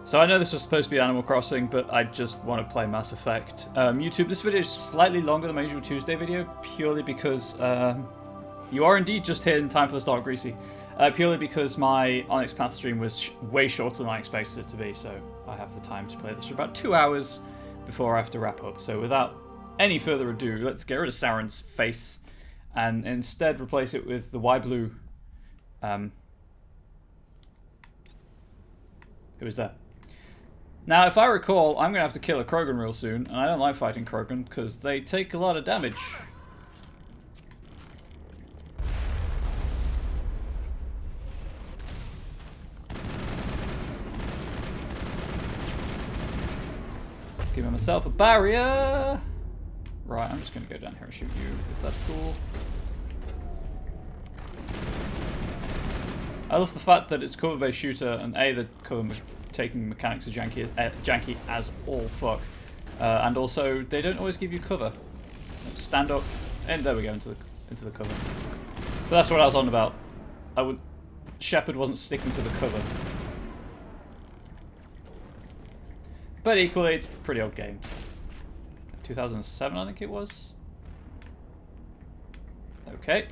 So I know this was supposed to be Animal Crossing, but I just want to play Mass Effect. YouTube, this video is slightly longer than my usual Tuesday video, purely because you are indeed just here in time for the start of Greasy. Purely because my Onyx Path stream was way shorter than I expected it to be, so I have the time to play this for about 2 hours before I have to wrap up. So without any further ado, let's get rid of Saren's face and instead replace it with the Y-Blue. Who is that? Now, if I recall, I'm going to have to kill a Krogan real soon, and I don't like fighting Krogan because they take a lot of damage. Giving myself a barrier. Right, I'm just going to go down here and shoot you, if that's cool. I love the fact that it's a cover-based shooter, and the cover taking mechanics are janky as all fuck. And also, they don't always give you cover. Stand up, and there we go, into the cover. But that's what I was on about. Shepard wasn't sticking to the cover. But equally, it's a pretty old game. 2007, I think it was. Okay.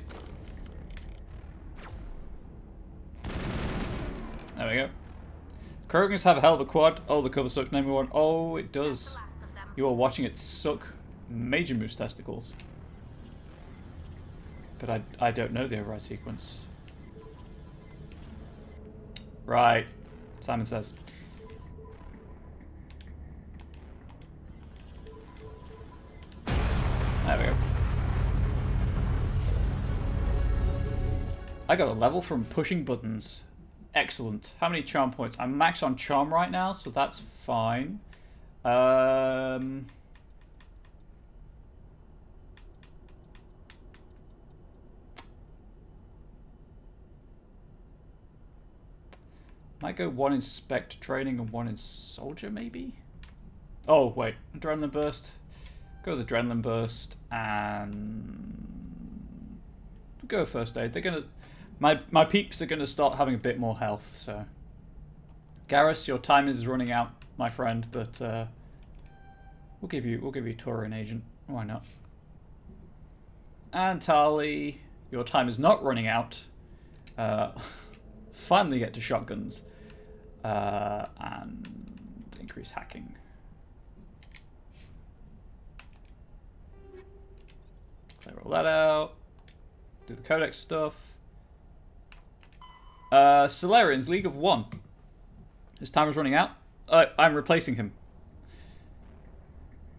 There we go. Krogans have a hell of a quad. Oh, the cover sucks. Name me one. Oh, it does. You are watching it suck major moose testicles. But I don't know the override sequence. Right. Simon says. There we go. I got a level from pushing buttons. Excellent. How many charm points? I'm maxed on charm right now, so that's fine. Might go one in Spect training and one in Soldier, maybe? Oh, wait. Adrenaline Burst. Go with Adrenaline Burst and go First Aid. They're gonna... My peeps are going to start having a bit more health, so... Garrus, your time is running out, my friend, but we'll give you Tauren Agent. Why not? And Tali, your time is not running out. Finally get to shotguns. And increase hacking. Clear all that out. Do the Codex stuff. Solarians, League of One. His time is running out. I'm replacing him.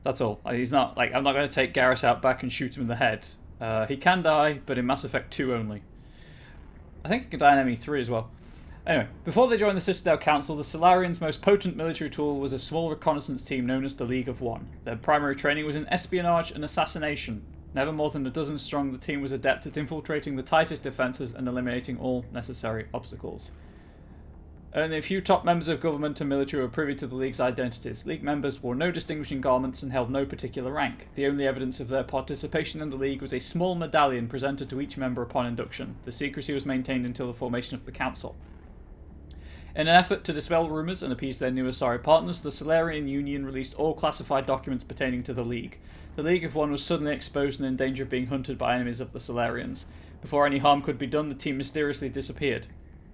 That's all. He's not, like, I'm not going to take Garrus out back and shoot him in the head. He can die, but in Mass Effect 2 only. I think he can die in ME3 as well. Anyway, before they joined the Citadel Council, the Solarians' most potent military tool was a small reconnaissance team known as the League of One. Their primary training was in espionage and assassination. Never more than a dozen strong, the team was adept at infiltrating the tightest defences and eliminating all necessary obstacles. Only a few top members of government and military were privy to the League's identities. League members wore no distinguishing garments and held no particular rank. The only evidence of their participation in the League was a small medallion presented to each member upon induction. The secrecy was maintained until the formation of the Council. In an effort to dispel rumours and appease their new Asari partners, the Solarian Union released all classified documents pertaining to the League. The League of One was suddenly exposed and in danger of being hunted by enemies of the Solarians. Before any harm could be done, the team mysteriously disappeared.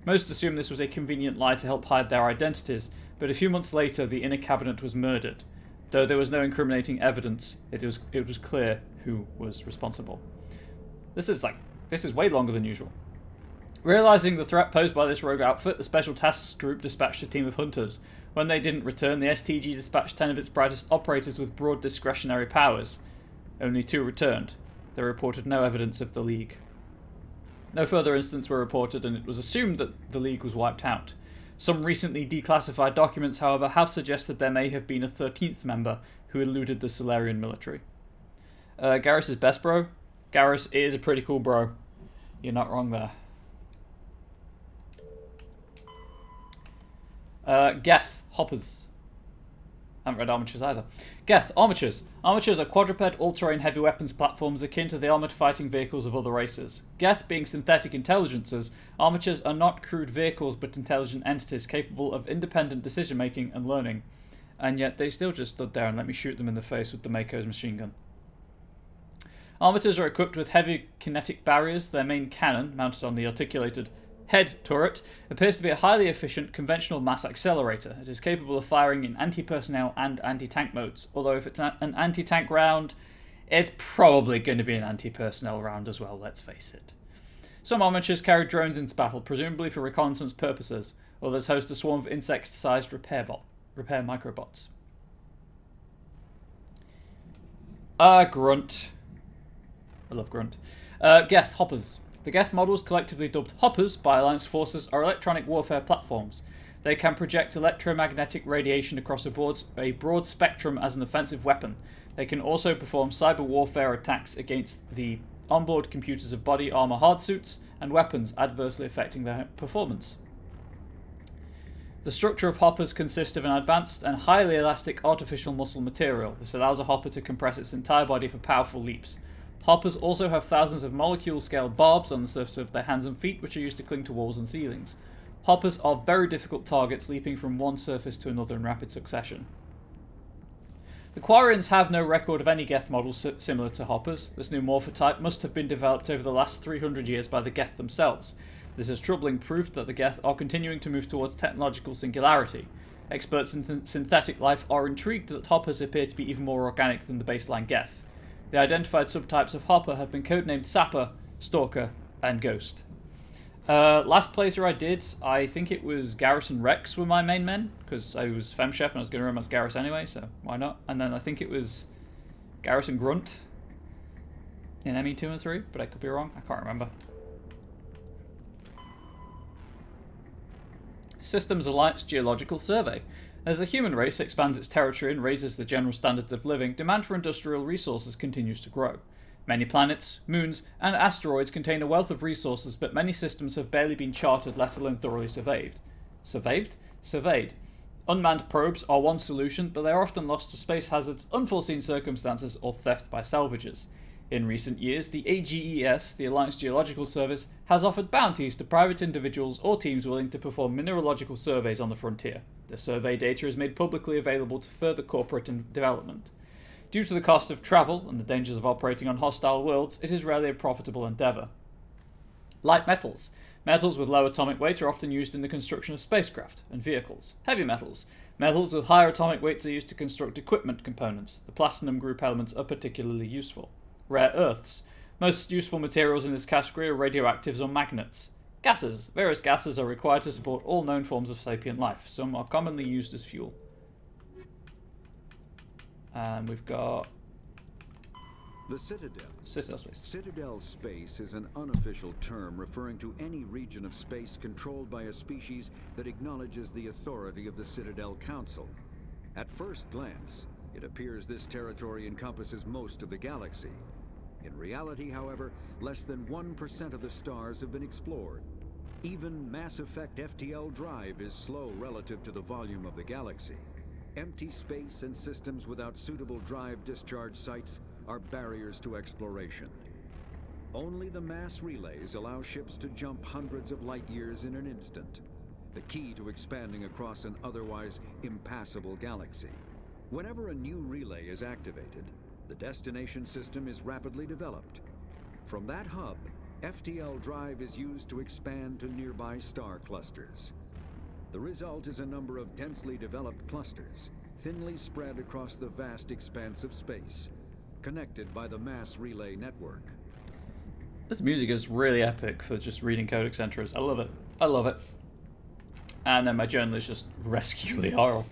Most assumed this was a convenient lie to help hide their identities, but a few months later the inner cabinet was murdered. Though there was no incriminating evidence, it was clear who was responsible. This is way longer than usual. Realising the threat posed by this rogue outfit, the Special Tasks Group dispatched a team of hunters. When they didn't return, the STG dispatched 10 of its brightest operators with broad discretionary powers. Only 2 returned. They reported no evidence of the League. No further incidents were reported, and it was assumed that the League was wiped out. Some recently declassified documents, however, have suggested there may have been a 13th member who eluded the Solarian military. Garrus is best bro. Garrus is a pretty cool bro. You're not wrong there. Geth, Hoppers. I haven't read Armatures either. Geth, Armatures. Armatures are quadruped, all-terrain heavy weapons platforms akin to the armoured fighting vehicles of other races. Geth being synthetic intelligences, Armatures are not crude vehicles but intelligent entities capable of independent decision-making and learning. And yet they still just stood there and let me shoot them in the face with the Mako's machine gun. Armatures are equipped with heavy kinetic barriers. Their main cannon, mounted on the articulated head turret, appears to be a highly efficient conventional mass accelerator. It is capable of firing in anti-personnel and anti-tank modes, although if it's an anti-tank round, it's probably going to be an anti-personnel round as well, let's face it. Some armatures carry drones into battle, presumably for reconnaissance purposes. Others host a swarm of insect-sized repair microbots. Grunt. I love Grunt. Geth, Hoppers. The Geth models, collectively dubbed Hoppers by Alliance forces, are electronic warfare platforms. They can project electromagnetic radiation across a broad spectrum as an offensive weapon. They can also perform cyber warfare attacks against the onboard computers of body armor hardsuits and weapons, adversely affecting their performance. The structure of hoppers consists of an advanced and highly elastic artificial muscle material. This allows a hopper to compress its entire body for powerful leaps. Hoppers also have thousands of molecule-scale barbs on the surface of their hands and feet, which are used to cling to walls and ceilings. Hoppers are very difficult targets, leaping from one surface to another in rapid succession. The Quarians have no record of any Geth models similar to Hoppers. This new morphotype must have been developed over the last 300 years by the Geth themselves. This is troubling proof that the Geth are continuing to move towards technological singularity. Experts in synthetic life are intrigued that Hoppers appear to be even more organic than the baseline Geth. The identified subtypes of Hopper have been codenamed Sapper, Stalker, and Ghost. Last playthrough I did, I think it was Garrus and Rex were my main men, because I was FemShep and I was going to romance Garrus anyway, so why not? And then I think it was Garrus and Grunt in ME2 and 3, but I could be wrong, I can't remember. Systems Alliance Geological Survey. As the human race expands its territory and raises the general standard of living, demand for industrial resources continues to grow. Many planets, moons, and asteroids contain a wealth of resources, but many systems have barely been charted, let alone thoroughly surveyed. Surveyed. Unmanned probes are one solution, but they are often lost to space hazards, unforeseen circumstances, or theft by salvagers. In recent years, the AGES, the Alliance Geological Service, has offered bounties to private individuals or teams willing to perform mineralogical surveys on the frontier. The survey data is made publicly available to further corporate development. Due to the cost of travel and the dangers of operating on hostile worlds, it is rarely a profitable endeavour. Light metals. Metals with low atomic weight are often used in the construction of spacecraft and vehicles. Heavy metals. Metals with higher atomic weights are used to construct equipment components. The platinum group elements are particularly useful. Rare earths. Most useful materials in this category are radioactives or magnets. Gases. Various gases are required to support all known forms of sapient life. Some are commonly used as fuel. And we've got the Citadel. Citadel space. Citadel space is an unofficial term referring to any region of space controlled by a species that acknowledges the authority of the Citadel Council. At first glance, it appears this territory encompasses most of the galaxy. In reality, however, less than 1% of the stars have been explored. Even Mass Effect FTL drive is slow relative to the volume of the galaxy. Empty space and systems without suitable drive discharge sites are barriers to exploration. Only the mass relays allow ships to jump hundreds of light years in an instant, the key to expanding across an otherwise impassable galaxy. Whenever a new relay is activated, the destination system is rapidly developed. From that hub, FTL drive is used to expand to nearby star clusters. The result is a number of densely developed clusters, thinly spread across the vast expanse of space, connected by the mass relay network. This music is really epic for just reading Codex Entries. I love it. I love it. And then my journal is just rescue Liara.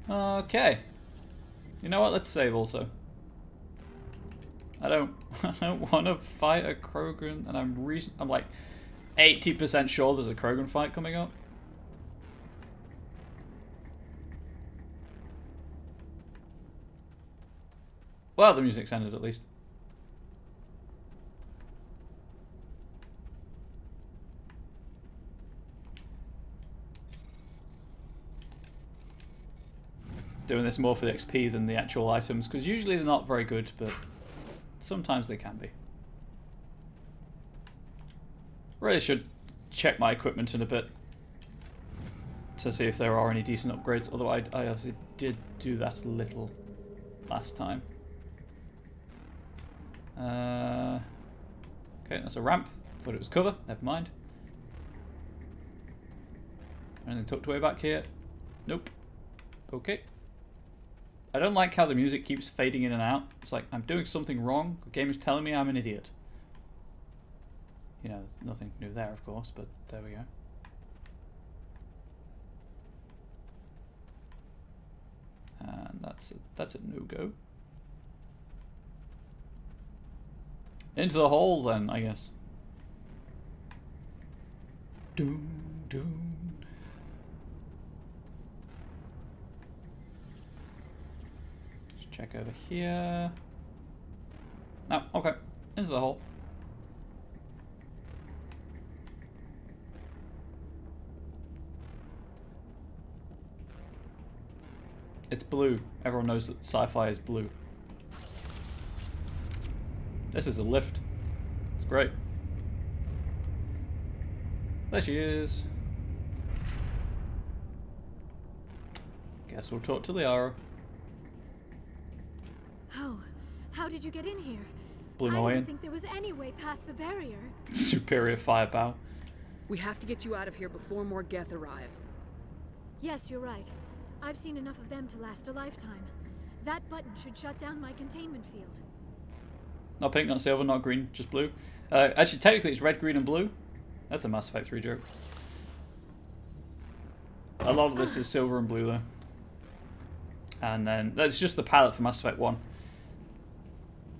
Okay. You know what? Let's save also. I don't want to fight a Krogan, and I'm like 80% sure there's a Krogan fight coming up. Well, the music's ended at least. doing this more for the XP than the actual items, because usually they're not very good, but sometimes they can be. Really should check my equipment in a bit to see if there are any decent upgrades, although I obviously did do that a little last time. Okay, that's a ramp. Thought it was cover, never mind. Anything tucked away back here? Nope. Okay. I don't like how the music keeps fading in and out. It's like I'm doing something wrong. The game is telling me I'm an idiot. You know, nothing new there, of course, but there we go. And that's a no-go. Into the hole, then, I guess. Doom, doom. Let's check over here. No, okay. Into the hole. It's blue. Everyone knows that sci-fi is blue. This is a lift. It's great. There she is. Guess we'll talk to Liara. How did you get in here? Blew my I way didn't in. think there was any way past the barrier. Superior firepower. We have to get you out of here before more Geth arrive. Yes, you're right. I've seen enough of them to last a lifetime. That button should shut down my containment field. Not pink, not silver, not green, just blue. Actually, technically it's red, green, and blue. That's a Mass Effect 3 joke. A lot of this is silver and blue, though. And then, that's just the palette for Mass Effect 1.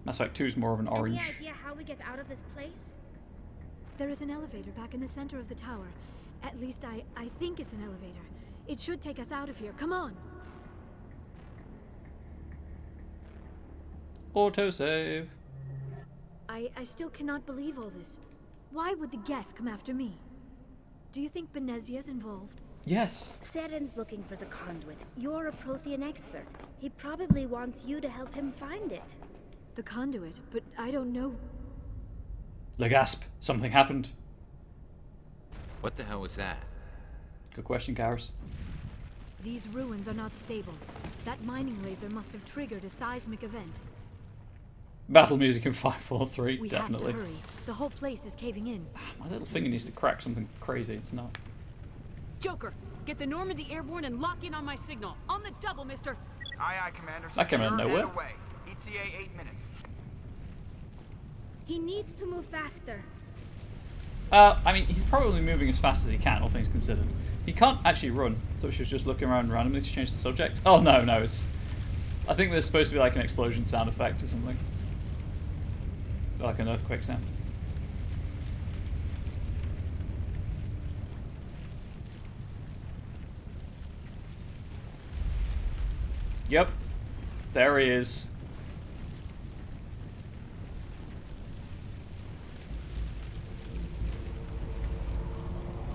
Mass Effect 2 is more of an orange. Any idea how we get out of this place? There is an elevator back in the center of the tower. At least I think it's an elevator. It should take us out of here. Come on! Autosave. I still cannot believe all this. Why would the Geth come after me? Do you think Benezia's involved? Yes. Saren's looking for the conduit. You're a Prothean expert. He probably wants you to help him find it. The conduit, but I don't know. Legasp. Something happened. What the hell was that? Good question, Garrus. These ruins are not stable. That mining laser must have triggered a seismic event. Battle music in 543, We definitely. have to hurry. The whole place is caving in. My little finger needs to crack something crazy. It's not. Joker, get the Normandy airborne and lock in on my signal. On the double, mister. Aye, aye, Commander. That came out of Secure nowhere. and away. ETA 8 minutes. He needs to move faster. I mean, he's probably moving as fast as he can, all things considered. He can't actually run. I thought she was just looking around randomly to change the subject. Oh, no, it's... I think there's supposed to be like an explosion sound effect or something. Like an earthquake sound. Yep. There he is.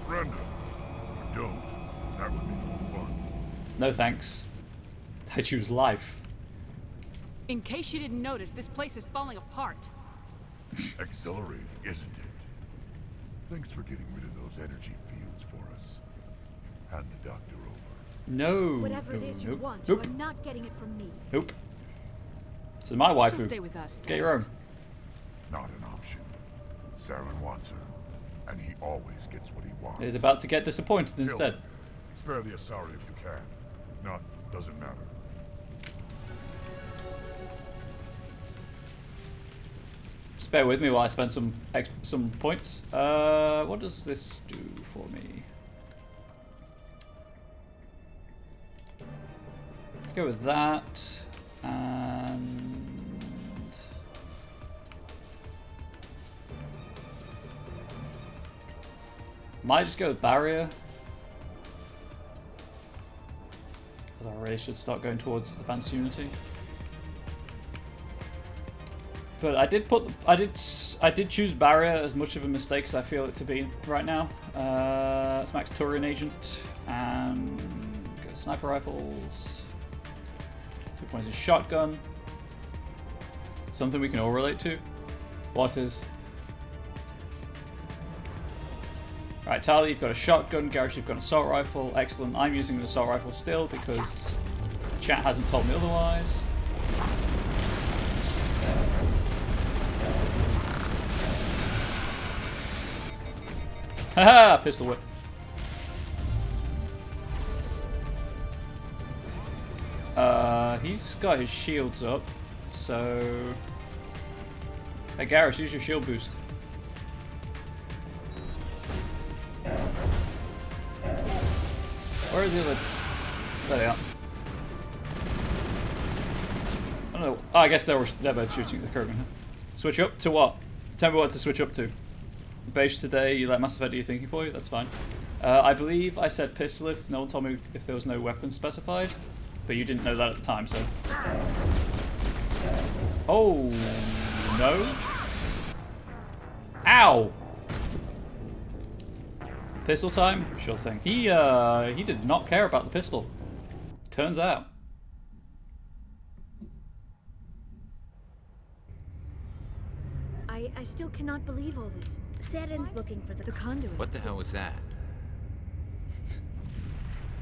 Surrender. You don't. That would be no fun. No thanks. I choose life. In case you didn't notice, this place is falling apart. Exhilarating, isn't it? Thanks for getting rid of those energy fields for us. Hand the doctor over. No. Whatever it no, is you nope, want, Nope. you are not getting it from me. Nope. This is my waifu. She'll stay with us. Get your own. thanks. Not an option. Saren wants her, and he always gets what he wants. He's about to get disappointed Kill instead. her. Spare the Asari if you can. If not, doesn't matter. Just bear with me while I spend some points. What does this do for me? Let's go with that. And might just go with barrier. Because I really should start going towards advanced unity. But I did put I did choose barrier as much of a mistake as I feel it to be right now. Let's max Turian agent and go sniper rifles. 2 points in shotgun. Something we can all relate to. What is? Right, Tali, you've got a shotgun. Garrus, you've got an assault rifle. Excellent. I'm using an assault rifle still because chat hasn't told me otherwise. Haha! Pistol whip. He's got his shields up, so... Hey Garrus, use your shield boost. Where are the other... There they are. I don't know. Oh, I guess they're both shooting at the Krogan, huh? Switch up to what? Tell me what to switch up to. Beige today, you let Mass Effect do your thinking for you? That's fine. I believe I said pistol if no one told me if there was no weapon specified. But you didn't know that at the time, so... Oh, no. Ow! Pistol time? Sure thing. He did not care about the pistol. Turns out. I still cannot believe all this. Saren's looking for The conduit. What the hell was that?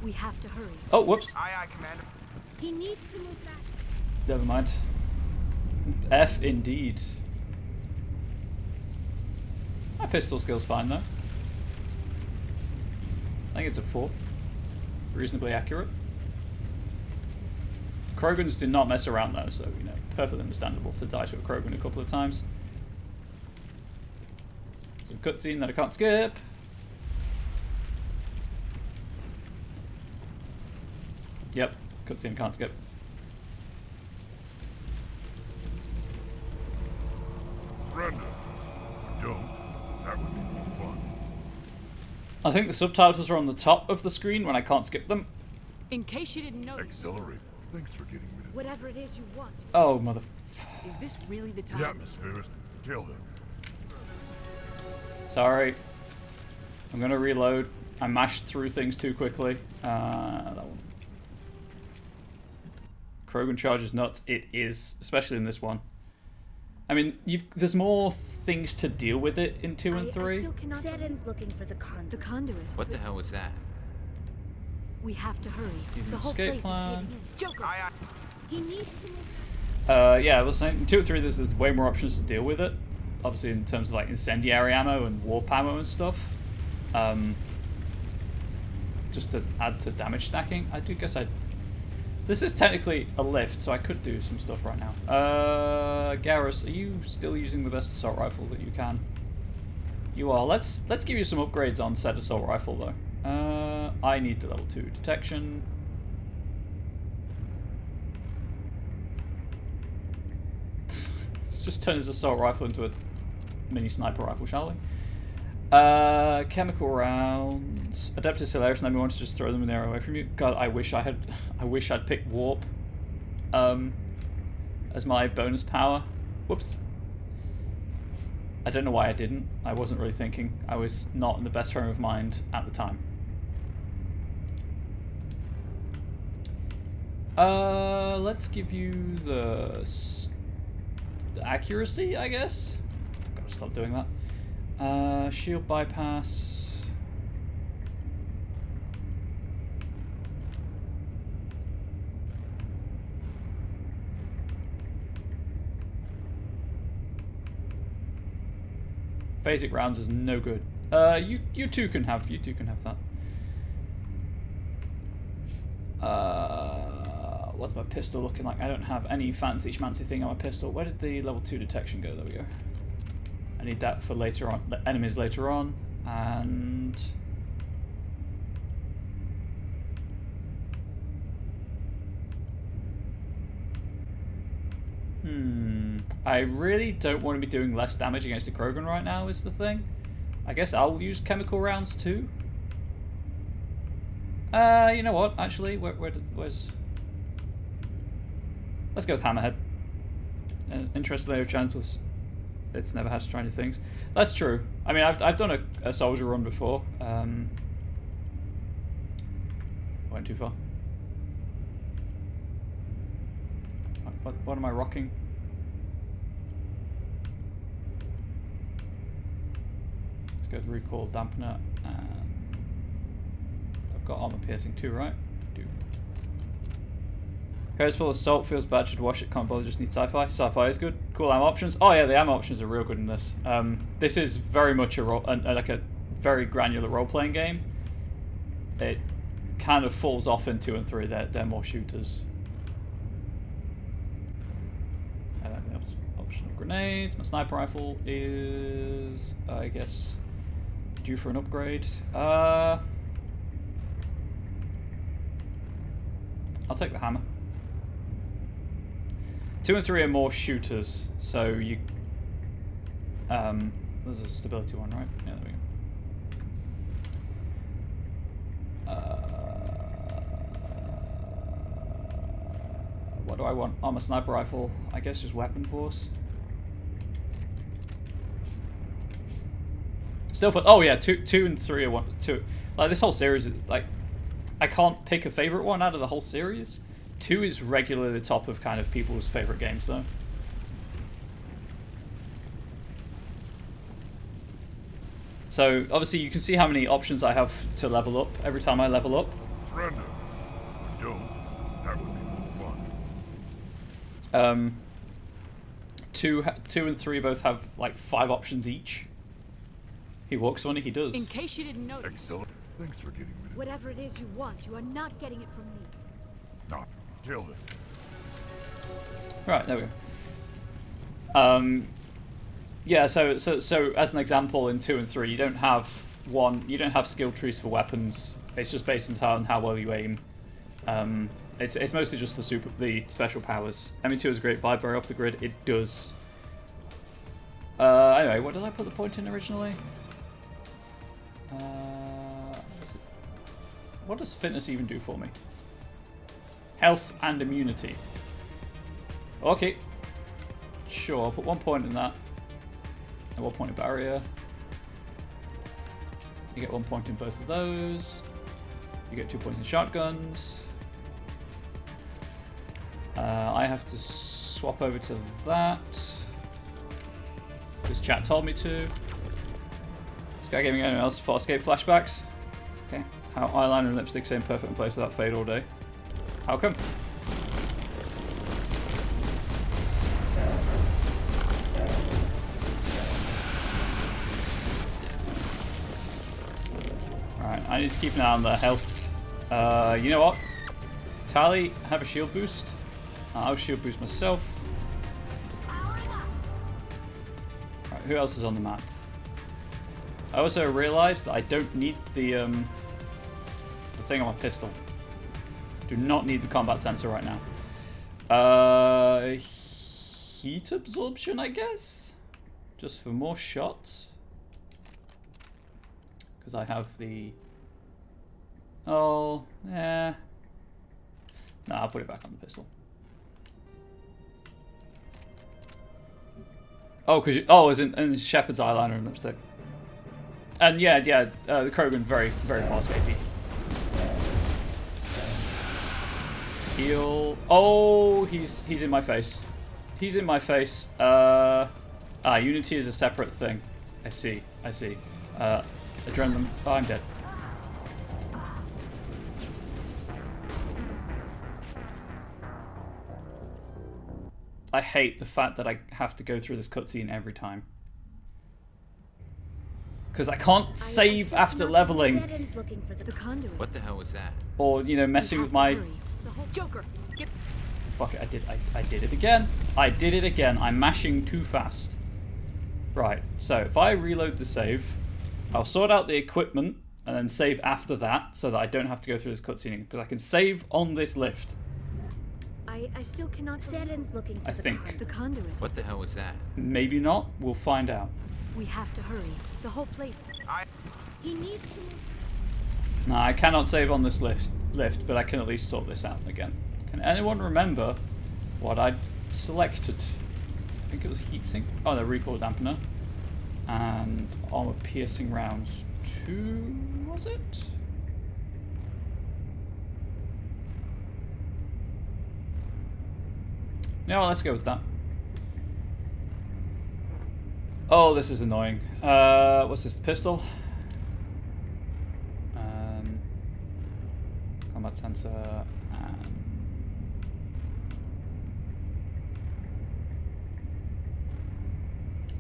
We have to hurry. Oh, whoops. Aye, aye, Commander. He needs to move fast. Never mind. F indeed. My pistol skill's fine though. I think it's a 4. Reasonably accurate. Krogans do not mess around though, so you know, perfectly understandable to die to a Krogan a couple of times. It's a cutscene that I can't skip. Yep, cutscene can't skip. Surrender. Or don't. That would be more fun. I think the subtitles are on the top of the screen when I can't skip them. In case you didn't notice, Exhilarate. Thanks for getting rid of Whatever it is you want. Oh, mother... is this really the the time? atmosphere. Is kill him. Sorry. I'm gonna reload. I mashed through things too quickly. That one. Krogan charges nuts. It is, especially in this one. I mean, there's more things to deal with it in 2 and 3. I still cannot... Saren's looking for the The conduit. conduit. What the hell was that? We have to hurry. Give The me whole escape place plan. is caving in. Joker! Aye, aye. He needs to move fast. Yeah, I was saying in 2 and 3 there's way more options to deal with it. Obviously in terms of like incendiary ammo and warp ammo and stuff. Just to add to damage stacking. I do guess this is technically a lift, so I could do some stuff right now. Garrus, are you still using the best assault rifle that you can? You are. Let's give you some upgrades on said assault rifle though. I need the level 2 detection. Let's just turn his assault rifle into a mini sniper rifle, shall we? Chemical rounds. Adeptus hilarious, and then we want to just throw them in the air away from you. God, I wish I'd picked warp as my bonus power. Whoops. I don't know why I didn't. I wasn't really thinking. I was not in the best frame of mind at the time. Let's give you the accuracy, I guess. Gotta stop doing that. Shield bypass. Phasic rounds is no good. You two can have that. What's my pistol looking like? I don't have any fancy schmancy thing on my pistol. Where did the level 2 detection go? There we go. I need that for later on, enemies later on, and I really don't want to be doing less damage against the Krogan right now is the thing. I guess I'll use chemical rounds too. You know what? Actually, where's? Let's go with Hammerhead. Interestingly, a chance plus. It's never had to try new things. That's true. I mean, I've done a soldier run before. Went too far. What am I rocking? Let's go with recoil dampener, and I've got armor piercing too, right? I do. Goes full of salt, feels bad, should wash it, can't bother, just need sci-fi. Sci-fi is good. Cool ammo options. Oh yeah, the ammo options are real good in this. This is very much like a very granular role-playing game. It kind of falls off in 2 and 3. They're more shooters. Option of grenades. My sniper rifle is, I guess, due for an upgrade. I'll take the hammer. 2 and 3 are more shooters, so you... there's a stability one, right? Yeah, there we go. What do I want? Armor sniper rifle. I guess just weapon force. Still fun. Oh yeah, 2 and 3 are two. Like this whole series, like I can't pick a favorite one out of the whole series. 2 is regularly the top of kind of people's favorite games though. So obviously you can see how many options I have to level up every time I level up. Surrender. Or don't. That would be more fun. 2 and 3 both have like 5 options each. He walks funny, he does. In case you didn't notice. Excellent. Thanks for getting rid of Whatever it is you want, you are not getting it from me. Not kill it. Right, there we go. Yeah, so as an example, in 2 and 3, you don't have skill trees for weapons. It's just based on how well you aim. It's mostly just the special powers. ME2 is a great vibe, very off the grid. It does. Anyway, what did I put the point in originally? What does fitness even do for me? Health and immunity. Okay. Sure, I'll put 1 point in that. And 1 point in barrier. You get 1 point in both of those. You get 2 points in shotguns. I have to swap over to that. Because chat told me to. Sky Gaming, anyone else for escape flashbacks? Okay. How eyeliner and lipstick stay in perfect place without fade all day. How come? Alright, I need to keep an eye on their health. You know what? Tally, have a shield boost. I'll shield boost myself. Right, who else is on the map? I also realised that I don't need the thing on my pistol. Do not need the combat sensor right now. Heat absorption, I guess? Just for more shots? Because I have the... Oh, yeah. No, I'll put it back on the pistol. Oh, because as in Shepard's eyeliner and lipstick. And yeah, the Krogan very, very fast escapey. Heal. Oh, he's in my face. He's in my face. Unity is a separate thing. I see. Adrenaline. Oh, I'm dead. I hate the fact that I have to go through this cutscene every time. Because I can't save after leveling. What the hell was that? Or, messing with my... Joker, get... Fuck it, I did it again. I'm mashing too fast. Right, so if I reload the save, I'll sort out the equipment and then save after that so that I don't have to go through this cutscene. Because I can save on this lift. I still cannot... Saren's looking for the conduit. What the hell was that? Maybe not. We'll find out. We have to hurry. The whole place... He needs to... No, I cannot save on this lift, but I can at least sort this out again. Can anyone remember what I selected? I think it was heatsink. Oh, the recoil dampener. And armor piercing rounds 2, was it? Yeah, well, let's go with that. Oh, this is annoying. What's this? Pistol? Combat sensor.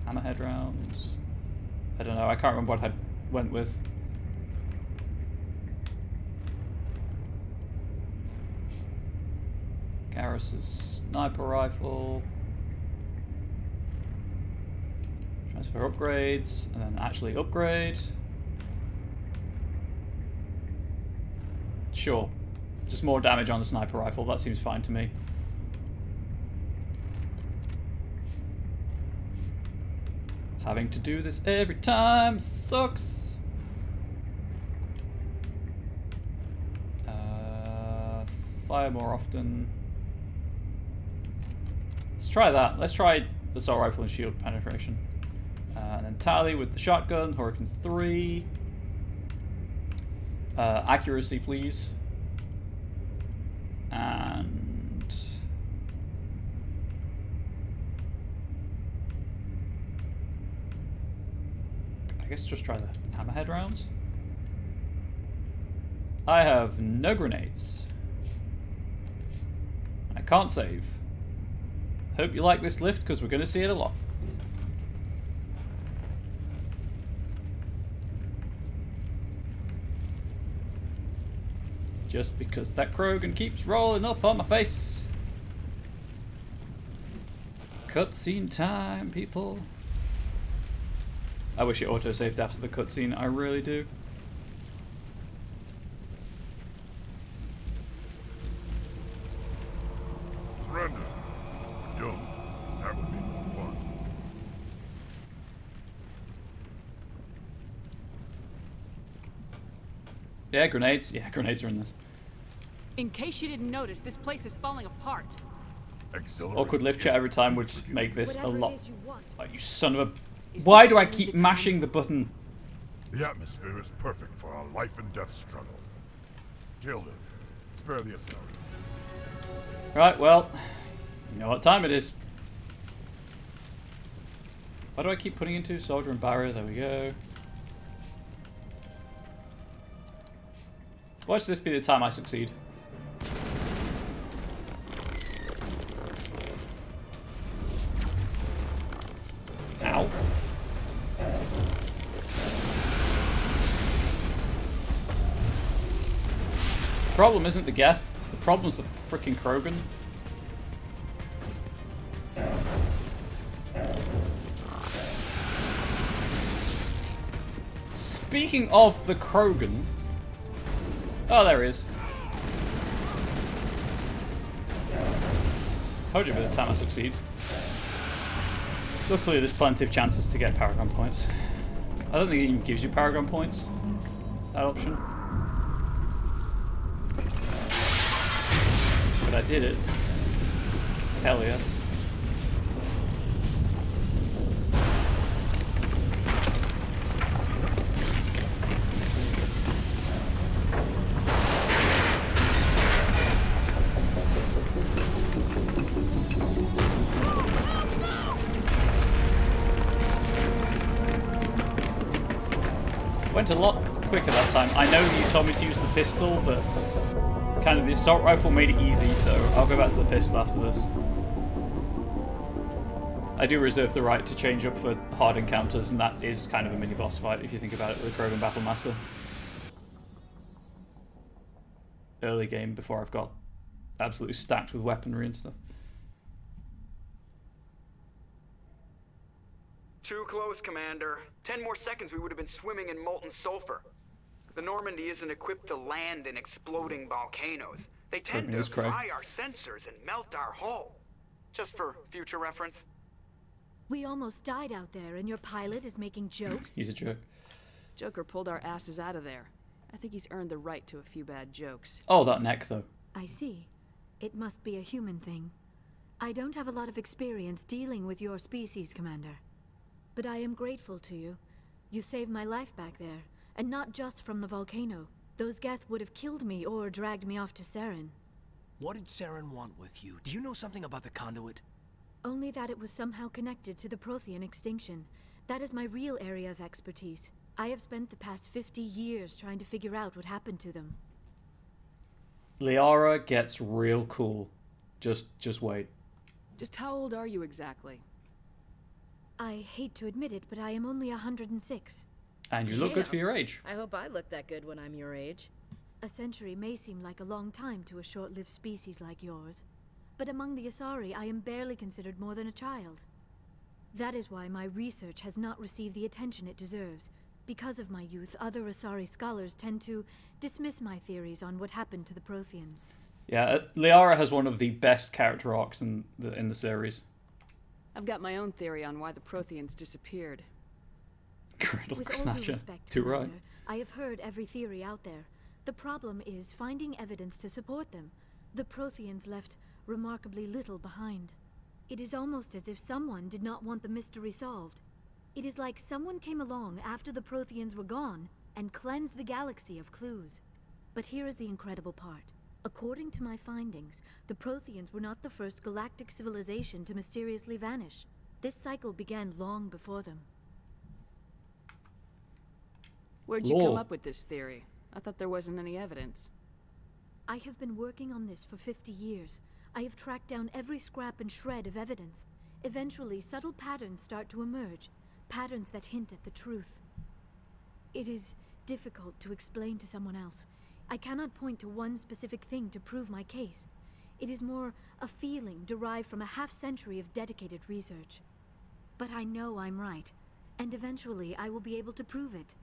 Hammerhead rounds. I don't know. I can't remember what I went with. Garrus's sniper rifle. Transfer upgrades, and then actually upgrade. Sure. Just more damage on the sniper rifle. That seems fine to me. Having to do this every time sucks. Fire more often. Let's try that. Let's try the assault rifle and shield penetration. And then tally with the shotgun, Hurricane 3. Accuracy, please. And I guess just try the hammerhead rounds. I have no grenades. I can't save. Hope you like this lift because we're going to see it a lot. Just because that Krogan keeps rolling up on my face. Cutscene time, people. I wish it auto-saved after the cutscene, I really do. Surrender. Or don't. That would be more fun. Yeah, grenades. Yeah, grenades are in this. In case you didn't notice, this place is falling apart. Awkward lift chat every time would make this a lot. Oh, you son of a... Is Why this do I really keep the mashing time? the button? The atmosphere is perfect for our life and death struggle. Kill them. Spare the assault. Right, well, you know what time it is. Why do I keep putting into soldier and barrier? There we go. Watch this be the time I succeed. Ow. The problem isn't the Geth. The problem's the frickin' Krogan. Speaking of the Krogan... Oh, there he is. Told you by the time I succeed. Luckily, there's plenty of chances to get Paragon points. I don't think it even gives you Paragon points, that option. But I did it. Hell yes. Went a lot quicker that time. I know that you told me to use the pistol, but kind of the assault rifle made it easy, so I'll go back to the pistol after this. I do reserve the right to change up for hard encounters, and that is kind of a mini boss fight if you think about it with the Krogan Battlemaster. Early game before I've got absolutely stacked with weaponry and stuff. Too close, Commander. 10 more seconds we would have been swimming in molten sulfur. The Normandy isn't equipped to land in exploding volcanoes. They tend to fry our sensors and melt our hull. Just for future reference. We almost died out there, and your pilot is making jokes? He's a jerk. Joker pulled our asses out of there. I think he's earned the right to a few bad jokes. Oh, that neck, though. I see. It must be a human thing. I don't have a lot of experience dealing with your species, Commander. But I am grateful to you. You saved my life back there, and not just from the volcano. Those Geth would have killed me or dragged me off to Saren. What did Saren want with you? Do you know something about the conduit? Only that it was somehow connected to the Prothean extinction. That is my real area of expertise. I have spent the past 50 years trying to figure out what happened to them. Liara gets real cool. Just wait. Just how old are you exactly? I hate to admit it, but I am only 106. And you look good for your age. I hope I look that good when I'm your age. A century may seem like a long time to a short-lived species like yours, but among the Asari, I am barely considered more than a child. That is why my research has not received the attention it deserves. Because of my youth, other Asari scholars tend to dismiss my theories on what happened to the Protheans. Yeah, Liara has one of the best character arcs in the series. I've got my own theory on why the Protheans disappeared. Cradle With all due Snatcher. respect, Too right. Commander, I have heard every theory out there. The problem is finding evidence to support them. The Protheans left remarkably little behind. It is almost as if someone did not want the mystery solved. It is like someone came along after the Protheans were gone and cleansed the galaxy of clues. But here is the incredible part. According to my findings, the Protheans were not the first galactic civilization to mysteriously vanish. This cycle began long before them. Where'd you come up with this theory? I thought there wasn't any evidence. I have been working on this for 50 years. I have tracked down every scrap and shred of evidence. Eventually, subtle patterns start to emerge, patterns that hint at the truth. It is difficult to explain to someone else. I cannot point to one specific thing to prove my case. It is more a feeling derived from a half-century of dedicated research. But I know I'm right, and eventually I will be able to prove it.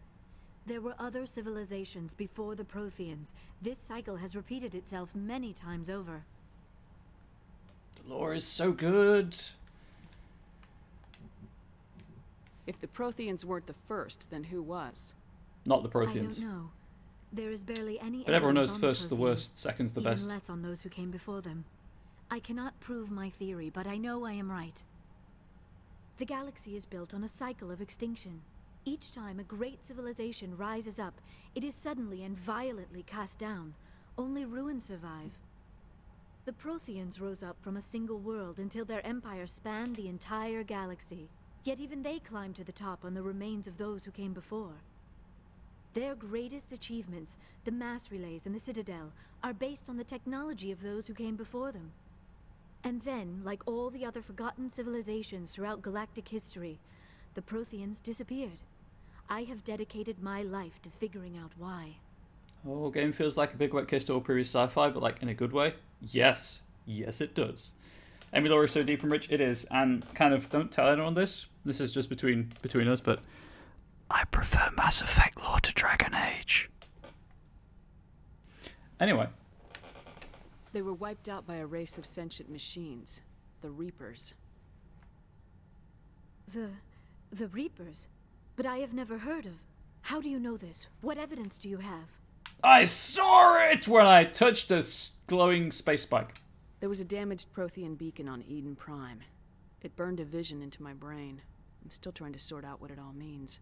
There were other civilizations before the Protheans. This cycle has repeated itself many times over. The lore is so good. If the Protheans weren't the first, then who was? Not the Protheans. I don't know. There is barely any But everyone knows evidence on first the Protheans, worst, second's the best. even less on those who came before them. I cannot prove my theory, but I know I am right. The galaxy is built on a cycle of extinction. Each time a great civilization rises up, it is suddenly and violently cast down. Only ruins survive. The Protheans rose up from a single world until their empire spanned the entire galaxy. Yet even they climbed to the top on the remains of those who came before. Their greatest achievements, the mass relays and the Citadel, are based on the technology of those who came before them. And then, like all the other forgotten civilizations throughout galactic history, the Protheans disappeared. I have dedicated my life to figuring out why. Oh, game feels like a big wet kiss to all previous sci-fi, but like in a good way? Yes. Yes, it does. Emmy lore is so deep and rich, it is. And kind of, don't tell anyone this. This is just between us, but I prefer Mass Effect lore to Dragon Age. Anyway. They were wiped out by a race of sentient machines. The Reapers. The Reapers? But I have never heard of. How do you know this? What evidence do you have? I saw it when I touched a glowing space spike. There was a damaged Prothean beacon on Eden Prime. It burned a vision into my brain. I'm still trying to sort out what it all means.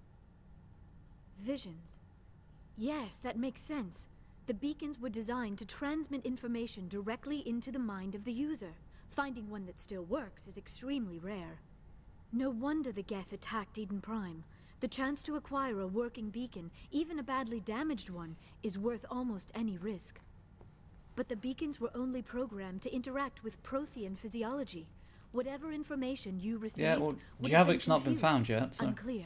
Visions. Yes, that makes sense. The beacons were designed to transmit information directly into the mind of the user. Finding one that still works is extremely rare. No wonder the Geth attacked Eden Prime. The chance to acquire a working beacon, even a badly damaged one, is worth almost any risk. But the beacons were only programmed to interact with Prothean physiology. Whatever information you received... Yeah, well, Javik's not been found yet, so... Unclear.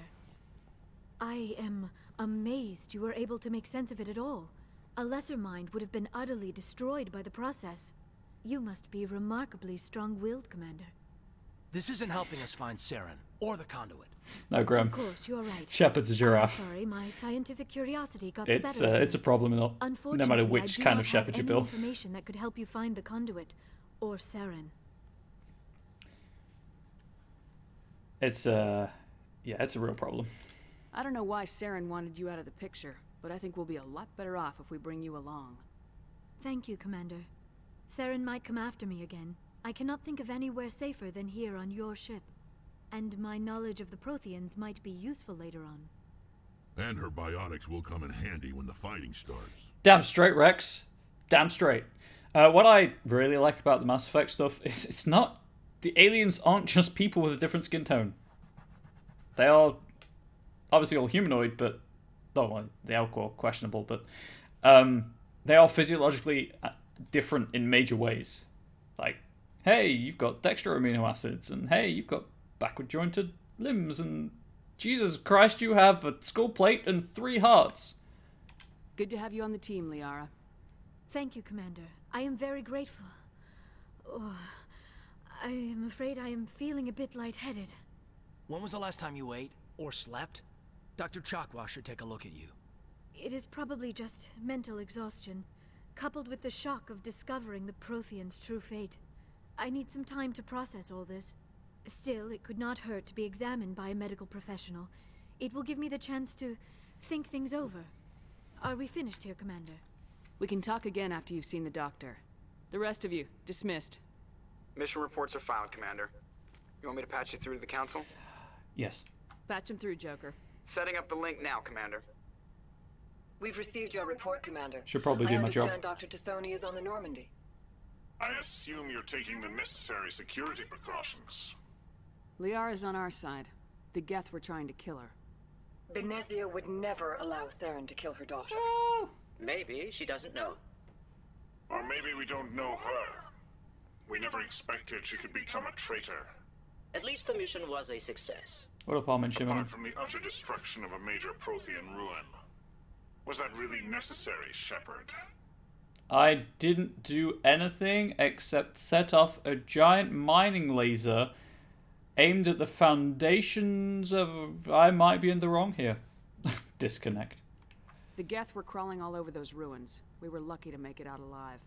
I am amazed you were able to make sense of it at all. A lesser mind would have been utterly destroyed by the process. You must be remarkably strong-willed, Commander. This isn't helping us find Saren, or the conduit. No, Graham. Of course, you're right. Shepard's a giraffe. I'm sorry, my scientific curiosity got the better of me. It's a problem, no matter which kind of Shepard you build. Information that could help you find the conduit, or Saren. It's a real problem. I don't know why Saren wanted you out of the picture, but I think we'll be a lot better off if we bring you along. Thank you, Commander. Saren might come after me again. I cannot think of anywhere safer than here on your ship. And my knowledge of the Protheans might be useful later on. And her biotics will come in handy when the fighting starts. Damn straight, Rex. Damn straight. What I really like about the Mass Effect stuff is it's not... The aliens aren't just people with a different skin tone. They are obviously all humanoid, but... Oh, well, the Elcor, questionable, but... they are physiologically different in major ways. Like, hey, you've got dextro amino acids, and hey, you've got backward jointed limbs, and Jesus Christ, you have a skull plate and 3 hearts. Good to have you on the team, Liara. Thank you, Commander. I am very grateful. Oh, I am afraid I am feeling a bit lightheaded. When was the last time you ate or slept? Dr. Chakwa should take a look at you. It is probably just mental exhaustion, coupled with the shock of discovering the Protheans' true fate. I need some time to process all this. Still, it could not hurt to be examined by a medical professional. It will give me the chance to think things over. Are we finished here, Commander? We can talk again after you've seen the doctor. The rest of you, dismissed. Mission reports are filed, Commander. You want me to patch you through to the Council? Yes. Patch him through, Joker. Setting up the link now, Commander. We've received your report, Commander. Should probably do my job. I understand Dr. Tassoni is on the Normandy. I assume you're taking the necessary security precautions. Liara's on our side. The Geth were trying to kill her. Benezia would never allow Saren to kill her daughter. Maybe she doesn't know. Or maybe we don't know her. We never expected she could become a traitor. At least the mission was a success. What up, Armin Shimon? Apart from the utter destruction of a major Prothean ruin. Was that really necessary, Shepard? I didn't do anything except set off a giant mining laser aimed at the foundations of... I might be in the wrong here. Disconnect. The Geth were crawling all over those ruins. We were lucky to make it out alive.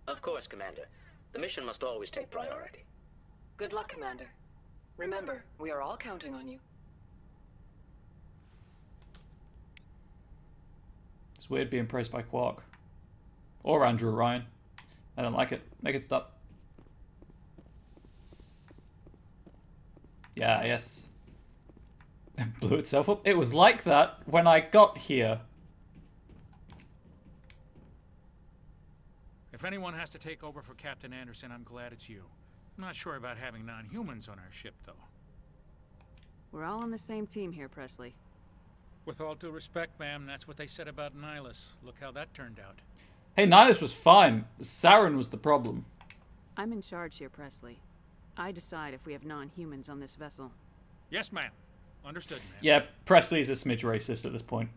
Of course, Commander. The mission must always take priority. Good luck, Commander. Remember, we are all counting on you. It's weird being praised by Quark. Or Andrew Ryan. I don't like it. Make it stop. Yeah, yes. It blew itself up. It was like that when I got here. If anyone has to take over for Captain Anderson, I'm glad it's you. I'm not sure about having non-humans on our ship, though. We're all on the same team here, Presley. With all due respect, ma'am, that's what they said about Nihilus. Look how that turned out. Hey, Nihilus was fine. Saren was the problem. I'm in charge here, Presley. I decide if we have non-humans on this vessel. Yes, ma'am. Understood, ma'am. Yeah, Presley is a smidge racist at this point.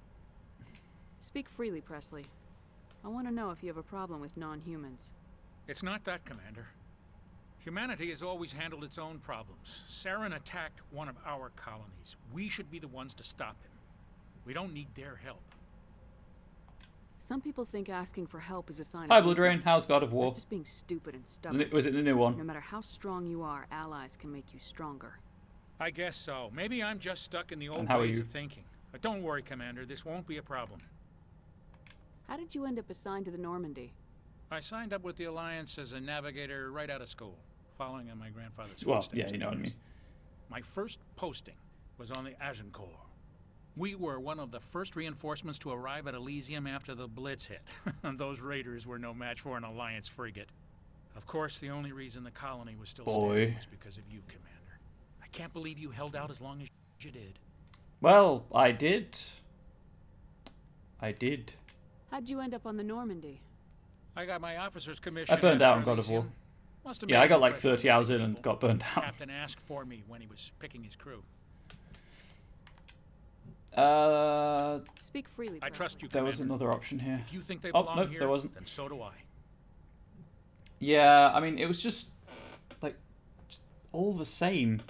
Speak freely, Presley. I want to know if you have a problem with non-humans. It's not that, Commander. Humanity has always handled its own problems. Saren attacked one of our colonies. We should be the ones to stop him. We don't need their help. Some people think asking for help is a sign Hi, of Blood Rain. weakness. How's God of War? That's just being stupid and stubborn. Was it the new one? No matter how strong you are, allies can make you stronger. I guess so. Maybe I'm just stuck in the old how are ways you? of thinking. But don't worry, Commander. This won't be a problem. How did you end up assigned to the Normandy? I signed up with the Alliance as a navigator right out of school, following in my grandfather's Well, footsteps. yeah, you know what I mean. My first posting was on the Agincourt. We were one of the first reinforcements to arrive at Elysium after the Blitz hit. Those raiders were no match for an Alliance frigate. Of course, the only reason the colony was still standing was because of you, Commander. I can't believe you held out as long as you did. Well, I did. I did. How'd you end up on the Normandy? I got my officer's commission. I burned out on after God of War. Elysium. Must have Yeah, made I got an like impression 30 hours on in and people. got burned out. Captain asked for me when he was picking his crew. Speak freely, I trust you, There was Commander. another option here. If you think they Oh, belong no, here, there wasn't. then so do I. Yeah, I mean, it was just like just all the same.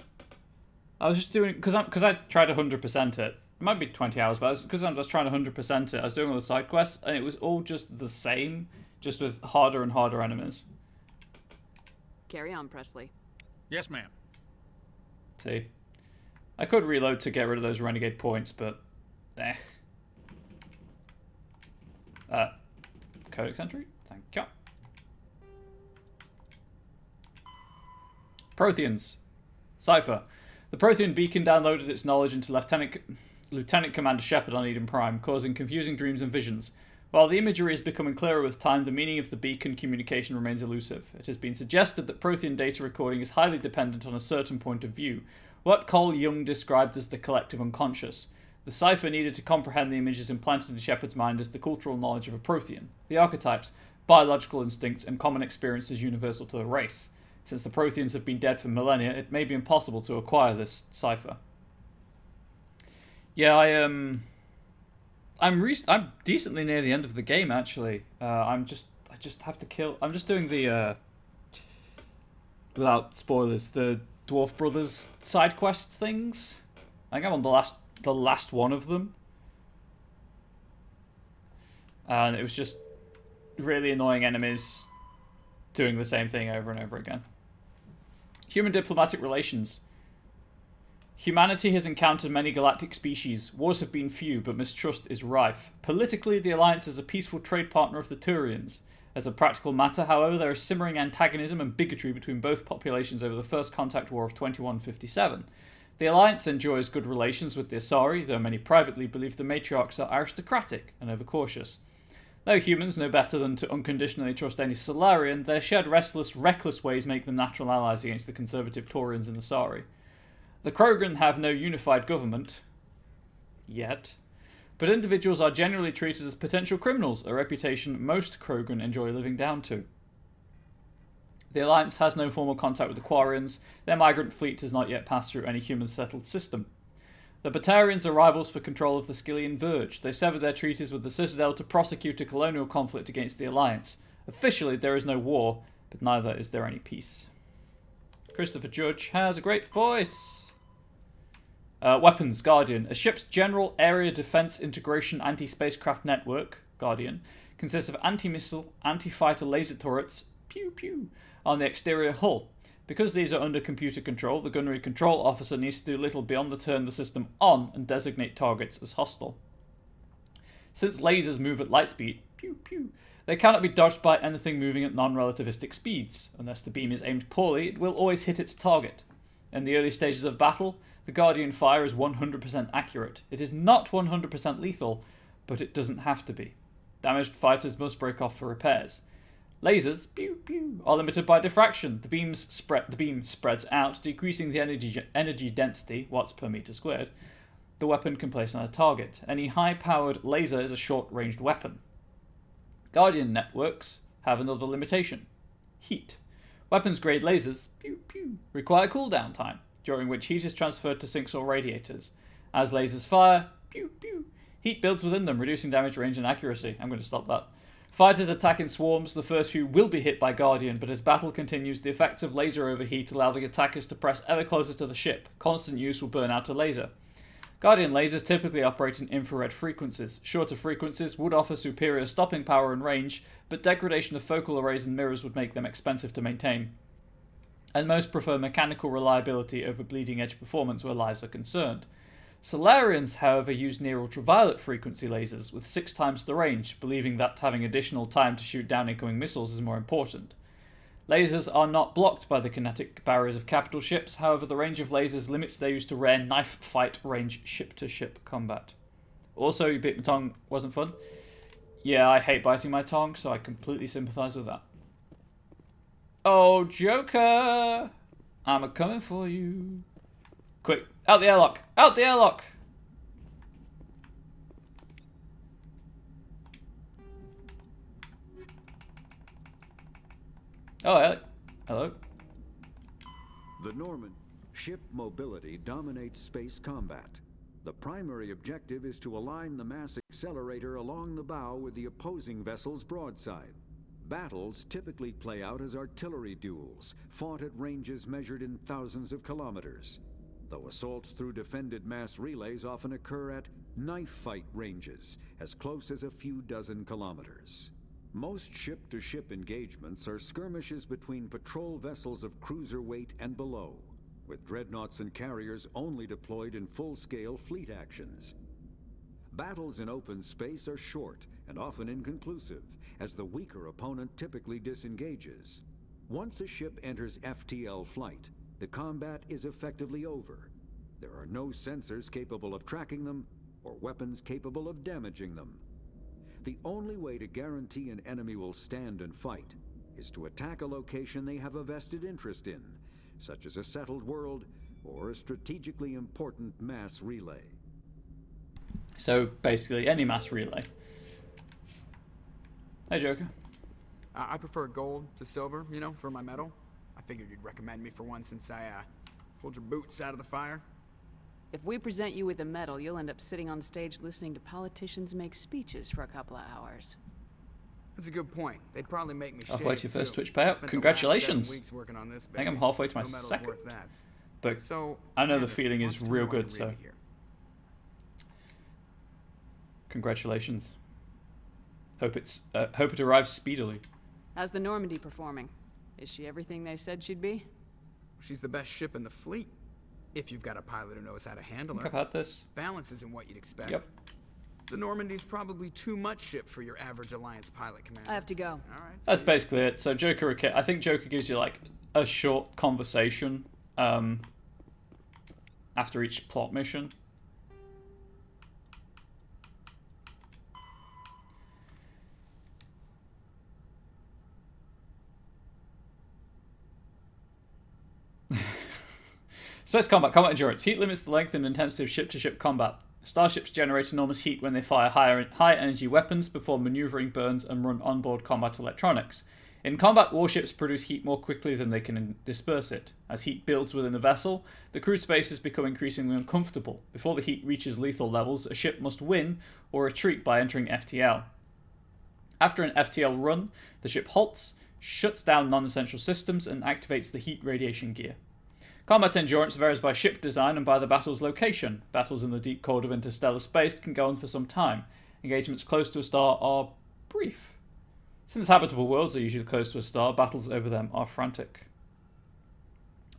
I was just doing because I tried to 100% it. It might be 20 hours, but because I was trying to 100% it, I was doing all the side quests, and it was all just the same, just with harder and harder enemies. Carry on, Presley. Yes, ma'am. See, I could reload to get rid of those renegade points, but eh. Codex entry. Thank you. Protheans. Cypher. The Prothean beacon downloaded its knowledge into Lieutenant Commander Shepard on Eden Prime, causing confusing dreams and visions. While the imagery is becoming clearer with time, the meaning of the beacon communication remains elusive. It has been suggested that Prothean data recording is highly dependent on a certain point of view, what Carl Jung described as the collective unconscious. The cipher needed to comprehend the images implanted in Shepard's mind is the cultural knowledge of a Prothean, the archetypes, biological instincts, and common experiences universal to the race. Since the Protheans have been dead for millennia, it may be impossible to acquire this cipher. Yeah, I'm decently near the end of the game, actually. I just have to kill... I'm just doing the, without spoilers, the Dwarf Brothers side quest things. I think I'm on the last one of them. And it was just really annoying enemies doing the same thing over and over again. Human diplomatic relations. Humanity has encountered many galactic species. Wars have been few, but mistrust is rife. Politically, the Alliance is a peaceful trade partner of the Turians. As a practical matter, however, there is simmering antagonism and bigotry between both populations over the First Contact War of 2157. The Alliance enjoys good relations with the Asari, though many privately believe the matriarchs are aristocratic and overcautious. Though humans know better than to unconditionally trust any Salarian, their shared restless, reckless ways make them natural allies against the conservative Taurians and Asari. The Krogan have no unified government, yet, but individuals are generally treated as potential criminals, a reputation most Krogan enjoy living down to. The Alliance has no formal contact with the Quarians. Their migrant fleet has not yet passed through any human-settled system. The Batarians are rivals for control of the Skyllian Verge. They severed their treaties with the Citadel to prosecute a colonial conflict against the Alliance. Officially, there is no war, but neither is there any peace. Christopher Judge has a great voice. Weapons, Guardian. A ship's general area defense integration anti-spacecraft network, Guardian, consists of anti-missile, anti-fighter laser turrets, pew pew, on the exterior hull. Because these are under computer control, the gunnery control officer needs to do little beyond to turn the system on and designate targets as hostile. Since lasers move at light speed, pew pew, they cannot be dodged by anything moving at non-relativistic speeds. Unless the beam is aimed poorly, it will always hit its target. In the early stages of battle, the Guardian fire is 100% accurate. It is not 100% lethal, but it doesn't have to be. Damaged fighters must break off for repairs. Lasers, pew pew, are limited by diffraction. The beam spreads out, decreasing the energy density, watts per meter squared, the weapon can place on a target. Any high-powered laser is a short-ranged weapon. Guardian networks have another limitation: heat. Weapons-grade lasers, pew pew, require cooldown time, during which heat is transferred to sinks or radiators. As lasers fire, pew pew, heat builds within them, reducing damage, range, and accuracy. I'm going to stop that. Fighters attack in swarms. The first few will be hit by Guardian, but as battle continues, the effects of laser overheat allow the attackers to press ever closer to the ship. Constant use will burn out a laser. Guardian lasers typically operate in infrared frequencies. Shorter frequencies would offer superior stopping power and range, but degradation of focal arrays and mirrors would make them expensive to maintain. And most prefer mechanical reliability over bleeding-edge performance where lives are concerned. Salarians, however, use near-ultraviolet frequency lasers with 6 times the range, believing that having additional time to shoot down incoming missiles is more important. Lasers are not blocked by the kinetic barriers of capital ships, however the range of lasers limits their use to rare knife fight range ship-to-ship combat. Also, you bit my tongue wasn't fun? Yeah, I hate biting my tongue, so I completely sympathise with that. Oh, Joker! I'm a-coming for you. Quick, out the airlock! Out the airlock! Oh, hello. The Norman ship mobility dominates space combat. The primary objective is to align the mass accelerator along the bow with the opposing vessel's broadside. Battles typically play out as artillery duels, fought at ranges measured in thousands of kilometers, though assaults through defended mass relays often occur at knife fight ranges, as close as a few dozen kilometers. Most ship-to-ship engagements are skirmishes between patrol vessels of cruiser weight and below, with dreadnoughts and carriers only deployed in full-scale fleet actions. Battles in open space are short and often inconclusive, as the weaker opponent typically disengages. Once a ship enters FTL flight, the combat is effectively over. There are no sensors capable of tracking them or weapons capable of damaging them. The only way to guarantee an enemy will stand and fight is to attack a location they have a vested interest in, such as a settled world or a strategically important mass relay. So basically, any mass relay. Hey, Joker. I prefer gold to silver, you know, for my medal. I figured you'd recommend me for one since I pulled your boots out of the fire. If we present you with a medal, you'll end up sitting on stage listening to politicians make speeches for a couple of hours. That's a good point. They'd probably make me halfway to your first Twitch payout. Spent Congratulations. The last 7 weeks working on this, I think I'm halfway to my second. But so, I know the feeling is real good, so congratulations. Hope it arrives speedily. How's the Normandy performing? Is she everything they said she'd be? She's the best ship in the fleet. If you've got a pilot who knows how to handle her. I've had this. Balance isn't what you'd expect. Yep. The Normandy's probably too much ship for your average Alliance pilot, Commander. I have to go. All right. That's basically it. So Joker, I think Joker gives you like a short conversation after each plot mission. Space combat. Combat endurance. Heat limits the length and intensity of ship-to-ship combat. Starships generate enormous heat when they fire high-energy weapons, perform maneuvering burns, and run onboard combat electronics. In combat, warships produce heat more quickly than they can disperse it. As heat builds within the vessel, the crew spaces become increasingly uncomfortable. Before the heat reaches lethal levels, a ship must win or retreat by entering FTL. After an FTL run, the ship halts, shuts down non-essential systems, and activates the heat radiation gear. Combat endurance varies by ship design and by the battle's location. Battles in the deep cold of interstellar space can go on for some time. Engagements close to a star are brief. Since habitable worlds are usually close to a star, battles over them are frantic.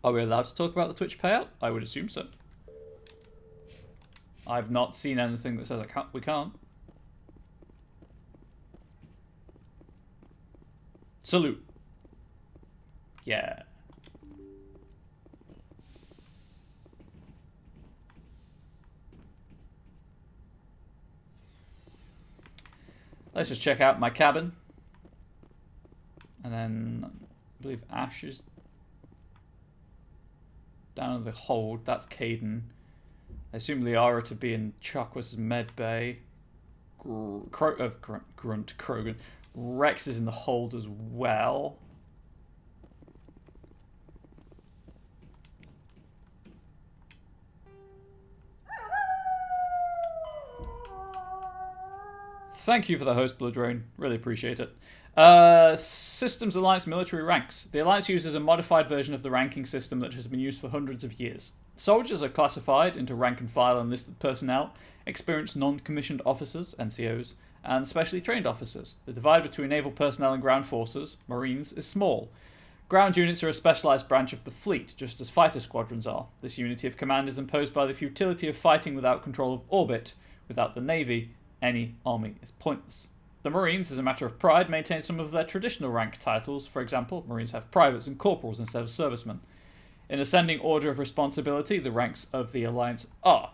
Are we allowed to talk about the Twitch payout? I would assume so. I've not seen anything that says we can't. Salute. Yeah. Let's just check out my cabin. And then I believe Ash is down in the hold. That's Caden. I assume Liara to be in Chakwas' med bay. Krogan. Rex is in the hold as well. Thank you for the host, Blood Rain. Really appreciate it. Systems Alliance military ranks. The Alliance uses a modified version of the ranking system that has been used for hundreds of years. Soldiers are classified into rank and file enlisted personnel, experienced non-commissioned officers, NCOs, and specially trained officers. The divide between naval personnel and ground forces, Marines, is small. Ground units are a specialised branch of the fleet, just as fighter squadrons are. This unity of command is imposed by the futility of fighting without control of orbit. Without the Navy, any army is pointless. The Marines, as a matter of pride, maintain some of their traditional rank titles. For example, Marines have privates and corporals instead of servicemen. In ascending order of responsibility, the ranks of the Alliance are: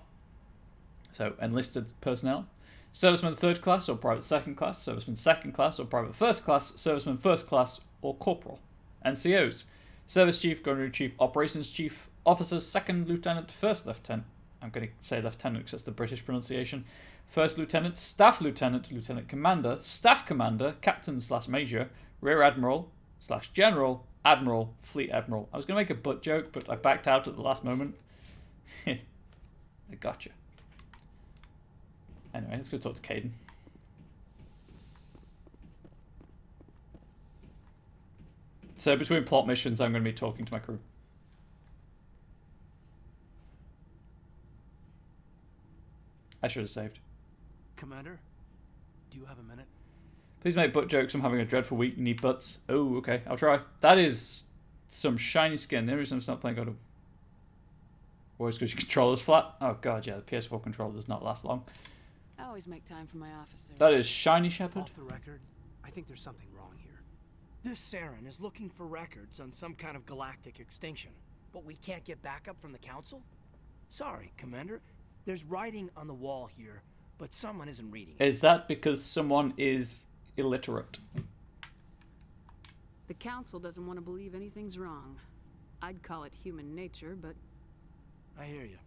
so enlisted personnel, servicemen 3rd class or private 2nd class, servicemen 2nd class or private 1st class, servicemen 1st class or corporal. NCOs: Service Chief, Gunnery Chief, Operations Chief, Officers 2nd Lieutenant, 1st Lieutenant. I'm going to say Lieutenant because that's the British pronunciation. 1st Lieutenant, Staff Lieutenant, Lieutenant Commander, Staff Commander, Captain/Major, Rear Admiral/General, Admiral, Fleet Admiral. I was going to make a butt joke, but I backed out at the last moment. I gotcha. Anyway, let's go talk to Caden. So between plot missions, I'm going to be talking to my crew. I should have saved. Commander, do you have a minute? Please make butt jokes. I'm having a dreadful week. You need butts. Oh, okay. I'll try. That is some shiny skin. The only reason I'm not playing God of War is because your controller's flat. Oh, God, yeah. The PS4 controller does not last long. I always make time for my officers. That is Shiny Shepherd. Off the record, I think there's something wrong here. This Saren is looking for records on some kind of galactic extinction. But we can't get backup from the Council? Sorry, Commander. There's writing on the wall here, but someone isn't reading it. Is that because someone is illiterate? The Council doesn't want to believe anything's wrong. I'd call it human nature, but... I hear you.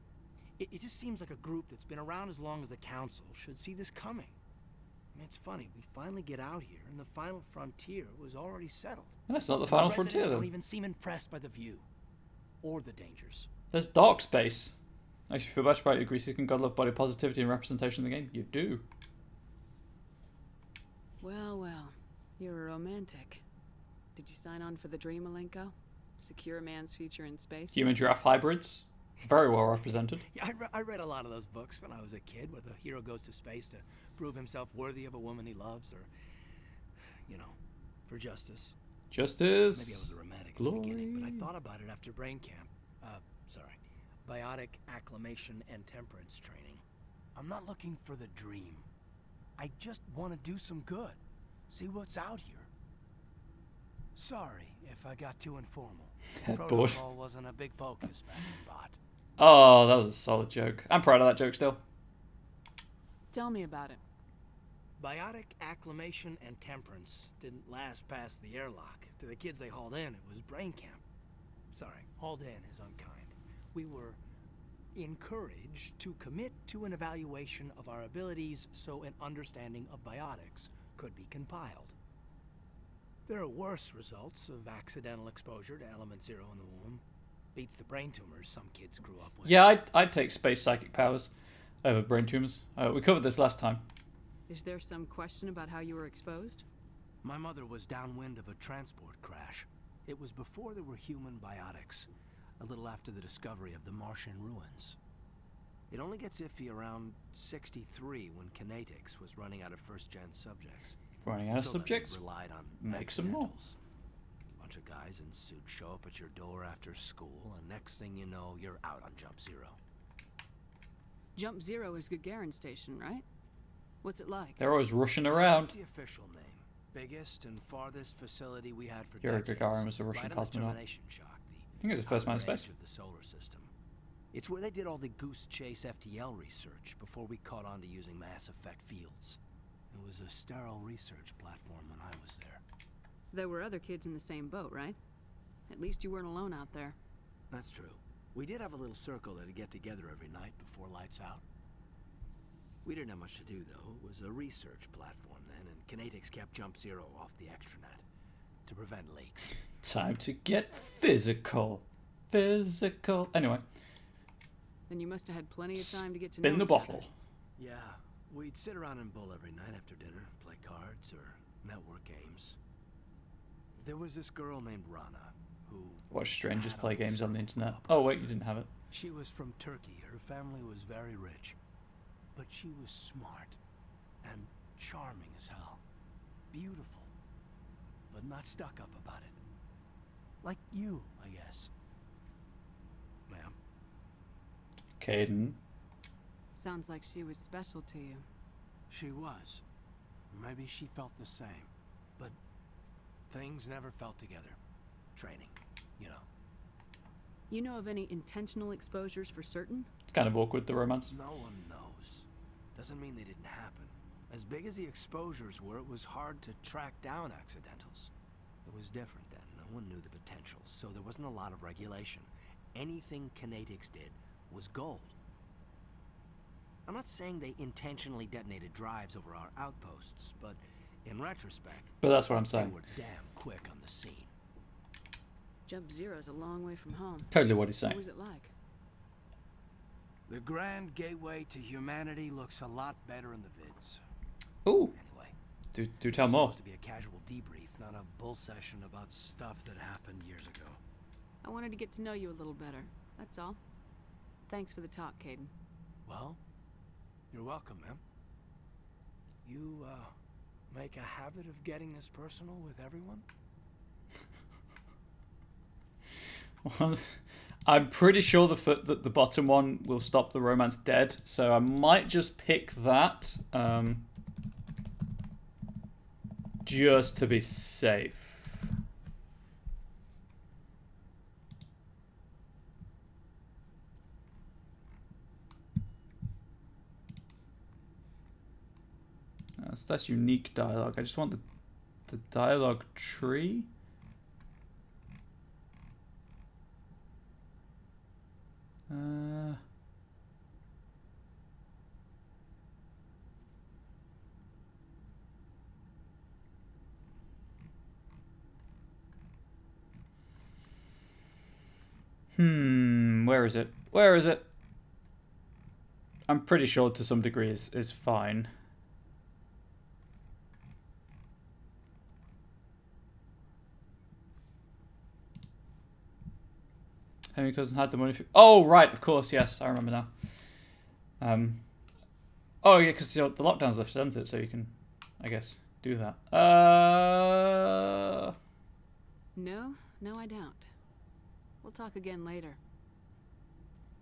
It just seems like a group that's been around as long as the Council should see this coming. I mean, it's funny, we finally get out here, and the final frontier was already settled. That's not the final frontier, though. Don't even seem impressed by the view. Or the dangers. There's dark space. Makes you feel better about your grease-seeking God love body positivity and representation in the game. You do. Well, well. You're a romantic. Did you sign on for the dream, Malenko? Secure a man's future in space? Human giraffe hybrids. Very well represented. Yeah, I read a lot of those books when I was a kid, where the hero goes to space to prove himself worthy of a woman he loves, or, you know, for justice. Justice. Maybe I was a romantic in the beginning, but I thought about it after brain camp. Biotic acclimation and temperance training. I'm not looking for the dream. I just want to do some good. See what's out here. Sorry if I got too informal. Protocol wasn't a big focus back in Bot. Oh, that was a solid joke. I'm proud of that joke still. Tell me about it. Biotic acclimation and temperance didn't last past the airlock. To the kids they hauled in, it was brain camp. Sorry, hauled in is unkind. We were encouraged to commit to an evaluation of our abilities so an understanding of biotics could be compiled. There are worse results of accidental exposure to element 0 in the womb. Beats the brain tumors some kids grew up with. Yeah, I'd take space psychic powers over brain tumors. We covered this last time. Is there some question about how you were exposed? My mother was downwind of a transport crash. It was before there were human biotics. A little after the discovery of the Martian ruins. It only gets iffy around 63 when Kinetics was running out of first-gen subjects. Running out of subjects? Relied on make some more. A bunch of guys in suits show up at your door after school, and next thing you know, you're out on Jump Zero. Jump Zero is Gagarin Station, right? What's it like? They're always rushing around. That's the official name. Biggest and farthest facility we had for Yuri decades. Gagarin was a Russian cosmonaut. I think it was the first man in space. Of the solar system. It's where they did all the Goose Chase FTL research before we caught on to using mass effect fields. It was a sterile research platform when I was there. There were other kids in the same boat, right? At least you weren't alone out there. That's true. We did have a little circle that'd get together every night before lights out. We didn't have much to do, though. It was a research platform then, and Kinetics kept Jump Zero off the extranet to prevent leaks. Time to get physical. Physical. Anyway. Then you must have had plenty of time to get to know Spin the bottle. other. Yeah, we'd sit around and bull every night after dinner, play cards or network games. There was this girl named Rana who... Watch strangers play games on the internet. Oh wait, you didn't have it. She was from Turkey. Her family was very rich. But she was smart and charming as hell. Beautiful. But not stuck up about it. Like you, I guess. Ma'am. Kaidan. Sounds like she was special to you. She was. Maybe she felt the same. But things never felt together. Training, you know. You know of any intentional exposures for certain? It's kind of awkward, the romance. No one knows. Doesn't mean they didn't happen. As big as the exposures were, it was hard to track down accidentals. It was different then. No one knew the potential, so there wasn't a lot of regulation. Anything Kinetics did was gold. I'm not saying they intentionally detonated drives over our outposts, but in retrospect... But that's what I'm saying. They were damn quick on the scene. Jump Zero's a long way from home. Totally what he's saying. What was it like? The grand gateway to humanity looks a lot better in the vids. Ooh. Anyway. Do tell more. It's supposed to be a casual debrief, not a bull session about stuff that happened years ago. I wanted to get to know you a little better. That's all. Thanks for the talk, Kaidan. Well, you're welcome, ma'am. You, make a habit of getting this personal with everyone? Well, I'm pretty sure the bottom one will stop the romance dead, so I might just pick that, just to be safe. That's unique dialogue. I just want the dialogue tree. Where is it? Where is it? I'm pretty sure to some degree is fine. Henry Cousin had the money for... Oh, right, of course, yes, I remember now. Oh, yeah, because the lockdown's lifted, isn't it? So you can, I guess, do that. No, I don't. We'll talk again later.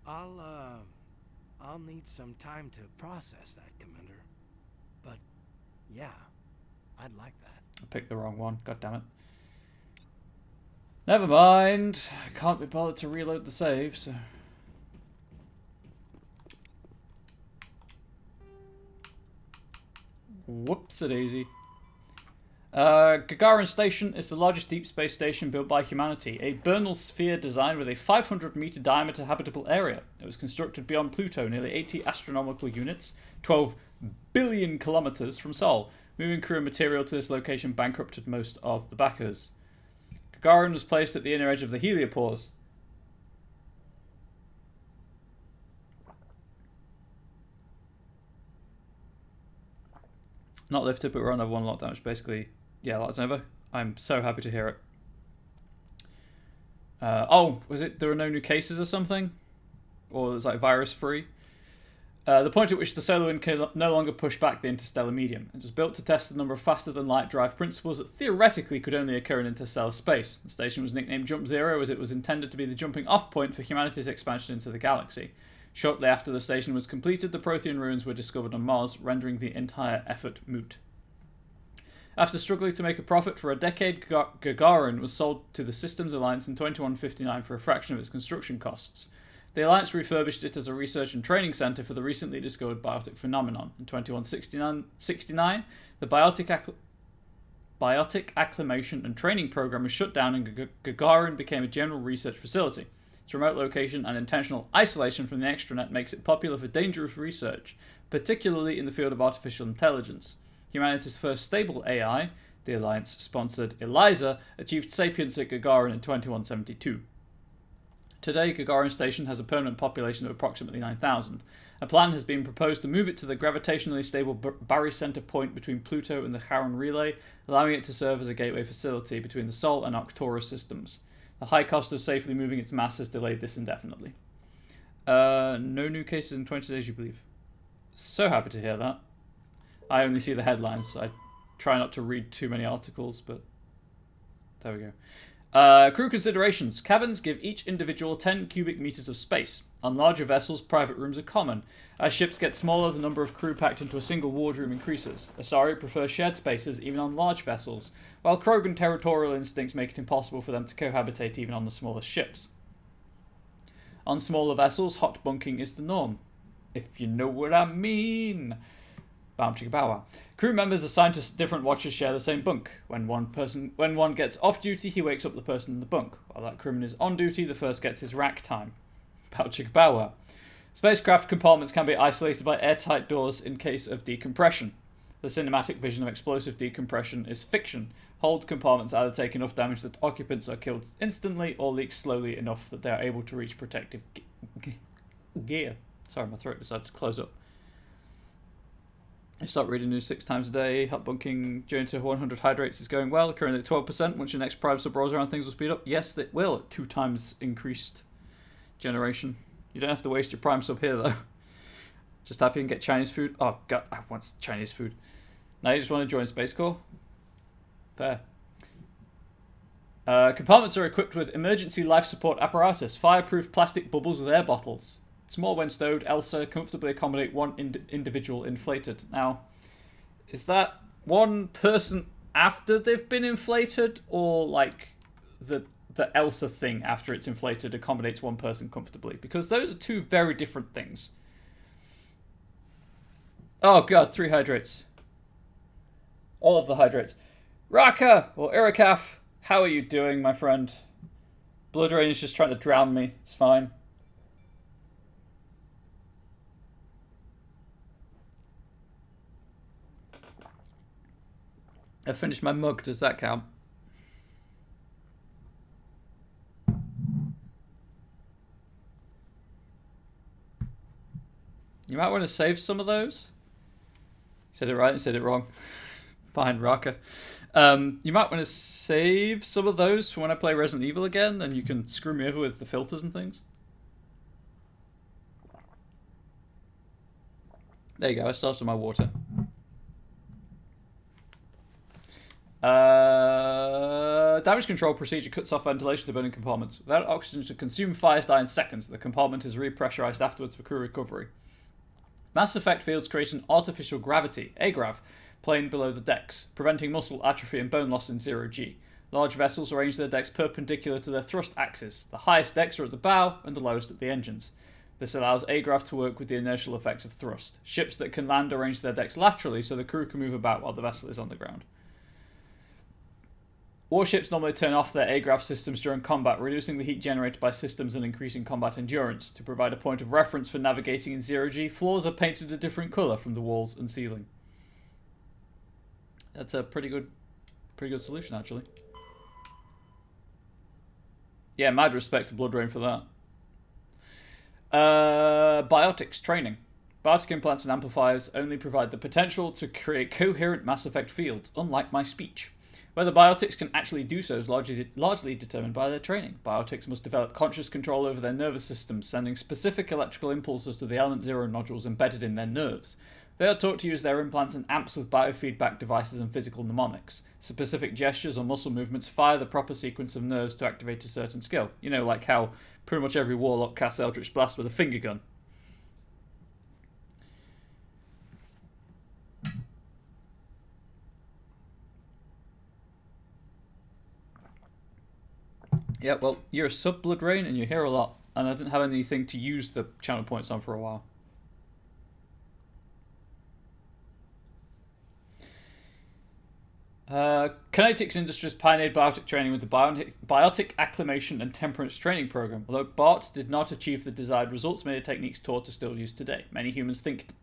I'll need some time to process that, Commander. But, yeah, I'd like that. I picked the wrong one, god damn it. Never mind. I can't be bothered to reload the save, so... Whoops-a-daisy. Gagarin Station is the largest deep space station built by humanity, a Bernal sphere designed with a 500-meter diameter habitable area. It was constructed beyond Pluto, nearly 80 astronomical units, 12 billion kilometers from Sol. Moving crew and material to this location bankrupted most of the backers. Gagarin was placed at the inner edge of the heliopause. Not lifted, but we're on level 1 lockdown, which basically, yeah, lockdown over. I'm so happy to hear it. Oh, was it there are no new cases or something? Or it's like virus-free? The point at which the solar wind can no longer push back the interstellar medium. It was built to test the number of faster-than-light drive principles that theoretically could only occur in interstellar space. The station was nicknamed Jump Zero as it was intended to be the jumping-off point for humanity's expansion into the galaxy. Shortly after the station was completed, the Prothean ruins were discovered on Mars, rendering the entire effort moot. After struggling to make a profit for a decade, Gagarin was sold to the Systems Alliance in 2159 for a fraction of its construction costs. The Alliance refurbished it as a research and training centre for the recently discovered biotic phenomenon. In 2169, the Biotic Acclimation and Training Program was shut down and Gagarin became a general research facility. Its remote location and intentional isolation from the extranet makes it popular for dangerous research, particularly in the field of artificial intelligence. Humanity's first stable AI, the Alliance-sponsored ELIZA, achieved sapience at Gagarin in 2172. Today, Gagarin Station has a permanent population of approximately 9,000. A plan has been proposed to move it to the gravitationally stable barycenter point between Pluto and the Charon Relay, allowing it to serve as a gateway facility between the Sol and Arcturus systems. The high cost of safely moving its mass has delayed this indefinitely. No new cases in 20 days, you believe? So happy to hear that. I only see the headlines, so I try not to read too many articles, but there we go. Crew considerations. Cabins give each individual 10 cubic meters of space. On larger vessels, private rooms are common. As ships get smaller, the number of crew packed into a single wardroom increases. Asari prefers shared spaces even on large vessels, while Krogan territorial instincts make it impossible for them to cohabitate even on the smallest ships. On smaller vessels, hot bunking is the norm. If you know what I mean. Bow chicka bow wow. Crew members assigned to different watches share the same bunk. When one gets off duty, he wakes up the person in the bunk. While that crewman is on duty, the first gets his rack time. Bow chicka bow wow. Spacecraft compartments can be isolated by airtight doors in case of decompression. The cinematic vision of explosive decompression is fiction. Hold compartments either take enough damage that occupants are killed instantly or leak slowly enough that they are able to reach protective gear. Sorry, my throat decided to close up. I start reading news 6 times a day. Hot bunking journey to 100 hydrates is going well. Currently at 12%. Once your next prime sub rolls around, things will speed up. Yes, it will at 2 times increased generation. You don't have to waste your prime sub here, though. Just happy and get Chinese food. Oh, God, I want Chinese food. Now you just want to join Space Corps? Fair. Compartments are equipped with emergency life support apparatus, fireproof plastic bubbles with air bottles. Small when stowed, ELSA comfortably accommodate one individual inflated. Now, is that one person after they've been inflated, or like the ELSA thing after it's inflated accommodates one person comfortably? Because those are 2 very different things. Oh god, 3 hydrates. All of the hydrates. Raka, or Irakaf, how are you doing, my friend? Blood Rain is just trying to drown me. It's fine. I finished my mug. Does that count? You might want to save some of those. Said it right and said it wrong. Fine, Raka. You might want to save some of those for when I play Resident Evil again, and you can screw me over with the filters and things. There you go, I started my water. Damage control procedure cuts off ventilation to burning compartments. Without oxygen to consume, fires die in seconds. The compartment is repressurized afterwards for crew recovery. Mass effect fields create an artificial gravity, AGRAV, plane below the decks, preventing muscle atrophy and bone loss in 0G. Large vessels arrange their decks perpendicular to their thrust axis. The highest decks are at the bow and the lowest at the engines. This allows AGRAV to work with the inertial effects of thrust. Ships that can land arrange their decks laterally so the crew can move about while the vessel is on the ground. Warships normally turn off their AGRAV systems during combat, reducing the heat generated by systems and increasing combat endurance. To provide a point of reference for navigating in 0G, floors are painted a different colour from the walls and ceiling. That's a pretty good solution, actually. Yeah, mad respect to Blood Rain for that. Biotics training. Biotic implants and amplifiers only provide the potential to create coherent Mass Effect fields, unlike my speech. Whether biotics can actually do so is largely determined by their training. Biotics must develop conscious control over their nervous systems, sending specific electrical impulses to the Element Zero nodules embedded in their nerves. They are taught to use their implants and amps with biofeedback devices and physical mnemonics. Specific gestures or muscle movements fire the proper sequence of nerves to activate a certain skill. You know, like how pretty much every warlock casts Eldritch Blast with a finger gun. Yeah, well, you're a sub Blood Rain and you're here a lot, and I didn't have anything to use the channel points on for a while. Kinetics Industries pioneered biotic training with the Biotic Acclimation and Temperance Training Program. Although BART did not achieve the desired results, many techniques taught are still used today. Many human think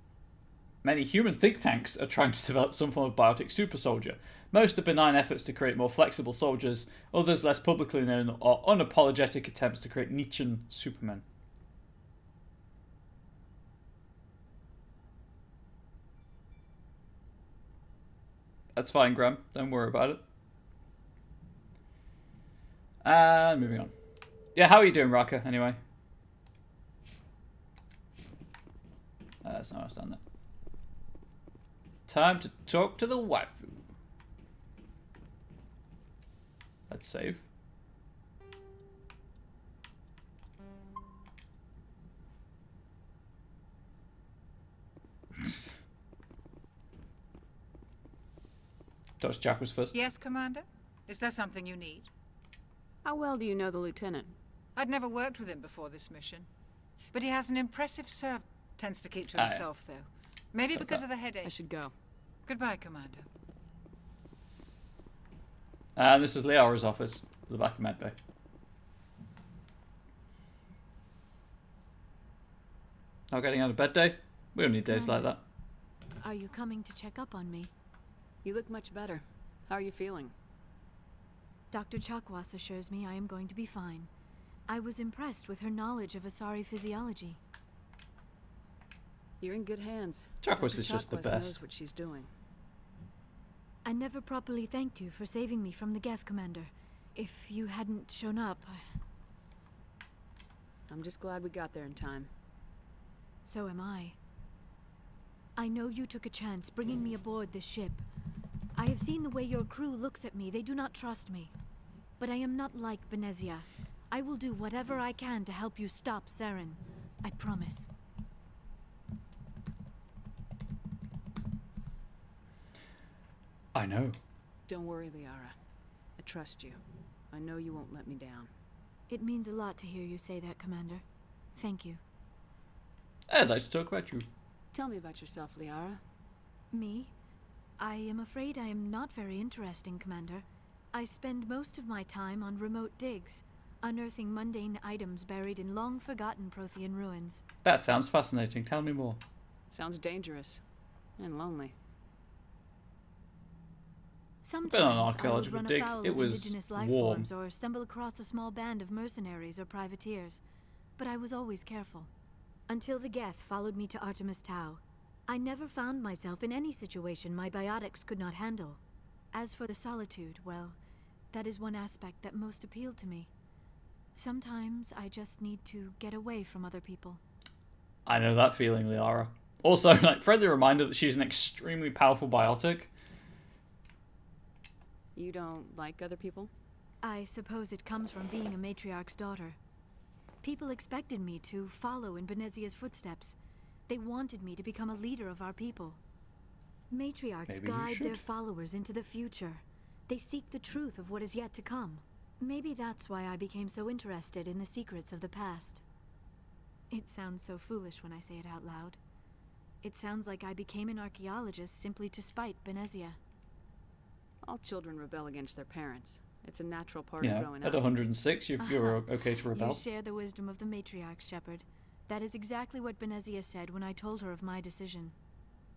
tanks are trying to develop some form of biotic super soldier. Most are benign efforts to create more flexible soldiers, others less publicly known are unapologetic attempts to create Nietzschean supermen. That's fine, Graham. Don't worry about it. And moving on. Yeah, how are you doing, Raka, anyway? That's not what I was done there. Time to talk to the waifu. Let's save. Dr. Jack was first. Yes, Commander? Is there something you need? How well do you know the Lieutenant? I'd never worked with him before this mission. But he has an impressive serve. Tends to keep to himself, though. Maybe because of the headache. I should go. Goodbye, Commander. And this is Liara's office, at the back of Medbay. Not getting out of bed day? We don't need days like that. Are you coming to check up on me? You look much better. How are you feeling? Dr. Chakwas assures me I am going to be fine. I was impressed with her knowledge of Asari physiology. You're in good hands. Chakwas is just the best. Knows what she's doing. I never properly thanked you for saving me from the Geth, Commander. If you hadn't shown up, I'm just glad we got there in time. So am I. I know you took a chance bringing me aboard this ship. I have seen the way your crew looks at me. They do not trust me. But I am not like Benezia. I will do whatever I can to help you stop Saren. I promise. I know. Don't worry, Liara. I trust you. I know you won't let me down. It means a lot to hear you say that, Commander. Thank you. I'd like to talk about you. Tell me about yourself, Liara. Me? I am afraid I am not very interesting, Commander. I spend most of my time on remote digs, unearthing mundane items buried in long-forgotten Prothean ruins. That sounds fascinating. Tell me more. Sounds dangerous. And lonely. Sometimes Been on an I would archaeological run dig. afoul It of was indigenous life warm. forms or stumble across a small band of mercenaries or privateers. But I was always careful. Until the Geth followed me to Artemis Tau. I never found myself in any situation my biotics could not handle. As for the solitude, well, that is one aspect that most appealed to me. Sometimes I just need to get away from other people. I know that feeling, Liara. Also, like, friendly reminder that she's an extremely powerful biotic. You don't like other people? I suppose it comes from being a matriarch's daughter. People expected me to follow in Benezia's footsteps. They wanted me to become a leader of our people. Matriarchs guide their followers into the future. They seek the truth of what is yet to come. Maybe that's why I became so interested in the secrets of the past. It sounds so foolish when I say it out loud. It sounds like I became an archaeologist simply to spite Benezia. All children rebel against their parents. It's a natural part of growing up. At 106, you're okay to rebel. You share the wisdom of the matriarch, Shepard. That is exactly what Benezia said when I told her of my decision.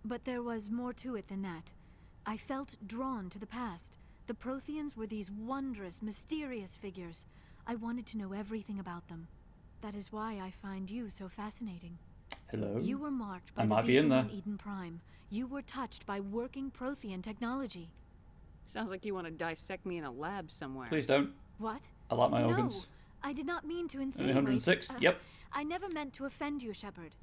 But there was more to it than that. I felt drawn to the past. The Protheans were these wondrous, mysterious figures. I wanted to know everything about them. That is why I find you so fascinating. Hello? You were marked by the beacon on Eden Prime. You were touched by working Prothean technology. Sounds like you want to dissect me in a lab somewhere. Please don't. What? I like my organs. No, I did not mean to insinuate. 106? Yep. I never meant to offend you, Shepard.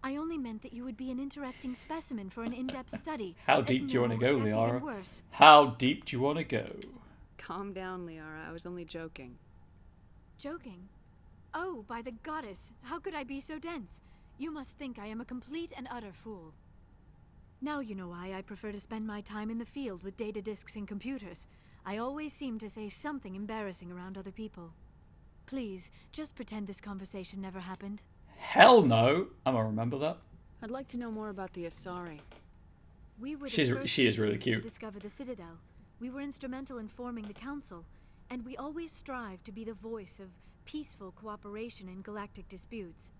I only meant that you would be an interesting specimen for an in-depth study. How deep do you want to go, that's Liara? even worse. How deep do you want to go? Calm down, Liara. I was only joking. Joking? Oh, by the goddess, how could I be so dense? You must think I am a complete and utter fool. Now you know why I prefer to spend my time in the field with data disks and computers. I always seem to say something embarrassing around other people. Please, just pretend this conversation never happened. Hell no! I'm gonna remember that. I'd like to know more about the Asari. We were she is really cute. To discover the Citadel. We were instrumental in forming the Council, and we always strive to be the voice of peaceful cooperation in galactic disputes.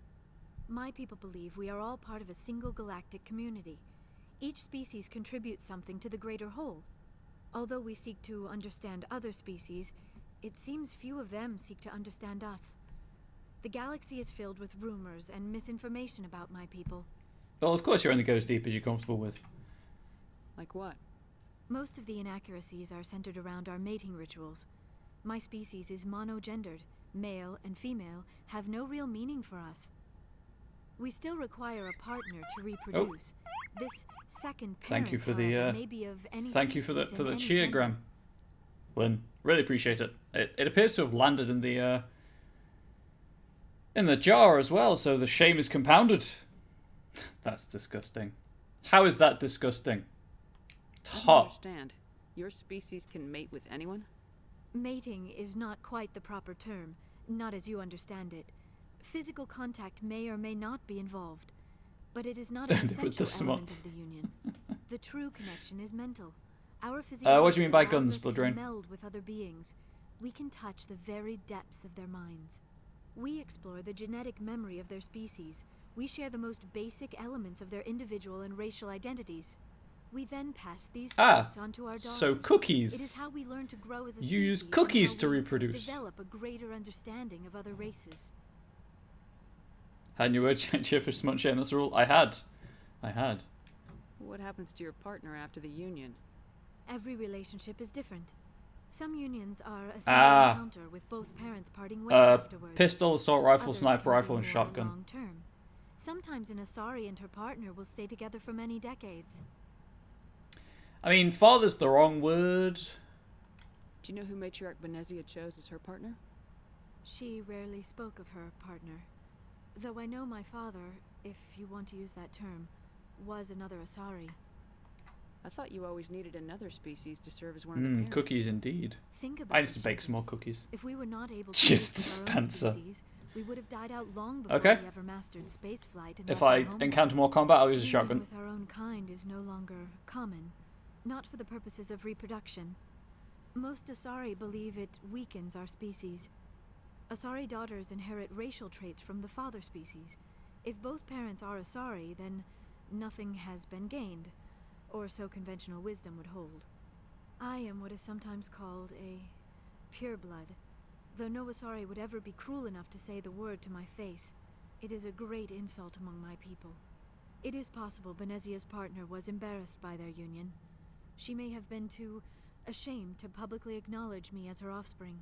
My people believe we are all part of a single galactic community. Each species contributes something to the greater whole. Although we seek to understand other species, it seems few of them seek to understand us. The galaxy is filled with rumors and misinformation about my people. Well, of course you're only go as deep as you're comfortable with. Like what? Most of the inaccuracies are centered around our mating rituals. My species is monogendered. Male and female have no real meaning for us. We still require a partner to reproduce. This second parent, thank you for the may be of any thank you for the cheergram, gender. Lynn. Really appreciate it. It appears to have landed in the jar as well, so the shame is compounded. That's disgusting. How is that disgusting? I don't understand. Your species can mate with anyone? Mating is not quite the proper term, not as you understand it. Physical contact may or may not be involved, but it is not an essential element of the union. The true connection is mental. Our physiology what do you mean by allows guns, us to Blooddrain? meld with other beings. We can touch the very depths of their minds. We explore the genetic memory of their species. We share the most basic elements of their individual and racial identities. We then pass these traits onto our daughters. So cookies. It is how we learn to grow as a species. You use cookies to reproduce. Develop a greater understanding of other races. Hadn't you heard cheer for smut shame? That's the rule. I had. What happens to your partner after the union? Every relationship is different. Some unions are a single encounter with both parents parting ways afterwards. Pistol, assault rifle, Others sniper can rifle, be and more shotgun. long-term. Sometimes an Asari and her partner will stay together for many decades. I mean, father's the wrong word. Do you know who Matriarch Benezia chose as her partner? She rarely spoke of her partner. Though I know my father, if you want to use that term, was another Asari. I thought you always needed another species to serve as one of the parents. Cookies indeed. Think about I need to bake some more cookies. If we were not able to Just keep our own dispenser. species, we would have died out long before Okay. we ever mastered space flight and If left our I homeworld. encounter more combat, I'll use a Being shotgun. with our own kind is no longer common. not for the purposes of reproduction. Most Asari believe it weakens our species. Asari daughters inherit racial traits from the father species. If both parents are Asari, then nothing has been gained, or so conventional wisdom would hold. I am what is sometimes called a pureblood, though no Asari would ever be cruel enough to say the word to my face. It is a great insult among my people. It is possible Benezia's partner was embarrassed by their union. She may have been too ashamed to publicly acknowledge me as her offspring.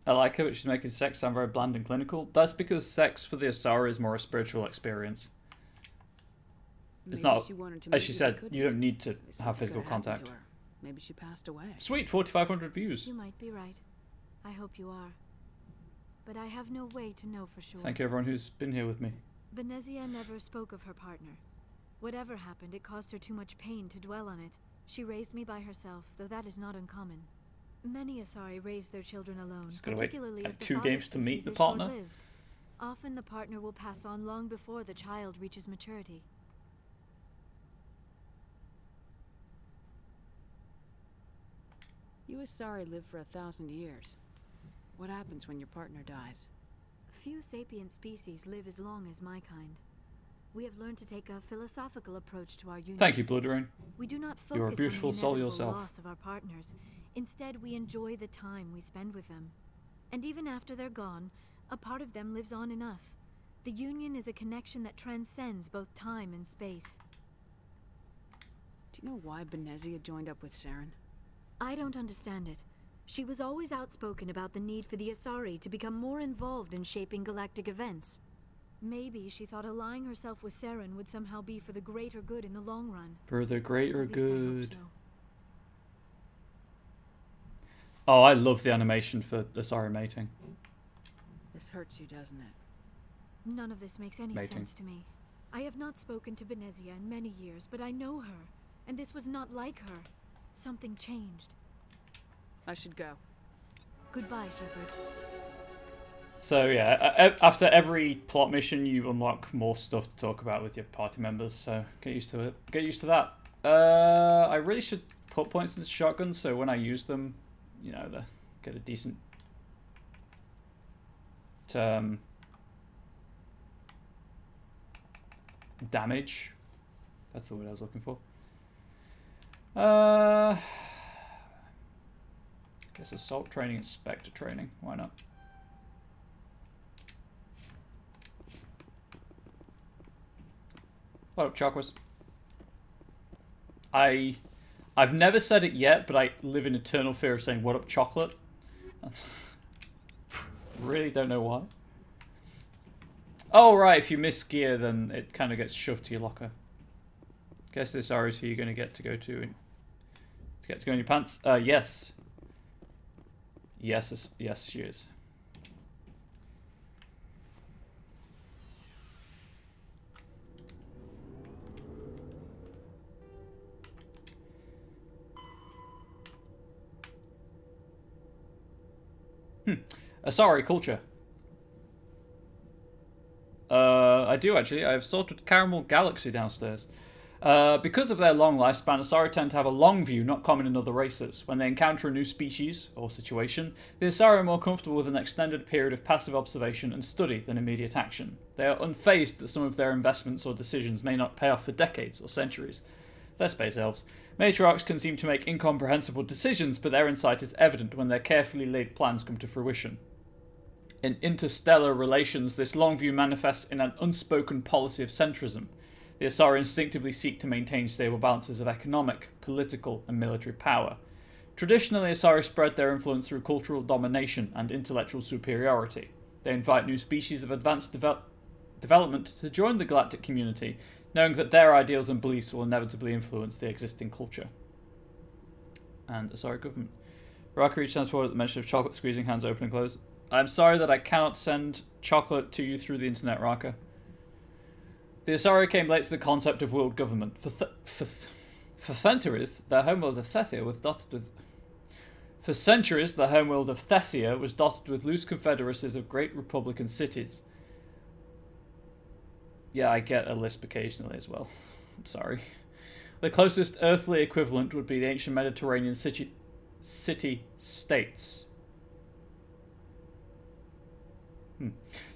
I like it, but she's making sex sound very bland and clinical. That's because sex for the Asari is more a spiritual experience. It's not, as she said, you don't need to have physical contact. Maybe she passed away. Sweet, 4,500 views. You might be right. I hope you are. But I have no way to know for sure. Thank you everyone who's been here with me. Benezia never spoke of her partner. Whatever happened, it caused her too much pain to dwell on it. She raised me by herself, though that is not uncommon. Many Asari raise their children alone, particularly if the 2 father games to meet species the is partner. short-lived. Often the partner will pass on long before the child reaches maturity. You Asari live for 1,000 years. What happens when your partner dies? Few sapient species live as long as my kind. We have learned to take a philosophical approach to our union. Thank you, Bloodrain. We do not focus You're a beautiful on the soul inevitable yourself. loss of our partners. Instead, we enjoy the time we spend with them. And even after they're gone, a part of them lives on in us. The union is a connection that transcends both time and space. Do you know why Benezia joined up with Saren? I don't understand it. She was always outspoken about the need for the Asari to become more involved in shaping galactic events. Maybe she thought allying herself with Saren would somehow be for the greater good in the long run. For the greater At least I hope good. so. Oh, I love the animation for Asari mating. This hurts you, doesn't it? None of this makes any Mating. sense to me. I have not spoken to Benezia in many years, but I know her, and this was not like her. Something changed. I should go. Goodbye, Shepard. So yeah, after every plot mission, you unlock more stuff to talk about with your party members. So get used to it. Get used to that. I really should put points into shotguns, so when I use them, you know, they get a decent damage. That's the word I was looking for. Guess assault training and spectre training. Why not? What up, Chakwas? I've never said it yet, but I live in eternal fear of saying "what up, chocolate." Really don't know why. Oh right, if you miss gear, then it kind of gets shoved to your locker. Guess this R is who you're going to get to go to in your pants. Yes. Yes, she is. Asari culture. I do actually. I've sorted Caramel Galaxy downstairs. Because of their long lifespan, Asari tend to have a long view, not common in other races. When they encounter a new species or situation, the Asari are more comfortable with an extended period of passive observation and study than immediate action. They are unfazed that some of their investments or decisions may not pay off for decades or centuries. They're space elves. Matriarchs can seem to make incomprehensible decisions, but their insight is evident when their carefully laid plans come to fruition. In interstellar relations, this long view manifests in an unspoken policy of centrism. The Asari instinctively seek to maintain stable balances of economic, political, and military power. Traditionally, Asari spread their influence through cultural domination and intellectual superiority. They invite new species of advanced development to join the galactic community, knowing that their ideals and beliefs will inevitably influence the existing culture. And Asari government. Raka reached hands forward at the mention of chocolate squeezing hands open and close. I'm sorry that I cannot send chocolate to you through the internet, Raka. The Asari came late to the concept of world government. For centuries, the homeworld of Thessia was dotted with loose confederacies of great republican cities. Yeah, I get a lisp occasionally as well. I'm sorry. The closest earthly equivalent would be the ancient Mediterranean city-states.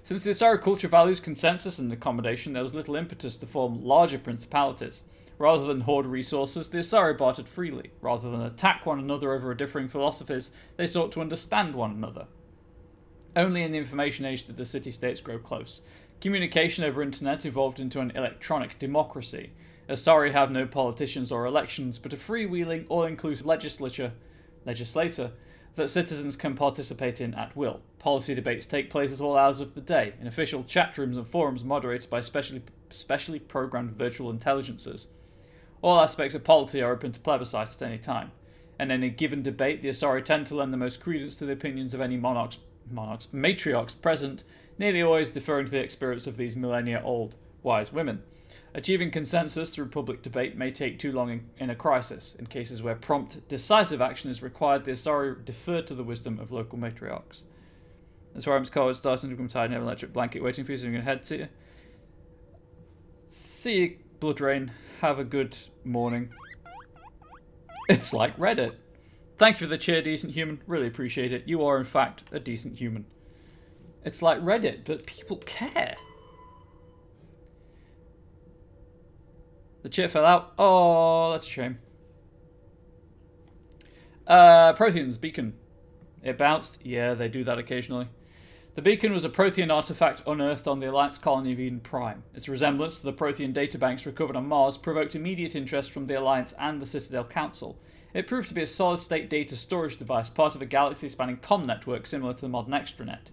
Since the Asari culture values consensus and accommodation, there was little impetus to form larger principalities. Rather than hoard resources, the Asari bartered freely. Rather than attack one another over differing philosophies, they sought to understand one another. Only in the information age did the city-states grow close. Communication over internet evolved into an electronic democracy. Asari have no politicians or elections, but a freewheeling, all-inclusive legislator that citizens can participate in at will. Policy debates take place at all hours of the day, in official chat rooms and forums moderated by specially programmed virtual intelligences. All aspects of polity are open to plebiscite at any time. In any given debate, the Asari tend to lend the most credence to the opinions of any matriarchs present, nearly always deferring to the experience of these millennia-old wise women. Achieving consensus through public debate may take too long in a crisis. In cases where prompt, decisive action is required, the Asari deferred to the wisdom of local matriarchs. As far as college starting to become tired and have an electric blanket waiting for you, so I'm going to head to you. See you, Blood Rain. Have a good morning. It's like Reddit. Thank you for the cheer, decent human. Really appreciate it. You are, in fact, a decent human. It's like Reddit, but people care. The cheer fell out. Oh, that's a shame. Prothean's beacon. It bounced. Yeah, they do that occasionally. The beacon was a Prothean artifact unearthed on the Alliance colony of Eden Prime. Its resemblance to the Prothean databanks recovered on Mars provoked immediate interest from the Alliance and the Citadel Council. It proved to be a solid-state data storage device, part of a galaxy-spanning comm network similar to the modern extranet.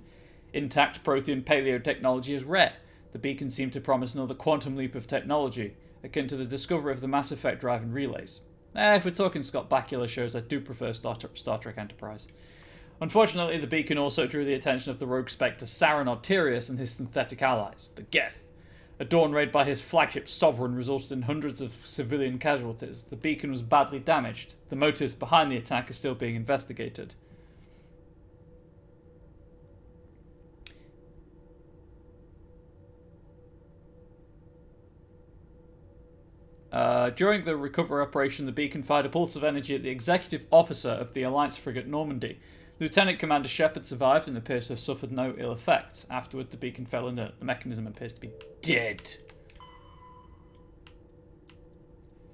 Intact Prothean paleo technology is rare. The beacon seemed to promise another quantum leap of technology, akin to the discovery of the Mass Effect drive and relays. If we're talking Scott Bakula shows, I do prefer Star Trek Enterprise. Unfortunately, the beacon also drew the attention of the rogue Spectre Saren Arterius and his synthetic allies, the Geth. A dawn raid by his flagship Sovereign resulted in hundreds of civilian casualties. The beacon was badly damaged. The motives behind the attack are still being investigated. During the recovery operation, the beacon fired a pulse of energy at the executive officer of the Alliance frigate Normandy. Lieutenant Commander Shepard survived and appears to have suffered no ill effects. Afterward, the beacon fell inert. The mechanism appears to be dead.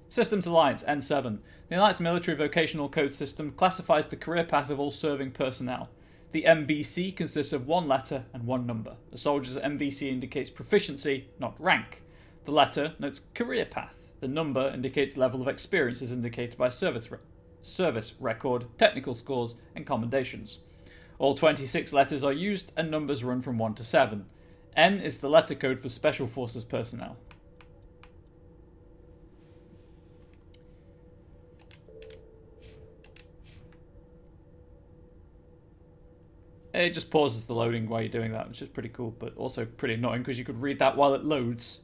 Systems Alliance, N7. The Alliance Military Vocational Code System classifies the career path of all serving personnel. The MVC consists of one letter and one number. A soldier's MVC indicates proficiency, not rank. The letter notes career path. The number indicates level of experience as indicated by service record, technical scores, and commendations. All 26 letters are used and numbers run from 1 to 7. N is the letter code for Special Forces personnel. It just pauses the loading while you're doing that, which is pretty cool, but also pretty annoying because you could read that while it loads.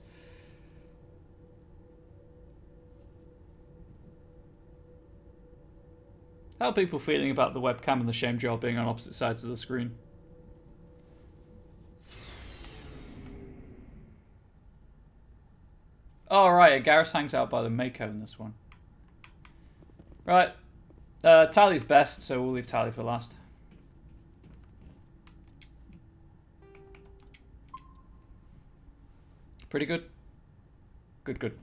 How are people feeling about the webcam and the shame jar being on opposite sides of the screen? Oh, right, Garrus hangs out by the Mako in this one. Right. Tally's best, so we'll leave Tally for last. Pretty good. Good.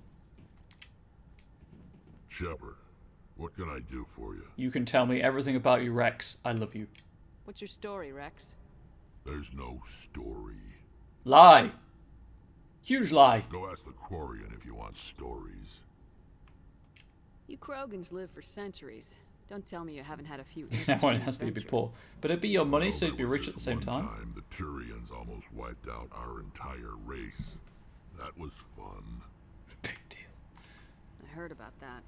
Shepard, what can I do for you? You can tell me everything about you, Rex. I love you. What's your story, Rex? There's no story. Lie. Huge lie. Go ask the Quarian if you want stories. You Krogans live for centuries. Don't tell me you haven't had a few. Well, it has to be poor, but it'd be your money, so you'd be rich at the same time. The Turians almost wiped out our entire race. That was fun. Big deal. I heard about that.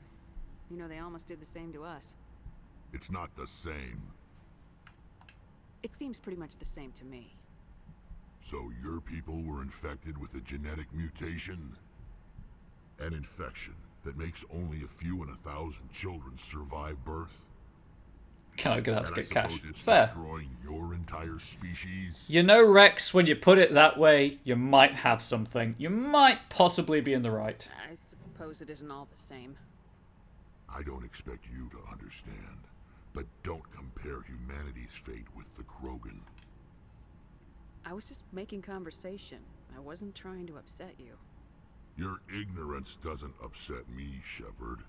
You know, they almost did the same to us. It's not the same. It seems pretty much the same to me. So your people were infected with a genetic mutation? An infection that makes only a few in 1,000 children survive birth? Can I get out to get cash? It's fair. Destroying your entire species? You know, Rex, when you put it that way, you might have something. You might possibly be in the right. I suppose it isn't all the same. I don't expect you to understand, but don't compare humanity's fate with the Krogan. I was just making conversation. I wasn't trying to upset you. Your ignorance doesn't upset me, Shepard.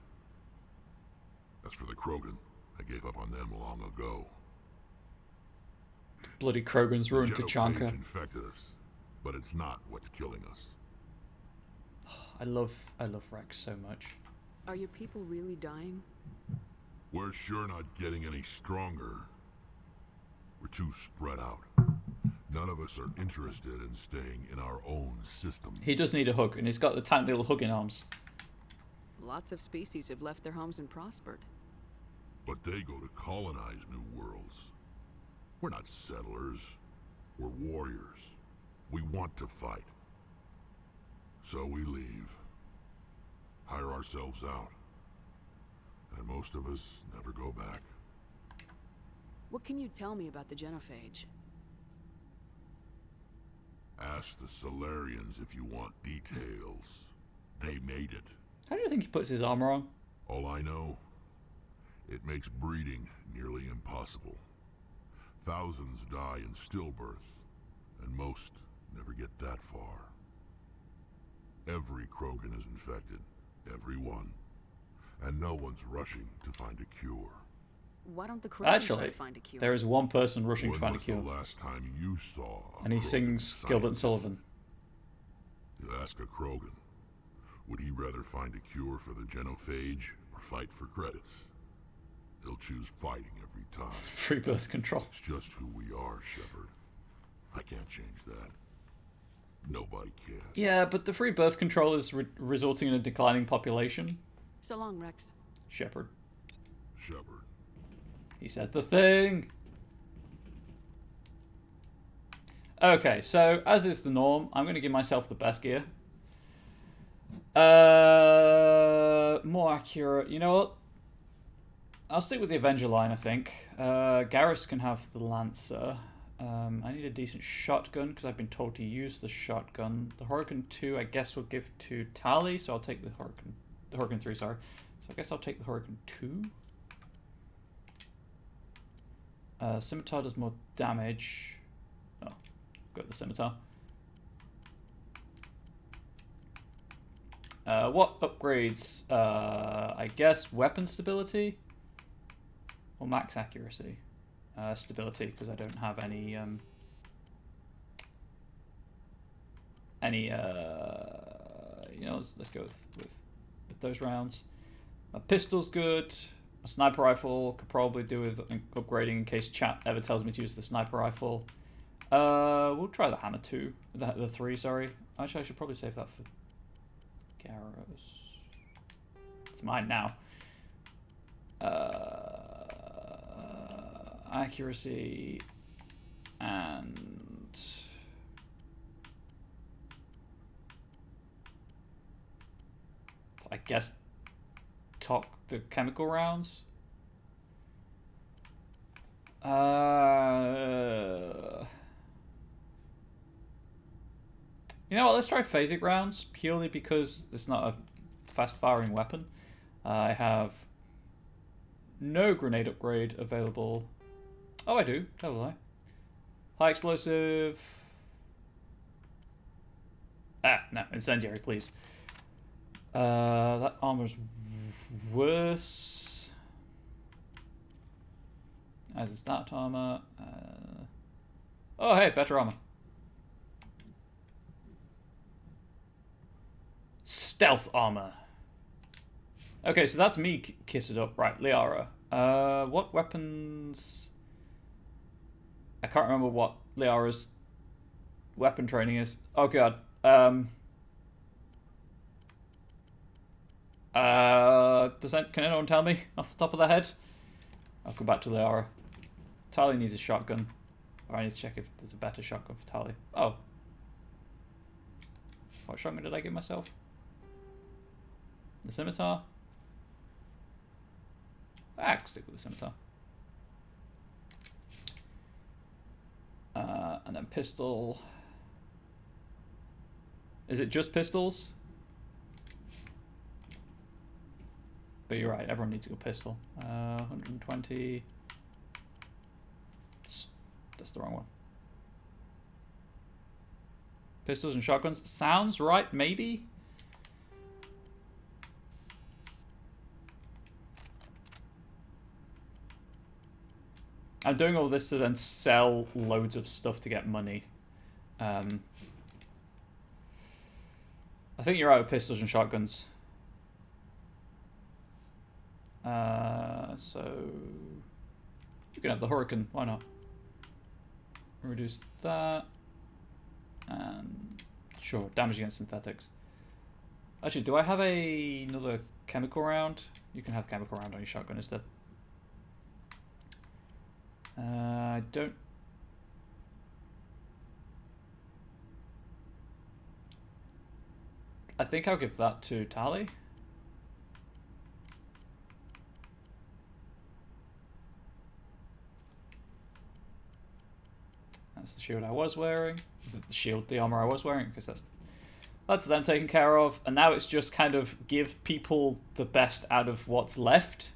As for the Krogan, I gave up on them long ago. Bloody Krogans ruined Tachanka. Infected us, but it's not what's killing us. I love Rex so much. Are your people really dying? We're sure not getting any stronger. We're too spread out. None of us are interested in staying in our own system. He does need a hug, and he's got the tiny little hugging arms. Lots of species have left their homes and prospered. But they go to colonize new worlds. We're not settlers. We're warriors. We want to fight. So we leave. Hire ourselves out. And most of us never go back. What can you tell me about the Genophage? Ask the Solarians if you want details. They made it. How do you think he puts his armor on? All I know, it makes breeding nearly impossible. Thousands die in stillbirth, and most never get that far. Every Krogan is infected. Every one. And no one's rushing to find a cure. Why don't the Krogans try Actually, to find a cure? there is one person rushing to find a cure. When was the last time you saw a And he Krogan sings scientist? Gilbert and Sullivan. You ask a Krogan, would he rather find a cure for the Genophage or fight for credits? He'll choose fighting every time. Free birth control. It's just who we are, Shepard. I can't change that. Nobody can. Yeah, but the free birth control is resulting in a declining population. So long, Rex. Shepard. Shepard. He said the thing. Okay, so as is the norm, I'm going to give myself the best gear. More accurate. You know what? I'll stick with the Avenger line, I think. Garrus can have the Lancer. I need a decent shotgun because I've been told to use the shotgun. The Huracan 2, I guess, will give to Tali, so I'll take the Huracan 3, sorry. So I guess I'll take the Huracan 2. Scimitar does more damage. Oh, go with the Scimitar. What upgrades? I guess weapon stability or max accuracy. Stability, because I don't have any you know, let's go with those rounds. My pistol's good. A sniper rifle could probably do with upgrading in case chat ever tells me to use the sniper rifle. We'll try the hammer 2, the 3, sorry. Actually, I should probably save that for Garrus. It's mine now. Accuracy and I guess talk the chemical rounds. You know what, let's try phasic rounds purely because it's not a fast firing weapon. I have no grenade upgrade available. Oh, I do. Tell a lie. High explosive. No. Incendiary, please. That armor's worse. As is that armor. Oh, hey, better armor. Stealth armor. Okay, so that's me kitted up. Right, Liara. What weapons... I can't remember what Liara's weapon training is. Oh god. Can anyone tell me off the top of their head? I'll come back to Liara. Tali needs a shotgun. Or I need to check if there's a better shotgun for Tali. Oh. What shotgun did I give myself? The Scimitar? I can stick with the Scimitar. And then pistol. Is it just pistols? But you're right, everyone needs a good pistol. 120. That's the wrong one. Pistols and shotguns. Sounds right, maybe? I'm doing all this to then sell loads of stuff to get money. I think you're out of pistols and shotguns. So you can have the Hurricane. Why not? Reduce that. And sure, damage against synthetics. Actually, do I have another chemical round? You can have chemical round on your shotgun instead. I don't. I think I'll give that to Tali. That's the shield I was wearing. The armor I was wearing, because that's them taken care of. And now it's just kind of give people the best out of what's left.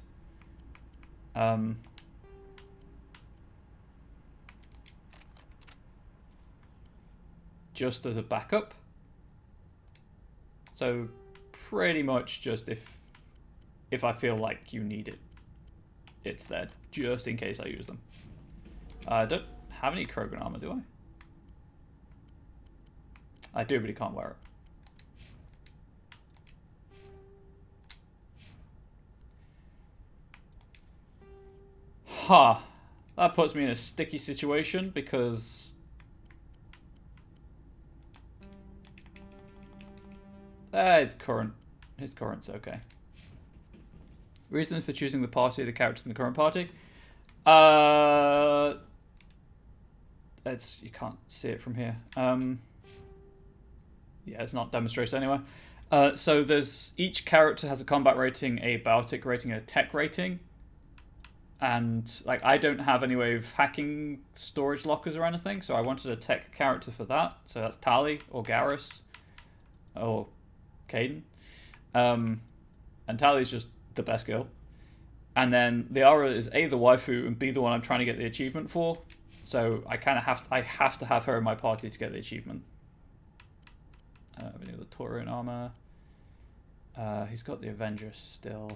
Just as a backup. So pretty much just if I feel like you need it, it's there just in case I use them. I don't have any Krogan armor, do I? I do, but he can't wear it. Ha! That puts me in a sticky situation because his current's okay. Reasons for choosing the party, the characters in the current party. You can't see it from here. Yeah, it's not demonstrated anywhere. So there's each character has a combat rating, a biotic rating, and a tech rating. And like I don't have any way of hacking storage lockers or anything, so I wanted a tech character for that. So that's Tali or Garrus or Kaidan. And Tali's just the best girl. And then Liara is A, the waifu, and B, the one I'm trying to get the achievement for. So I kind of have to have her in my party to get the achievement. We need the Taurian armor. He's got the Avenger still.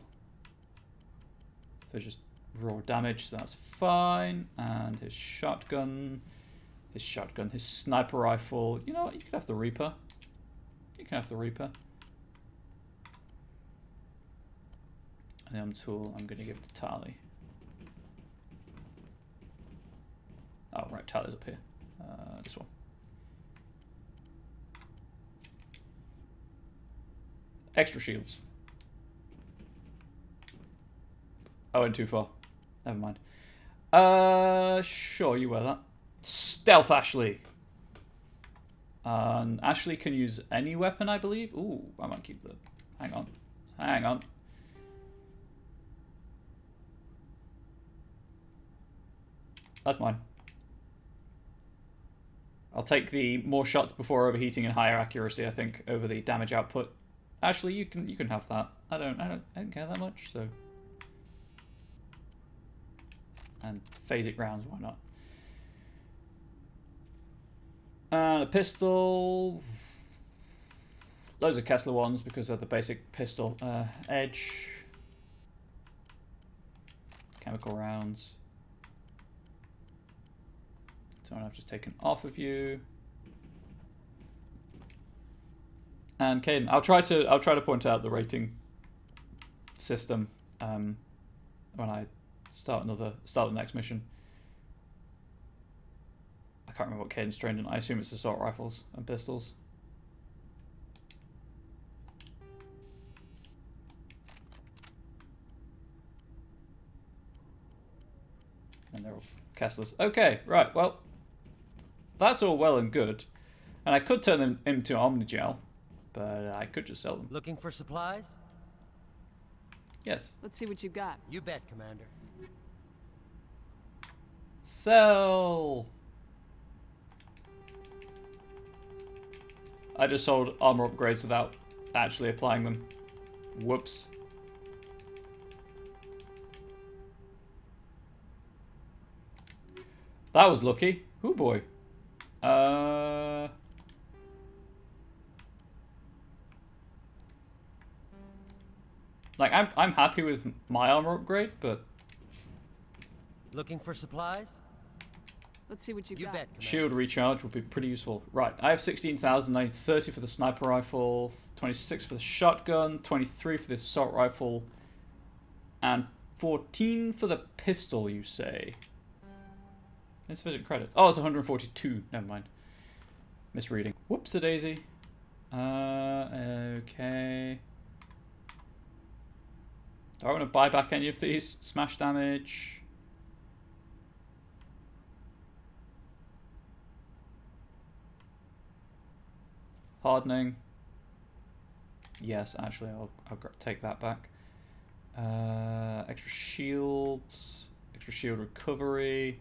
So just raw damage, so that's fine. And his shotgun, his sniper rifle. You know what? You could have the Reaper. You can have the Reaper. And the tool I'm going to give to Tali. Oh, right, Tali's up here. This one. Extra shields. I went too far. Never mind. Sure, you wear that. Stealth Ashley. Ashley can use any weapon, I believe. Ooh, I might keep the... Hang on. Hang on. That's mine. I'll take the more shots before overheating and higher accuracy, I think, over the damage output. Ashley, you can have that. I don't care that much, so. And phasic rounds, why not? A pistol. Loads of Kessler ones because of the basic pistol. Edge. Chemical rounds. So I've just taken off of you. And Kaidan, I'll try to point out the rating system when I start the next mission. I can't remember what Kaidan's trained in. I assume it's assault rifles and pistols. And they're all Kesslers. Okay, right, well, that's all well and good. And I could turn them into Omnigel, but I could just sell them. Looking for supplies? Yes. Let's see what you've got. You bet, Commander. Sell! I just sold armor upgrades without actually applying them. Whoops. That was lucky. Oh boy. Like I'm happy with my armor upgrade, but looking for supplies? Let's see what you got. Bet, Commander. Shield recharge would be pretty useful. Right, I have 16,000. I need 30 for the sniper rifle, 26 for the shotgun, 23 for the assault rifle, and 14 for the pistol, you say? Insufficient credit. Oh, it's 142. Never mind. Misreading. Whoops-a-daisy. Okay. Do I want to buy back any of these? Smash damage. Hardening. Yes, actually, I'll take that back. Extra shields. Extra shield recovery.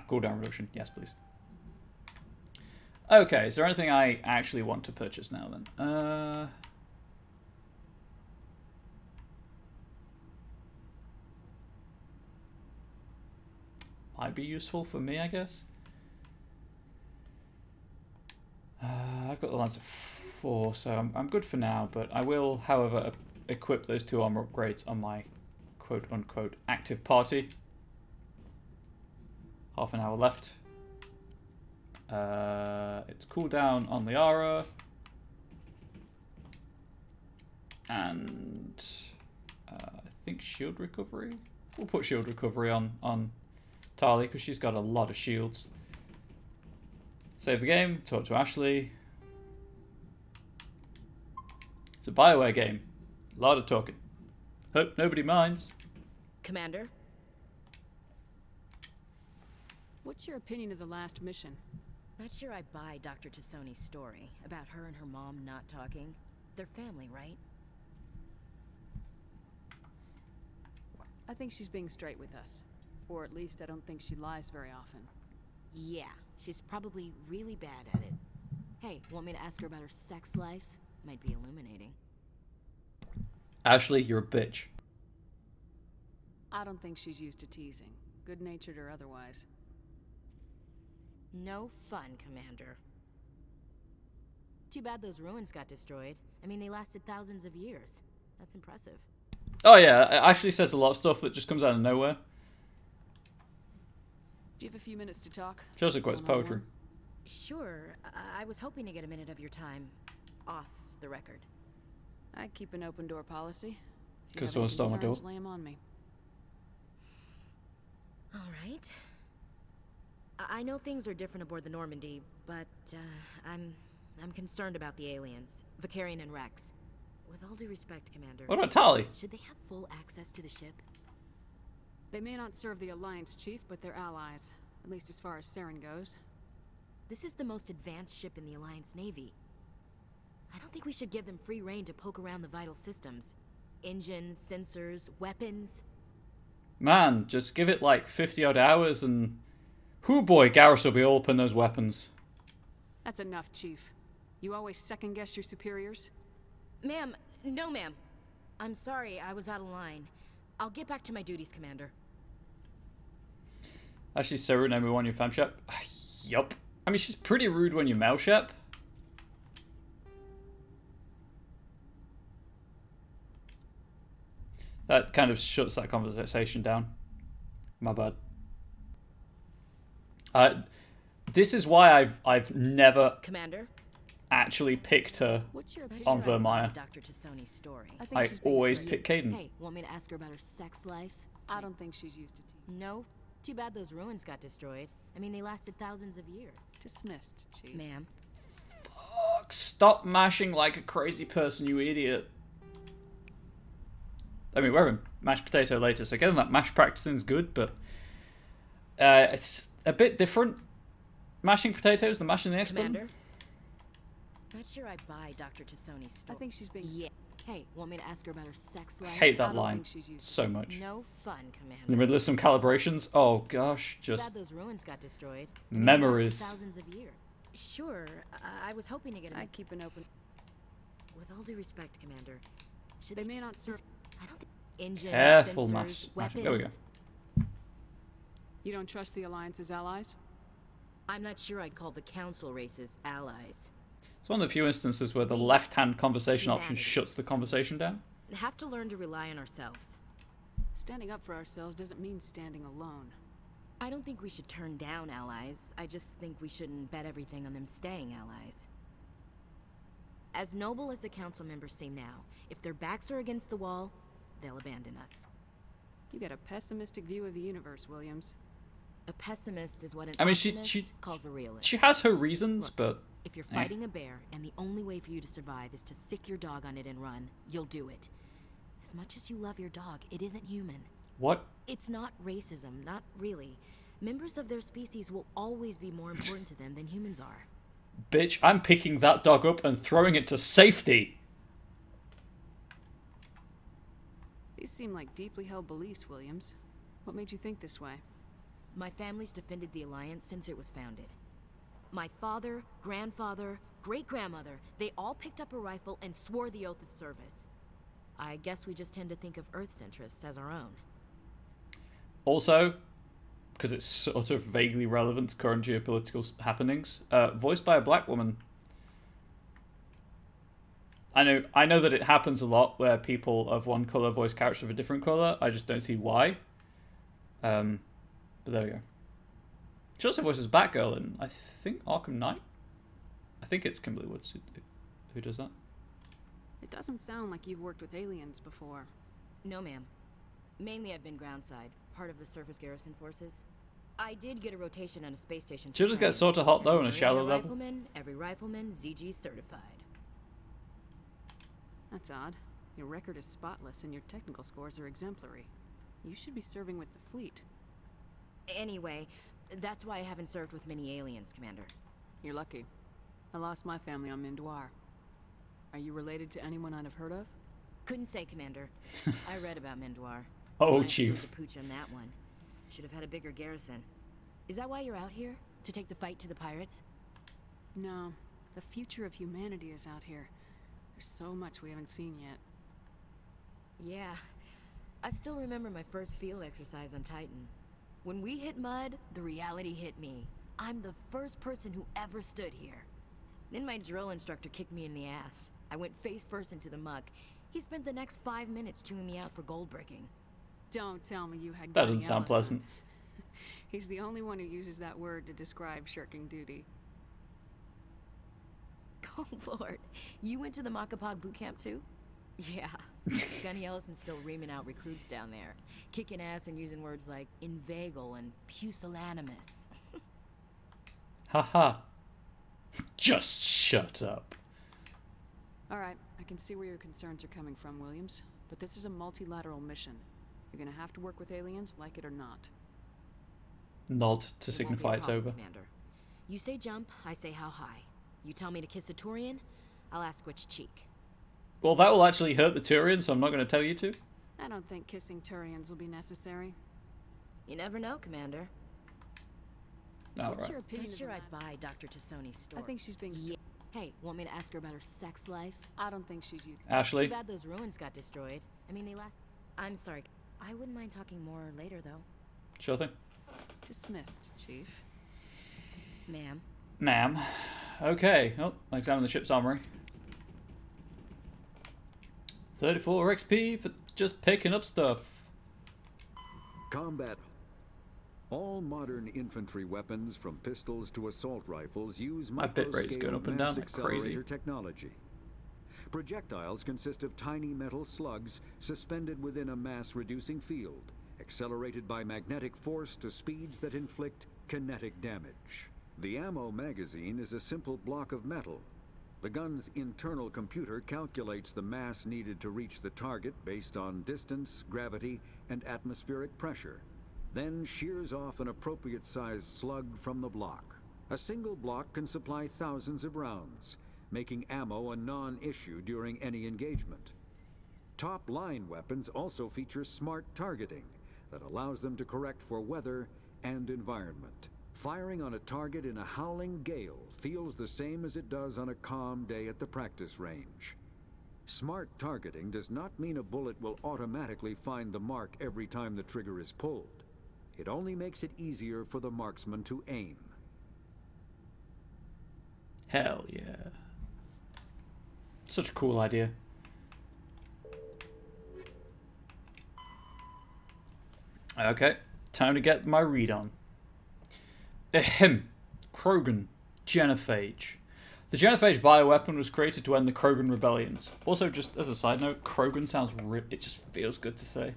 Cooldown reduction. Yes, please. Okay, is there anything I actually want to purchase now then? Might be useful for me, I guess. I've got the Lancer 4, so I'm good for now, but I will, however, equip those 2 armor upgrades on my quote-unquote active party. Half an hour left. It's cooldown on Liara. And I think shield recovery. We'll put shield recovery on Tali because she's got a lot of shields. Save the game, talk to Ashley. It's a BioWare game. A lot of talking. Hope nobody minds. Commander? What's your opinion of the last mission? Not sure I buy Dr. Tassoni's story about her and her mom not talking. They're family, right? I think she's being straight with us. Or at least I don't think she lies very often. Yeah, she's probably really bad at it. Hey, want me to ask her about her sex life? Might be illuminating. Ashley, you're a bitch. I don't think she's used to teasing, good-natured or otherwise. No fun, Commander. Too bad those ruins got destroyed. I mean, they lasted thousands of years. That's impressive. Oh yeah, Ashley says a lot of stuff that just comes out of nowhere. Do you have a few minutes to talk? She also quotes poetry. Sure. I was hoping to get a minute of your time off the record. I keep an open door policy. Because someone stole my door. Lay 'em on me. All right. I know things are different aboard the Normandy, but I'm concerned about the aliens, Vakarian and Rex. With all due respect, Commander. What about Tali? Should they have full access to the ship? They may not serve the Alliance, Chief, but they're allies. At least as far as Saren goes. This is the most advanced ship in the Alliance Navy. I don't think we should give them free rein to poke around the vital systems. Engines, sensors, weapons. Man, just give it like 50 odd hours and... Hoo boy, Garrus will be all up in those weapons. That's enough, Chief. You always second-guess your superiors? Ma'am, no ma'am. I'm sorry, I was out of line. I'll get back to my duties, Commander. Actually, so rude when you fam shep. Yup. I mean, she's pretty rude when you mail shep. That kind of shuts that conversation down. My bad. This is why I've never Commander? actually picked her on Vermeer. Dr. Tassoni's story. I always pick Kaidan. Hey, want me to ask her about her sex life? I don't think she's used to teasing. No? Too bad those ruins got destroyed. I mean, they lasted thousands of years. Dismissed, Chief. Ma'am. Fuck, stop mashing like a crazy person, you idiot. I mean, we're having mashed potato later, so getting that mash practicing's good, but it's a bit different mashing potatoes than mashing the X-Button. Commander? Not sure I buy Dr. Tassoni's story. I think she's being... Yeah. Hey, want me to ask her about her sex life? Hate that line so much. No fun, Commander. In the middle of some calibrations? Oh gosh, just... Glad those ruins got destroyed. Memories. Thousands of years. Sure, I was hoping to get a... I keep an open... With all due respect, Commander, They may not serve. I don't think engines, Careful, sensors, weapons. There we go. You don't trust the Alliance's allies? I'm not sure I'd call the Council races allies. It's one of the few instances where the left-hand conversation option shuts the conversation down. We have to learn to rely on ourselves. Standing up for ourselves doesn't mean standing alone. I don't think we should turn down allies. I just think we shouldn't bet everything on them staying allies. As noble as the council members seem now, if their backs are against the wall, they'll abandon us. You get a pessimistic view of the universe, Williams. A pessimist is what an she calls a realist. She has her reasons, Look, but if you're fighting a bear and the only way for you to survive is to sick your dog on it and run, you'll do it. As much as you love your dog, it isn't human. What? It's not racism, not really. Members of their species will always be more important to them than humans are. Bitch, I'm picking that dog up and throwing it to safety. These seem like deeply held beliefs, Williams. What made you think this way? My family's defended the Alliance since it was founded. My father, grandfather, great-grandmother, they all picked up a rifle and swore the oath of service. I guess we just tend to think of Earth's interests as our own. Also, because it's sort of vaguely relevant to current geopolitical happenings, voiced by a black woman. I know that it happens a lot where people of one colour voice characters of a different colour. I just don't see why. But there we go. She also voices Batgirl in, I think, Arkham Knight? I think it's Kimberly Woods who does that. It doesn't sound like you've worked with aliens before. No, ma'am. Mainly I've been groundside, part of the surface garrison forces. I did get a rotation on a space station. She'll just get sort of hot though on a shallow level. Every rifleman, ZG certified. That's odd. Your record is spotless and your technical scores are exemplary. You should be serving with the fleet. Anyway, that's why I haven't served with many aliens, Commander. You're lucky. I lost my family on Mindoir. Are you related to anyone I'd have heard of? Couldn't say, Commander. I read about Mindoir. Oh, Chief. The pooch on that one. Should have had a bigger garrison. Is that why you're out here? To take the fight to the pirates? No. The future of humanity is out here. There's so much we haven't seen yet. Yeah. I still remember my first field exercise on Titan. When we hit mud, the reality hit me. I'm the first person who ever stood here. Then my drill instructor kicked me in the ass. I went face first into the muck. He spent the next 5 minutes chewing me out for gold bricking. Don't tell me you had That Gunny doesn't sound Ellison. pleasant. He's the only one who uses that word to describe shirking duty. Oh, Lord. You went to the Macapog boot camp, too? Yeah. Gunny Ellison's still reaming out recruits down there. Kicking ass and using words like inveigle and pusillanimous. Haha. Just shut up. Alright, I can see where your concerns are coming from, Williams. But this is a multilateral mission. You're gonna have to work with aliens, like it or not. Nod to signify it's over. Commander. You say jump, I say how high. You tell me to kiss a Turian, I'll ask which cheek. Well, that will actually hurt the Turian, so I'm not going to tell you to. I don't think kissing Turians will be necessary. You never know, Commander. What's your opinion? Not sure I'd buy Dr. Tassoni's story. I think she's being... Yeah. Hey, want me to ask her about her sex life? I don't think she's used... Ashley? Too bad those ruins got destroyed. I mean, they last... I'm sorry. I wouldn't mind talking more later, though. Sure thing. Dismissed, Chief. Ma'am. Ma'am. Okay. Oh, I'll examine the ship's armory. 34 XP for just picking up stuff. Combat. All modern infantry weapons, from pistols to assault rifles, use My bit rate is going up and down like crazy. accelerator technology. Projectiles consist of tiny metal slugs suspended within a mass-reducing field, accelerated by magnetic force to speeds that inflict kinetic damage. The ammo magazine is a simple block of metal. The gun's internal computer calculates the mass needed to reach the target based on distance, gravity, and atmospheric pressure, then shears off an appropriate-sized slug from the block. A single block can supply thousands of rounds, making ammo a non-issue during any engagement. Top-line weapons also feature smart targeting that allows them to correct for weather and environment. Firing on a target in a howling gale feels the same as it does on a calm day at the practice range. Smart targeting does not mean a bullet will automatically find the mark every time the trigger is pulled. It only makes it easier for the marksman to aim. Hell yeah. Such a cool idea. Okay, time to get my read on. Ahem. Krogan. Genophage. The Genophage bioweapon was created to end the Krogan rebellions. Also, just as a side note, Krogan sounds it just feels good to say.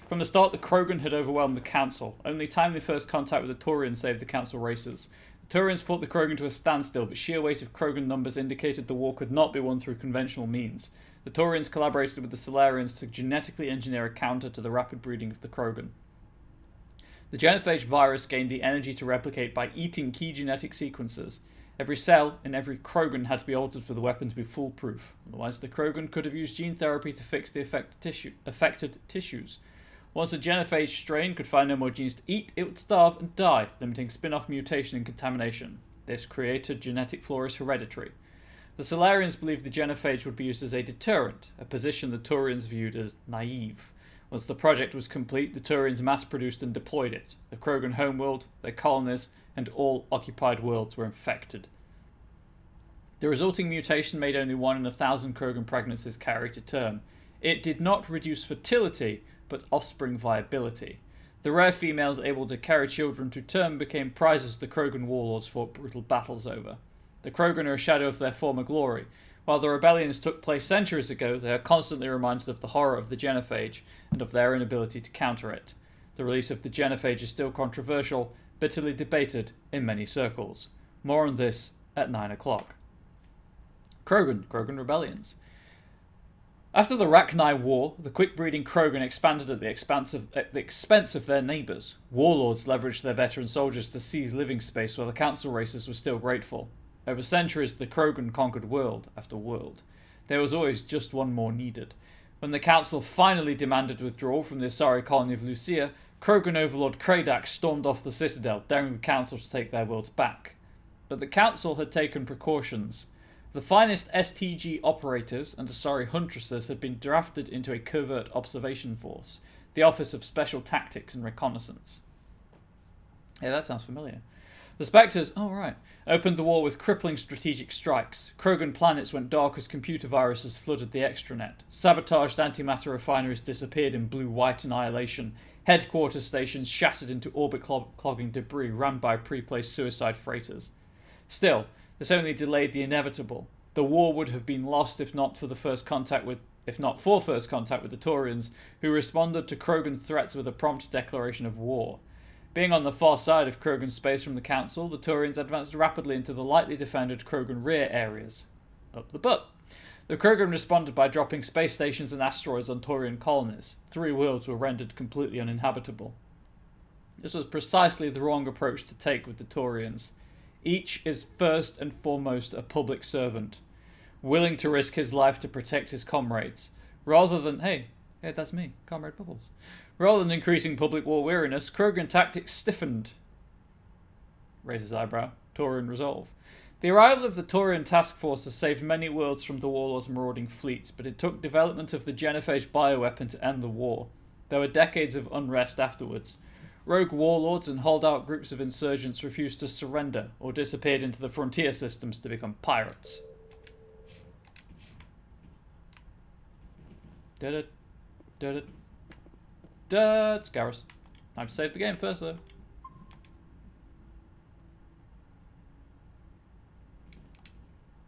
From the start, the Krogan had overwhelmed the Council. Only timely first contact with the Taurians saved the Council races. The Taurians fought the Krogan to a standstill, but sheer weight of Krogan numbers indicated the war could not be won through conventional means. The Taurians collaborated with the Salarians to genetically engineer a counter to the rapid breeding of the Krogan. The Genophage virus gained the energy to replicate by eating key genetic sequences. Every cell in every Krogan had to be altered for the weapon to be foolproof. Otherwise, the Krogan could have used gene therapy to fix the affected tissues. Once a Genophage strain could find no more genes to eat, it would starve and die, limiting spin-off mutation and contamination. This created genetic flaw as hereditary. The Salarians believed the Genophage would be used as a deterrent, a position the Taurians viewed as naive. Once the project was complete, the Taurians mass-produced and deployed it. The Krogan homeworld, their colonies, and all occupied worlds were infected. The resulting mutation made only 1 in 1,000 Krogan pregnancies carry to term. It did not reduce fertility, but offspring viability. The rare females able to carry children to term became prizes the Krogan warlords fought brutal battles over. The Krogan are a shadow of their former glory. While the rebellions took place centuries ago, they are constantly reminded of the horror of the Genophage and of their inability to counter it. The release of the Genophage is still controversial, bitterly debated in many circles. More on this at 9 o'clock. Krogan rebellions. After the Rachni War, the quick-breeding Krogan expanded at the expense of their neighbours. Warlords leveraged their veteran soldiers to seize living space while the council races were still grateful. Over centuries, the Krogan conquered world after world. There was always just one more needed. When the council finally demanded withdrawal from the Asari colony of Lucia, Krogan overlord Kradak stormed off the citadel, daring the council to take their worlds back. But the council had taken precautions. The finest STG operators and Asari huntresses had been drafted into a covert observation force, the Office of Special Tactics and Reconnaissance. Yeah, that sounds familiar. The Spectres, opened the war with crippling strategic strikes. Krogan planets went dark as computer viruses flooded the extranet. Sabotaged antimatter refineries disappeared in blue-white annihilation. Headquarters stations shattered into orbit-clogging debris rammed by pre-placed suicide freighters. Still, this only delayed the inevitable. The war would have been lost if not for first contact with the Taurians, who responded to Krogan threats with a prompt declaration of war. Being on the far side of Krogan space from the Council, the Taurians advanced rapidly into the lightly defended Krogan rear areas. Up the butt. The Krogan responded by dropping space stations and asteroids on Taurian colonies. 3 worlds were rendered completely uninhabitable. This was precisely the wrong approach to take with the Taurians. Each is first and foremost a public servant, willing to risk his life to protect his comrades, rather than, hey, that's me, Comrade Bubbles. Rather than increasing public war weariness, Krogan tactics stiffened. Raise his eyebrow. Taurian resolve. The arrival of the Taurian task force has saved many worlds from the warlords' marauding fleets, but it took development of the Genophage bioweapon to end the war. There were decades of unrest afterwards. Rogue warlords and holdout groups of insurgents refused to surrender or disappeared into the frontier systems to become pirates. It's Garrus. Time to save the game first, though.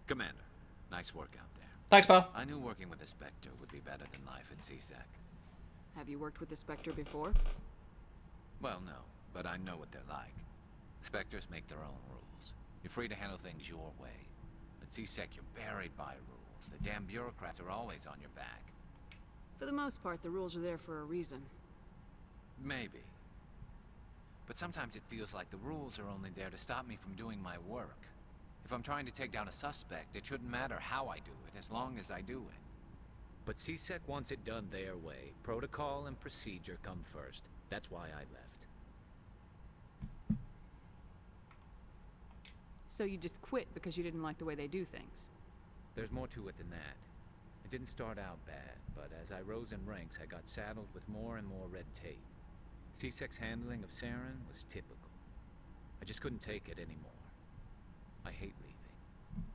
Commander, nice work out there. Thanks, pal. I knew working with the Spectre would be better than life at CSEC. Have you worked with the Spectre before? Well, no, but I know what they're like. Spectres make their own rules. You're free to handle things your way. At CSEC, you're buried by rules. The damn bureaucrats are always on your back. For the most part, the rules are there for a reason. Maybe. But sometimes it feels like the rules are only there to stop me from doing my work. If I'm trying to take down a suspect, it shouldn't matter how I do it, as long as I do it. But CSEC wants it done their way. Protocol and procedure come first. That's why I left. So you just quit because you didn't like the way they do things? There's more to it than that. didn't start out bad, but as I rose in ranks, I got saddled with more and more red tape. C-Sec's handling of Saren was typical. I just couldn't take it anymore. I hate leaving.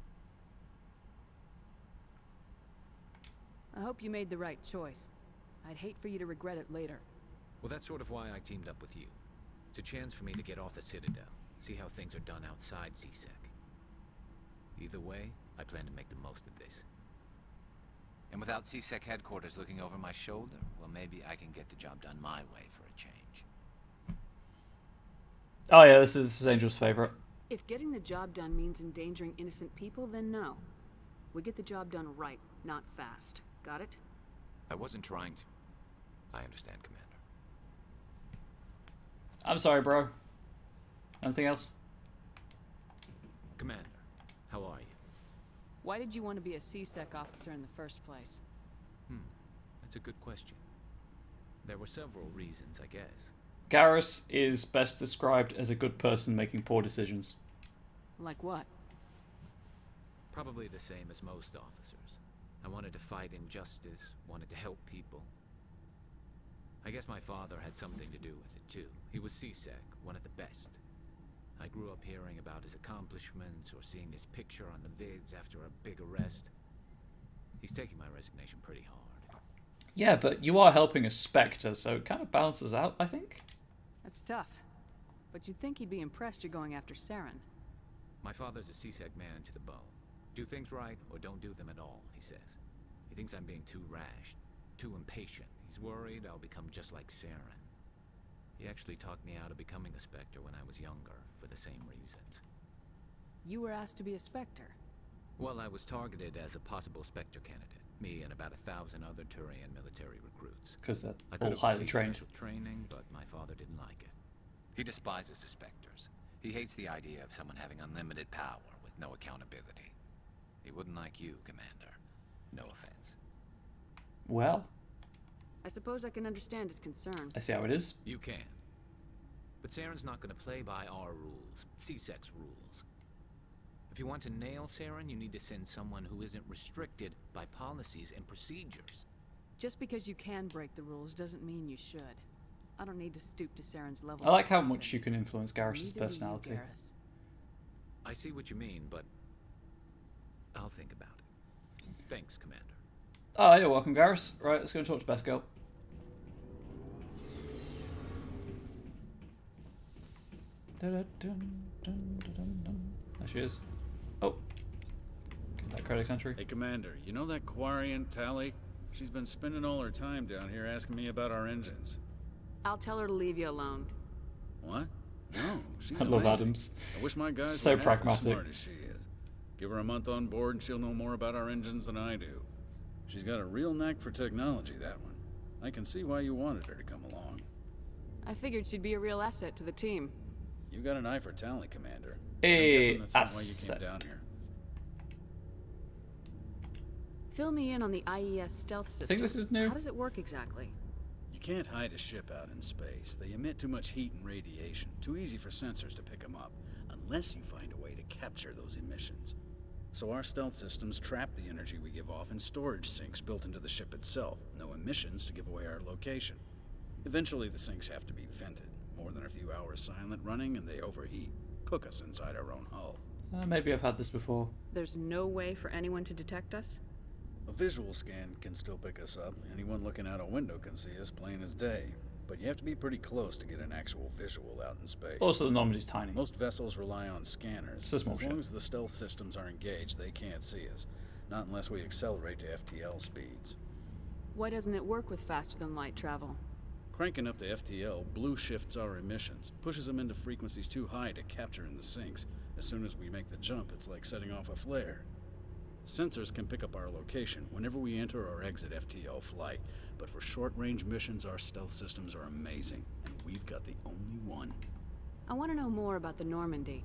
I hope you made the right choice. I'd hate for you to regret it later. Well, that's sort of why I teamed up with you. It's a chance for me to get off the Citadel, see how things are done outside C-Sec. Either way, I plan to make the most of this. And without C-Sec headquarters looking over my shoulder, well, maybe I can get the job done my way for a change. Oh yeah, this is Angel's favorite. If getting the job done means endangering innocent people, then no. We get the job done right, not fast. Got it? I wasn't trying to. I understand, Commander. I'm sorry, bro. Anything else? Commander, how are you? Why did you want to be a C-Sec officer in the first place? That's a good question. There were several reasons, I guess. Garrus is best described as a good person making poor decisions. Like what? Probably the same as most officers. I wanted to fight injustice, wanted to help people. I guess my father had something to do with it too. He was C-Sec, one of the best. I grew up hearing about his accomplishments or seeing his picture on the vids after a big arrest. He's taking my resignation pretty hard. Yeah, but you are helping a Spectre, so it kind of balances out, I think. That's tough. But you'd think he'd be impressed you're going after Saren. My father's a C-Sec man to the bone. Do things right or don't do them at all, he says. He thinks I'm being too rash, too impatient. He's worried I'll become just like Saren. He actually talked me out of becoming a Spectre when I was younger, for the same reasons. You were asked to be a Spectre? Well, I was targeted as a possible Spectre candidate. Me and about 1,000 other Turian military recruits. Because they're I could all have highly received trained. special training, but my father didn't like it. He despises the Spectres. He hates the idea of someone having unlimited power with no accountability. He wouldn't like you, Commander. No offense. Well, I suppose I can understand his concern. I see how it is. You can. But Saren's not going to play by our rules, C-Sec's rules. If you want to nail Saren, you need to send someone who isn't restricted by policies and procedures. Just because you can break the rules doesn't mean you should. I don't need to stoop to Saren's level. I like how much you can influence Garrus's personality. Garrus. I see what you mean, but I'll think about it. Thanks, Commander. Oh, you're welcome, Garrus. Right, let's go and talk to Best Girl. There she is. Oh. Get that credit entry. Hey, Commander, you know that Quarian, Tali? She's been spending all her time down here asking me about our engines. I'll tell her to leave you alone. What? No, she's I love amazing. Adams. I wish my guys So were half as pragmatic. smart as she is. Give her a month on board and she'll know more about our engines than I do. She's got a real knack for technology, that one. I can see why you wanted her to come along. I figured she'd be a real asset to the team. You got an eye for Tali, Commander. Hey, I'm guessing that's not why you asset. came down here. Fill me in on the IES stealth system. Think this is new? How does it work exactly? You can't hide a ship out in space. They emit too much heat and radiation. Too easy for sensors to pick them up, unless you find a way to capture those emissions. So our stealth systems trap the energy we give off in storage sinks built into the ship itself. No emissions to give away our location. Eventually the sinks have to be vented. More than a few hours silent running and they overheat. Cook us inside our own hull. Maybe I've had this before. There's no way for anyone to detect us? A visual scan can still pick us up. Anyone looking out a window can see us plain as day. But you have to be pretty close to get an actual visual out in space. Also, the Normandy's tiny. Most vessels rely on scanners. It's a small as ship. long as the stealth systems are engaged, they can't see us. Not unless we accelerate to FTL speeds. Why doesn't it work with faster-than-light travel? Cranking up to FTL blue shifts our emissions, pushes them into frequencies too high to capture in the sinks. As soon as we make the jump, it's like setting off a flare. Sensors can pick up our location whenever we enter or exit FTL flight, but for short-range missions, our stealth systems are amazing, and we've got the only one. I want to know more about the Normandy.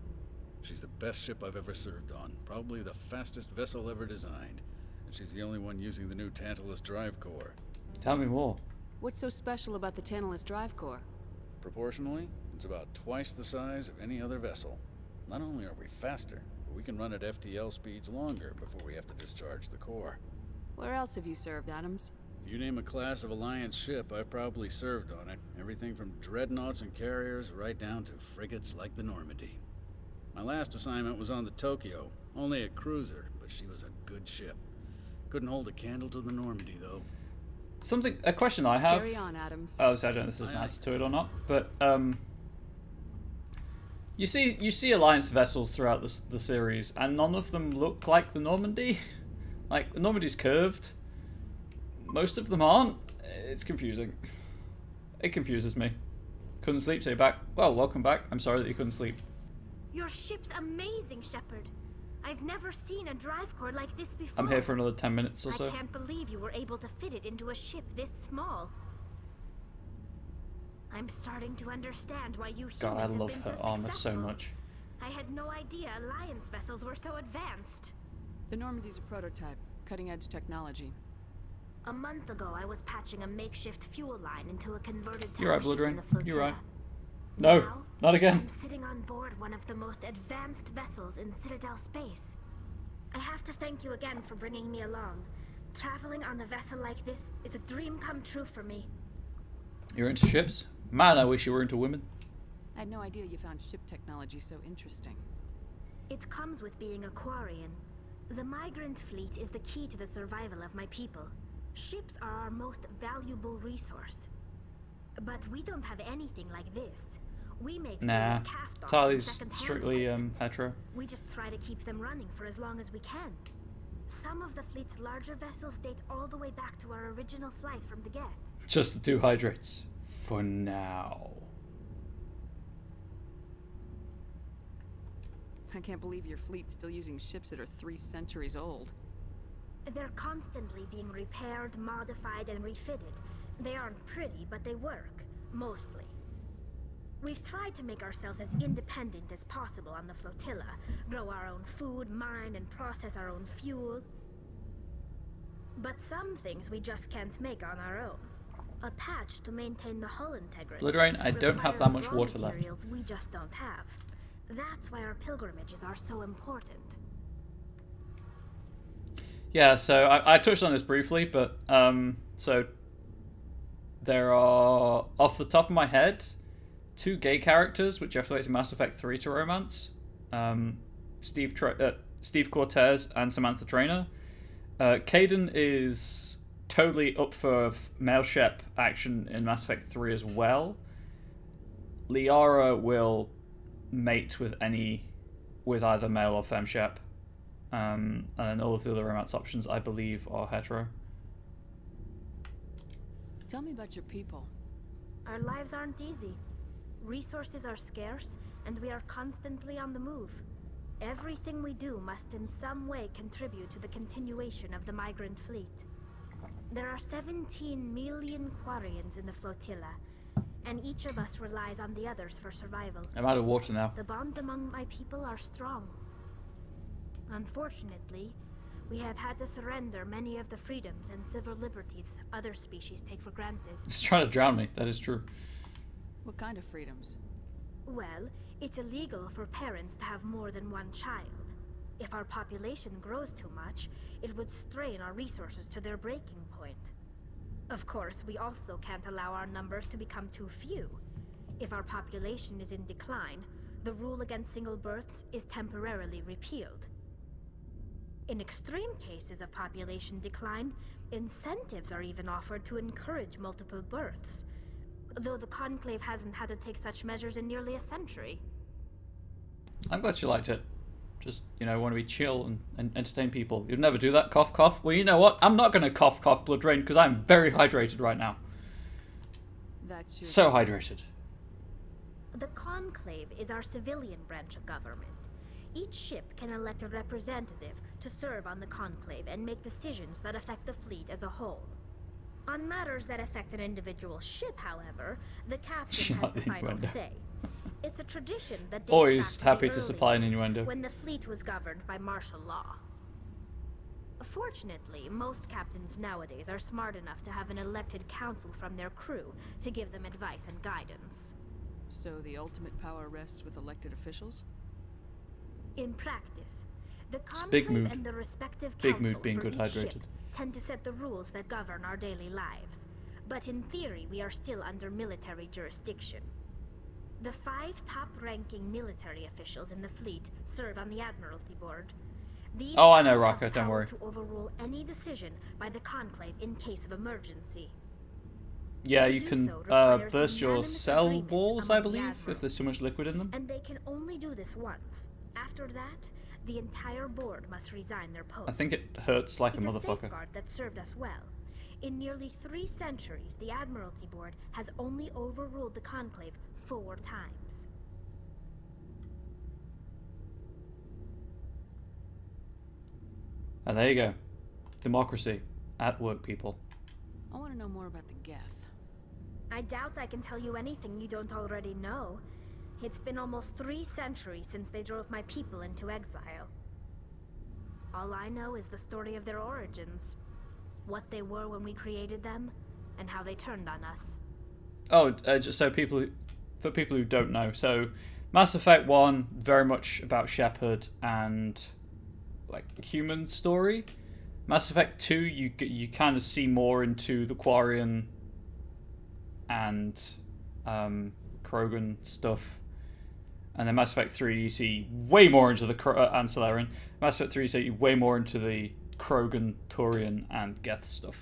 She's the best ship I've ever served on, probably the fastest vessel ever designed, and she's the only one using the new Tantalus drive core. Tell me more. What's so special about the Tantalus drive core? Proportionally, it's about twice the size of any other vessel. Not only are we faster, but we can run at FTL speeds longer before we have to discharge the core. Where else have you served, Adams? If you name a class of Alliance ship, I've probably served on it. Everything from dreadnoughts and carriers right down to frigates like the Normandy. My last assignment was on the Tokyo. Only a cruiser, but she was a good ship. Couldn't hold a candle to the Normandy, though. A question I have. Carry on, Adams. Oh, so I don't know if this is an answer to it or not, but you see Alliance vessels throughout the series, and none of them look like the Normandy. Like, the Normandy's curved. Most of them aren't. It's confusing. It confuses me. Couldn't sleep, so you're back. Well, welcome back. I'm sorry that you couldn't sleep. Your ship's amazing, Shepard. I've never seen a drive core like this before. I'm here for another 10 minutes or so. I can't believe you were able to fit it into a ship this small. I'm starting to understand why you humans God, I love have been her so armor successful. so much. I had no idea Alliance vessels were so advanced. The Normandy's a prototype, cutting-edge technology. A month ago, I was patching a makeshift fuel line into a converted You're right, tower ship in Bloodrain. the flotilla. You're right. No, Now, not again. I'm sitting on board one of the most advanced vessels in Citadel space. I have to thank you again for bringing me along. Traveling on a vessel like this is a dream come true for me. You're into ships? Man, I wish you were into women. I had no idea you found ship technology so interesting. It comes with being a Quarian. The migrant fleet is the key to the survival of my people. Ships are our most valuable resource. But we don't have anything like this. We make Nah, cast-offs Tali's and second-hand strictly equipment. hetero. We just try to keep them running for as long as we can. Some of the fleet's larger vessels date all the way back to our original flight from the Geth. Just the 2 hydrates. For now. I can't believe your fleet's still using ships that are 3 centuries old. They're constantly being repaired, modified, and refitted. They aren't pretty, but they work. Mostly. We've tried to make ourselves as independent as possible on the flotilla. Grow our own food, mine, and process our own fuel. But some things we just can't make on our own. A patch to maintain the hull integrity. Bloodrain, I don't have that much water left. Materials we just don't have. That's why our pilgrimages are so important. Yeah, so I touched on this briefly, but so there are, off the top of my head, 2 gay characters which you have to wait to Mass Effect 3 to romance. Steve Cortez and Samantha Trainer. Kaidan is totally up for male shep action in Mass Effect 3 as well. Liara will mate with either male or femme shep. And then all of the other romance options, I believe, are hetero. Tell me about your people. Our lives aren't easy. Resources are scarce, and we are constantly on the move. Everything we do must in some way contribute to the continuation of the migrant fleet. There are 17 million Quarians in the flotilla, and each of us relies on the others for survival. I'm out of water now. The bonds among my people are strong. Unfortunately, we have had to surrender many of the freedoms and civil liberties other species take for granted. It's trying to drown me, that is true. What kind of freedoms? Well, it's illegal for parents to have more than one child. If our population grows too much, it would strain our resources to their breaking point. Of course, we also can't allow our numbers to become too few. If our population is in decline, the rule against single births is temporarily repealed. In extreme cases of population decline, incentives are even offered to encourage multiple births, though the Conclave hasn't had to take such measures in nearly a century. I'm glad you liked it. Just, want to be chill and entertain people. You'd never do that, cough, cough. Well, you know what? I'm not going to cough, cough, Bloodrain, because I'm very hydrated right now. That's your... So hydrated. The Conclave is our civilian branch of government. Each ship can elect a representative to serve on the Conclave and make decisions that affect the fleet as a whole. On matters that affect an individual ship, however, the captain has the final say. It's a tradition that dates Always back happy to to the supply an early days innuendo. when the fleet was governed by martial law. Fortunately, most captains nowadays are smart enough to have an elected council from their crew to give them advice and guidance. So the ultimate power rests with elected officials? In practice, the big Conclave mood. and the respective Big councils mood being for good each hydrated. ship tend to set the rules that govern our daily lives. But in theory, we are still under military jurisdiction. The 5 top-ranking military officials in the fleet serve on the Admiralty Board. These I know, have Raka, the don't power worry. to overrule any decision by the Conclave in case of emergency. Yeah, To you do can so requires burst your unanimous cell agreement walls, I among the believe, if there's too much liquid in them. And they can only do this once. After that, the entire board must resign their posts. I think it hurts like It's a motherfucker. safeguard that served us well. In nearly 3 centuries, the Admiralty Board has only overruled the Conclave 4 times. And there you go. Democracy. At work, people. I want to know more about the Geth. I doubt I can tell you anything you don't already know. It's been almost 3 centuries since they drove my people into exile. All I know is the story of their origins. What they were when we created them, and how they turned on us. Oh, just so for people who don't know, so Mass Effect 1, very much about Shepard and like human story. Mass Effect 2, you kind of see more into the Quarian and Krogan stuff. And then Mass Effect 3, you see way more into the and Solarian. Mass Effect 3, you see way more into the Krogan, Turian, and Geth stuff.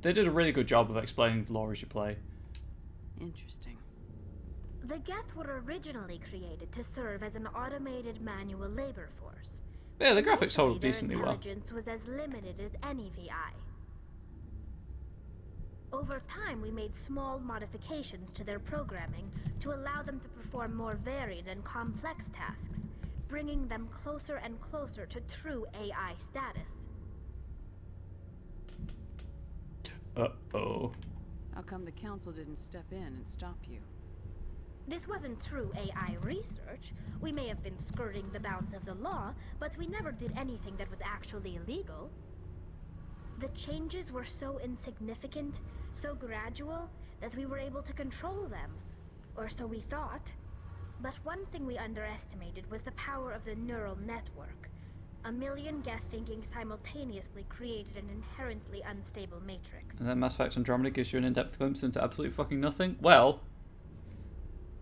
They did a really good job of explaining the lore as you play. Interesting. The Geth were originally created to serve as an automated manual labor force. Yeah, the graphics hold Initially, decently their well. intelligence was as limited as any VI. Over time, we made small modifications to their programming to allow them to perform more varied and complex tasks, bringing them closer and closer to true AI status. Uh-oh. How come the Council didn't step in and stop you? This wasn't true AI research. We may have been skirting the bounds of the law, but we never did anything that was actually illegal. The changes were so insignificant, so gradual, that we were able to control them. Or so we thought. But one thing we underestimated was the power of the neural network. 1 million Geth thinking simultaneously created an inherently unstable matrix. And then Mass Effect Andromeda gives you an in-depth glimpse into absolutely fucking nothing? Well,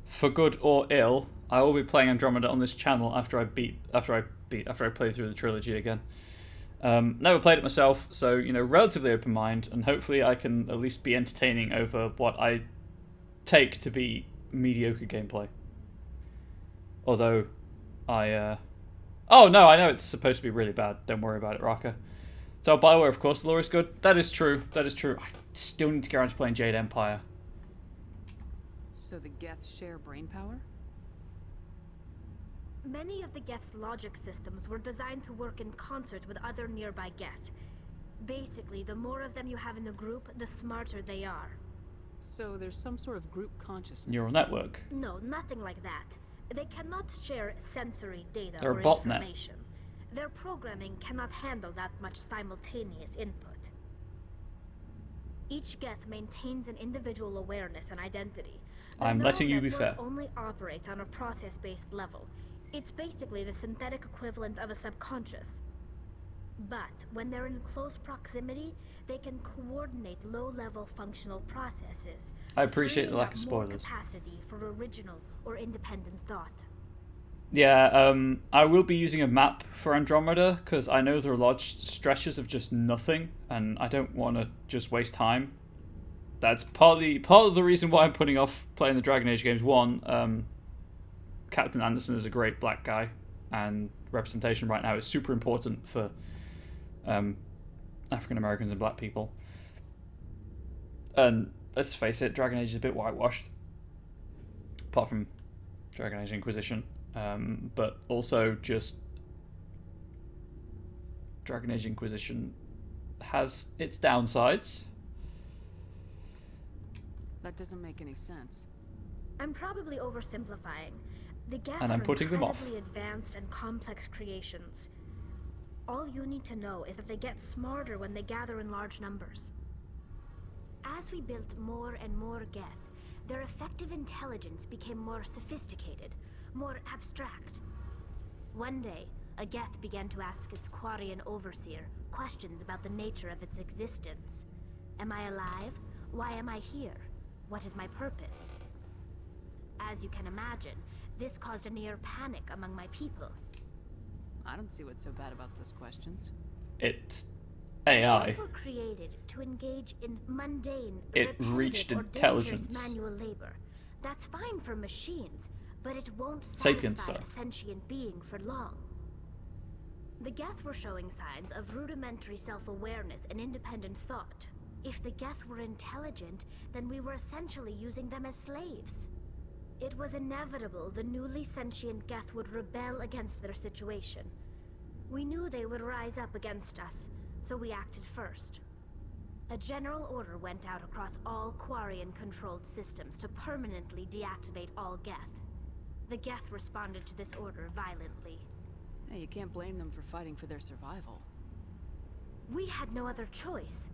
for good or ill, I will be playing Andromeda on this channel after I play through the trilogy again. Never played it myself, so, you know, relatively open mind, and hopefully I can at least be entertaining over what I take to be mediocre gameplay. Although, oh no, I know it's supposed to be really bad. Don't worry about it, Raka. So, by the way, of course, the lore is good. That is true. That is true. I still need to get around to playing Jade Empire. So the Geth share brain power? Many of the Geth's logic systems were designed to work in concert with other nearby Geth. Basically, the more of them you have in a group, the smarter they are. So there's some sort of group consciousness. Neural network. No, nothing like that. They cannot share sensory data They're or a botnet. information. Their programming cannot handle that much simultaneous input. Each Geth maintains an individual awareness and identity. The I'm letting you be neural fair. network only operates on a process-based level. It's basically the synthetic equivalent of a subconscious. But when they're in close proximity, they can coordinate low-level functional processes. I appreciate the freeing lack up of more spoilers. capacity for original or independent thought. Yeah, I will be using a map for Andromeda, because I know there are large stretches of just nothing, and I don't want to just waste time. That's part of the reason why I'm putting off playing the Dragon Age games. One, Captain Anderson is a great black guy, and representation right now is super important for African Americans and black people. And let's face it, Dragon Age is a bit whitewashed, apart from Dragon Age Inquisition. But also just Dragon Age Inquisition has its downsides. That doesn't make any sense. I'm probably oversimplifying. The Geth And I'm are putting them off. incredibly advanced and complex creations. All you need to know is that they get smarter when they gather in large numbers. As we built more and more Geth, their effective intelligence became more sophisticated, more abstract. One day, a Geth began to ask its Quarian overseer, questions about the nature of its existence. Am I alive? Why am I here? What is my purpose? As you can imagine, this caused a near panic among my people. I don't see what's so bad about those questions. It's AI. They were created to engage in mundane, It reached repetitive, or intelligence. dangerous manual labor. That's fine for machines, but it won't Sapiens, satisfy sir. a sentient being for long. The Geth were showing signs of rudimentary self-awareness and independent thought. If the Geth were intelligent, then we were essentially using them as slaves. It was inevitable the newly sentient Geth would rebel against their situation. We knew they would rise up against us, so we acted first. A general order went out across all Quarian-controlled systems to permanently deactivate all Geth. The Geth responded to this order violently. Hey, you can't blame them for fighting for their survival. We had no other choice.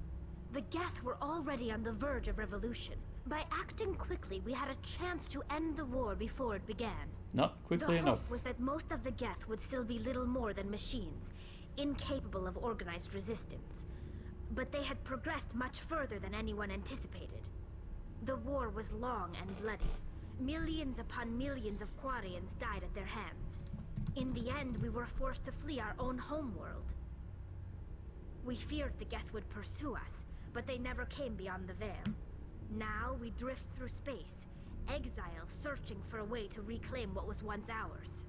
The Geth were already on the verge of revolution. By acting quickly, we had a chance to end the war before it began. Not quickly enough. The hope was that most of the Geth would still be little more than machines, incapable of organized resistance. But they had progressed much further than anyone anticipated. The war was long and bloody. Millions upon millions of Quarians died at their hands. In the end, we were forced to flee our own homeworld. We feared the Geth would pursue us, but they never came beyond the Veil. Now we drift through space, exile, searching for a way to reclaim what was once ours.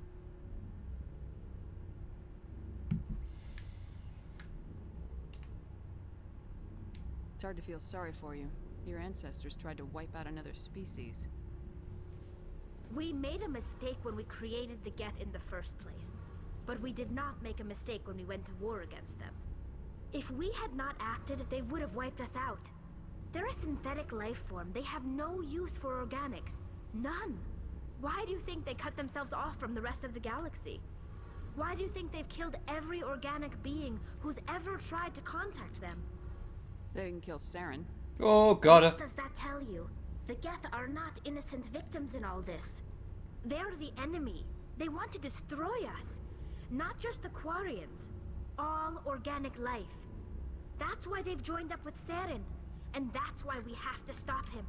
It's hard to feel sorry for you. Your ancestors tried to wipe out another species. We made a mistake when we created the Geth in the first place, but we did not make a mistake when we went to war against them. If we had not acted, they would have wiped us out. They're a synthetic life form. They have no use for organics. None. Why do you think they cut themselves off from the rest of the galaxy? Why do you think they've killed every organic being who's ever tried to contact them? They didn't kill Saren. Oh, got What it. does that tell you? The Geth are not innocent victims in all this. They're the enemy. They want to destroy us. Not just the Quarians. All organic life. That's why they've joined up with Saren. And that's why we have to stop him.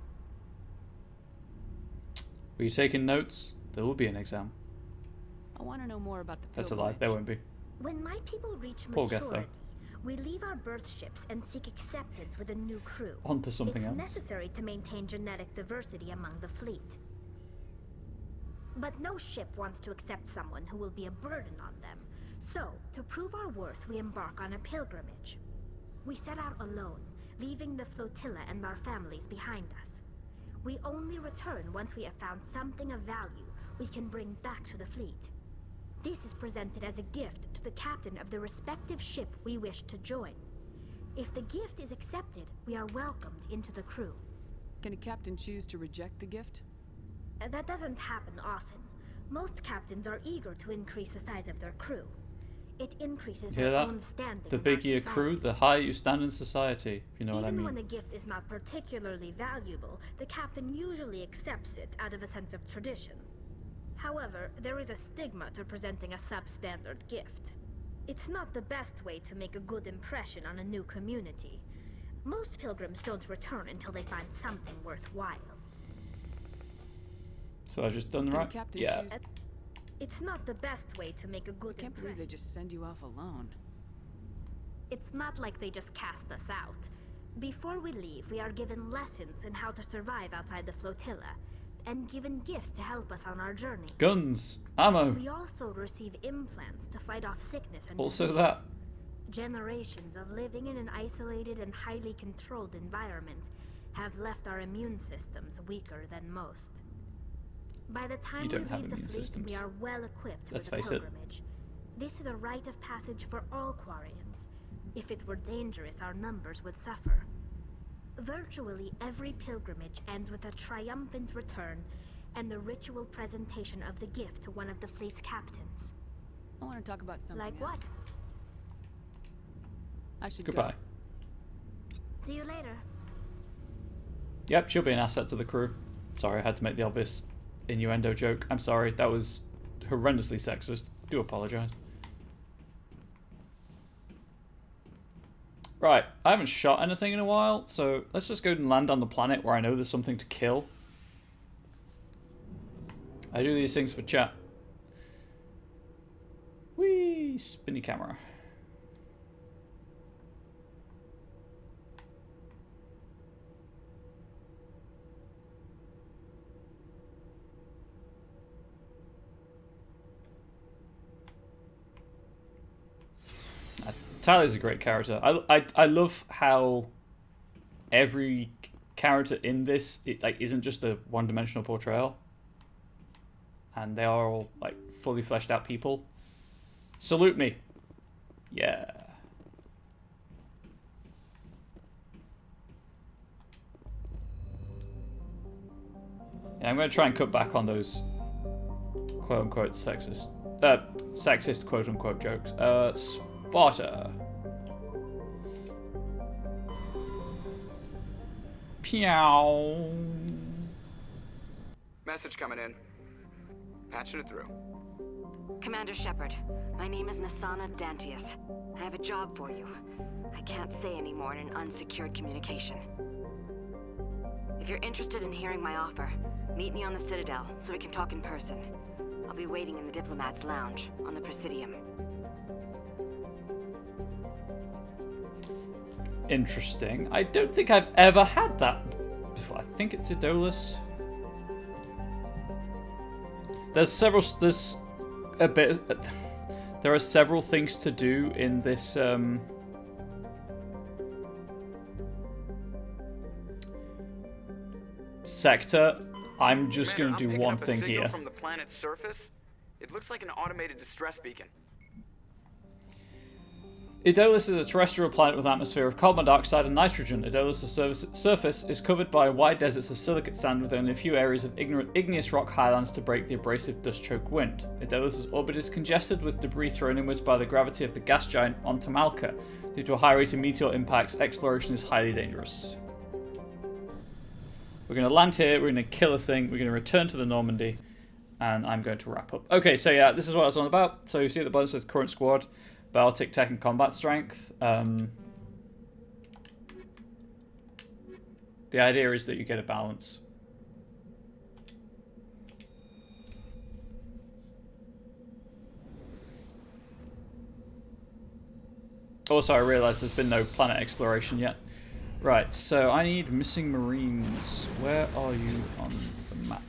Were you taking notes? There will be an exam. I want to know more about the That's a lie. pilgrimage. There won't be. When my people reach Poor Geth, maturity, though. we leave our birth ships and seek acceptance with a new crew. Onto something it's else. necessary to maintain genetic diversity among the fleet. But no ship wants to accept someone who will be a burden on them. So, to prove our worth, we embark on a pilgrimage. We set out alone, leaving the flotilla and our families behind us. We only return once we have found something of value we can bring back to the fleet. This is presented as a gift to the captain of the respective ship we wish to join. If the gift is accepted, we are welcomed into the crew. Can a captain choose to reject the gift? That doesn't happen often. Most captains are eager to increase the size of their crew. It increases You hear their that? own standing The in our bigger your society. crew, the higher you stand in society, if you know what I Even mean. when the gift is not particularly valuable, the captain usually accepts it out of a sense of tradition. However, there is a stigma to presenting a substandard gift. It's not the best way to make a good impression on a new community. Most pilgrims don't return until they find something worthwhile. So I've just done Can a right? captain Yeah. choose? It's not the best way to make a good I can't believe impression. they just send you off alone. It's not like they just cast us out. Before we leave, we are given lessons in how to survive outside the flotilla, and given gifts to help us on our journey. Guns, ammo. We also receive implants to fight off sickness and Also disease. that. Generations of living in an isolated and highly controlled environment have left our immune systems weaker than most. By the time we don't have leave the immune fleet, systems. we are well equipped Let's for the face it. pilgrimage. This is a rite of passage for all Quarians. If it were dangerous, our numbers would suffer. Virtually every pilgrimage ends with a triumphant return and the ritual presentation of the gift to one of the fleet's captains. I want to talk about something Like else. what? I should Goodbye. go. See you later. Yep, she'll be an asset to the crew. Sorry, I had to make the obvious innuendo joke. I'm sorry, that was horrendously sexist. Do apologise. Right, I haven't shot anything in a while, so let's just go and land on the planet where I know there's something to kill. I do these things for chat. Whee! Spinny camera. Tyler's a great character. I love how every character in this isn't just a one-dimensional portrayal, and they are all like fully fleshed out people. Salute me. Yeah. Yeah, I'm gonna try and cut back on those quote-unquote sexist quote-unquote jokes. Sparta. Pew. Message coming in. Patching it through. Commander Shepard, my name is Nassana Dantius. I have a job for you. I can't say any more in an unsecured communication. If you're interested in hearing my offer, meet me on the Citadel so we can talk in person. I'll be waiting in the Diplomat's Lounge on the Presidium. Interesting. I don't think I've ever had that before. I think it's Idolus. There are several things to do in this sector. I'm just going to do one thing here. From the planet's surface, it looks like an automated distress beacon. Idolus is a terrestrial planet with an atmosphere of carbon dioxide and nitrogen. Idolus' surface is covered by wide deserts of silicate sand with only a few areas of igneous rock highlands to break the abrasive dust-choked wind. Idolus' orbit is congested with debris thrown inwards by the gravity of the gas giant on Tamalka. Due to a high rate of meteor impacts, exploration is highly dangerous. We're going to land here, we're going to kill a thing, we're going to return to the Normandy, and I'm going to wrap up. Okay, so yeah, this is what I was on about. So you see at the bottom says current squad. Baltic tech and combat strength. The idea is that you get a balance. Also, I realised there's been no planet exploration yet. Right, so I need missing Marines. Where are you on the map?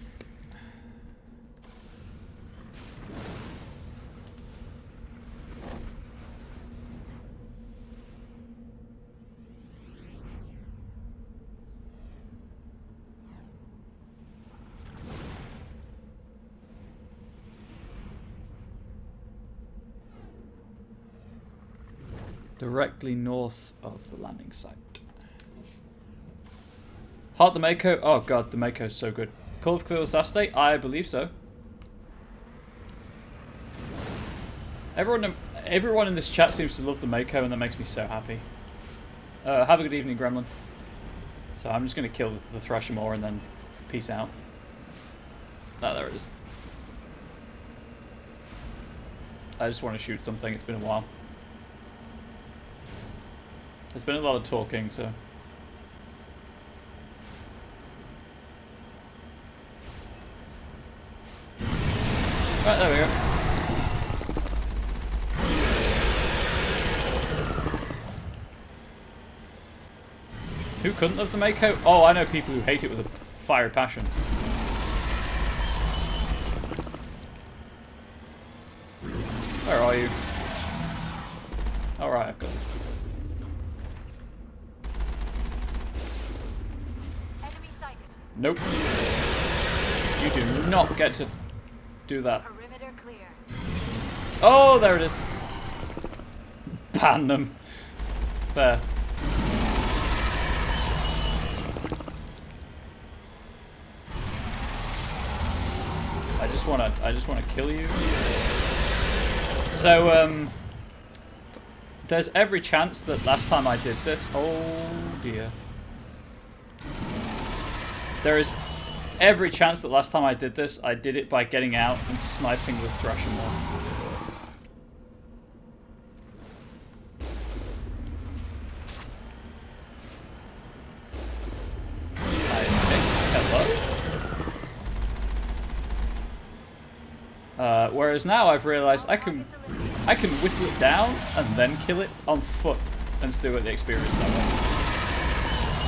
Directly north of the landing site. Heart the Mako. Oh god, the Mako is so good. Call of Cthulhu's Aste? I believe so. Everyone in this chat seems to love the Mako, and that makes me so happy. Have a good evening, Gremlin. So I'm just going to kill the Thrashamore and then peace out. Ah, there it is. I just want to shoot something. It's been a while. There's been a lot of talking, so... Right, there we go. Who couldn't love the Mako? Oh, I know people who hate it with a fiery passion. Where are you? Alright, I've got it. Nope. You do not get to do that. Perimeter clear. Oh, there it is. Ban them. Fair. I just wanna kill you. So there's every chance that last time I did this. Oh dear. There is every chance that last time I did this, I did it by getting out and sniping with Thrashamore. Whereas now I've realised I can whittle it down and then kill it on foot and still get the experience that way.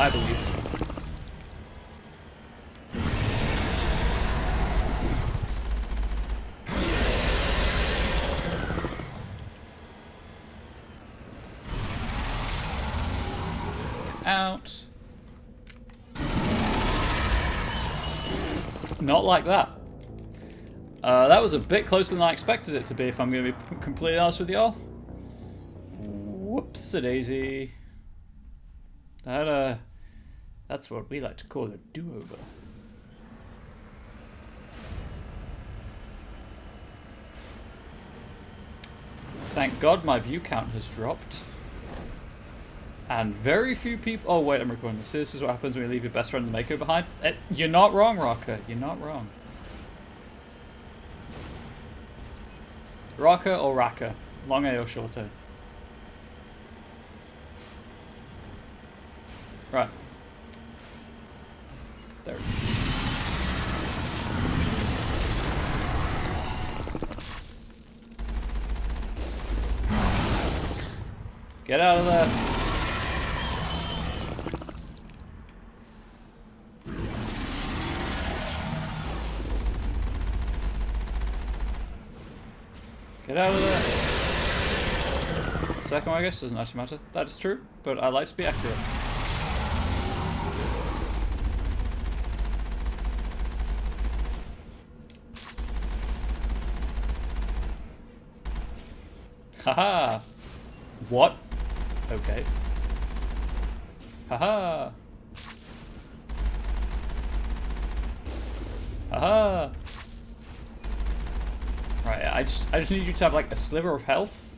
I believe. Out. Not like that. That was a bit closer than I expected it to be, if I'm going to be completely honest with y'all. Whoops-a-daisy. That's what we like to call a do-over. Thank God my view count has dropped. And very few people... Oh, wait, I'm recording this. This is what happens when you leave your best friend and Mako behind. You're not wrong, Rocker. You're not wrong. Rocker or Raka? Long A or short A? Right. There it is. Get out of there. Get out of there. Second one, I guess, doesn't actually matter. That is true, but I like to be accurate. Haha. What? Okay. Haha. Haha. Right, I just need you to have like a sliver of health.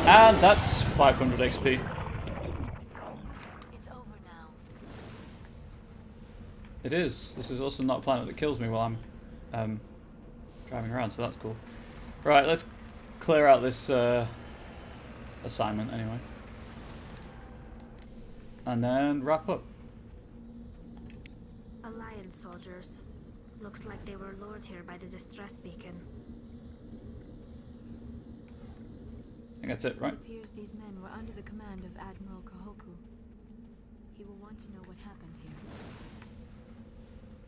And that's 500 XP. It's over now. It is. This is also not a planet that kills me while I'm driving around, so that's cool. Right, let's clear out this assignment anyway. And then wrap up. Alliance soldiers. Looks like they were lured here by the distress beacon. I think that's it, right? It appears these men were under the command of Admiral Kahoku. He will want to know what happened here.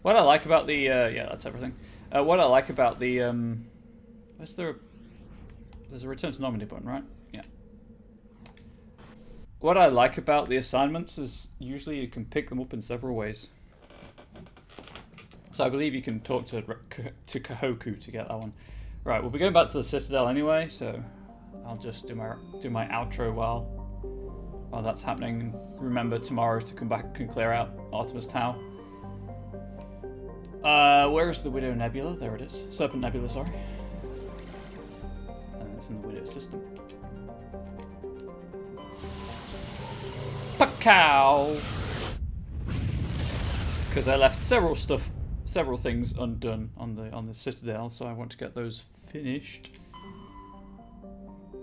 What I like about the yeah, that's everything. What I like about the there's a return to Normandy button, right? Yeah. What I like about the assignments is usually you can pick them up in several ways. So I believe you can talk to Kahoku to get that one. Right, we'll be going back to the Citadel anyway, so I'll just do my outro while that's happening. Remember tomorrow to come back and clear out Artemis Tau. Where is the Widow Nebula? There it is. Serpent Nebula, sorry. And it's in the Widow system. Pacow! Because I left several things undone on the Citadel, so I want to get those finished.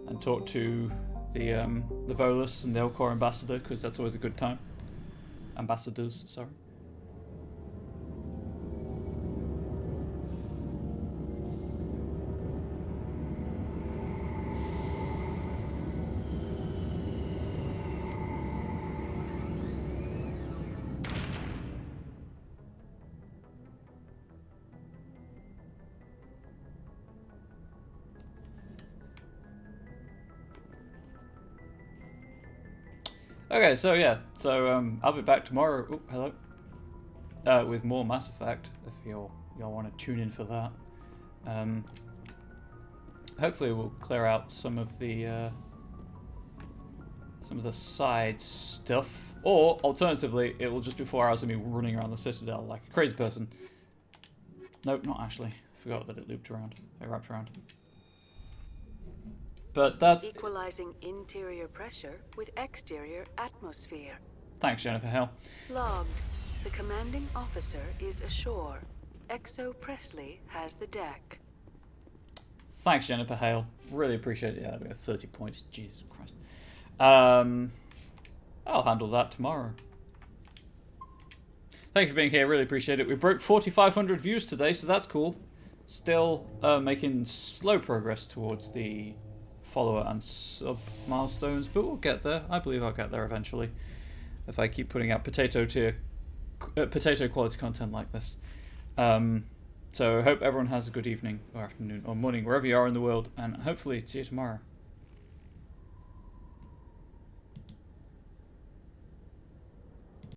And talk to the Volus and the Elcor ambassador, because that's always a good time. Ambassadors, sorry. Okay, so yeah, I'll be back tomorrow. Oh, hello. With more Mass Effect, if y'all want to tune in for that. Hopefully, we'll clear out some of the side stuff, or alternatively, it will just be 4 hours of me running around the Citadel like a crazy person. Nope, not actually. Forgot that it looped around. It wrapped around. But that's... Equalizing interior pressure with exterior atmosphere. Thanks, Jennifer Hale. Logged. The commanding officer is ashore. Exo Presley has the deck. Thanks, Jennifer Hale. Really appreciate it. Yeah, we have 30 points. Jesus Christ. I'll handle that tomorrow. Thank you for being here. Really appreciate it. We broke 4,500 views today, so that's cool. Still making slow progress towards the follower and sub milestones, but we'll get there. I believe I'll get there eventually if I keep putting out potato quality content like this. So I hope everyone has a good evening or afternoon or morning wherever you are in the world, and hopefully see you tomorrow.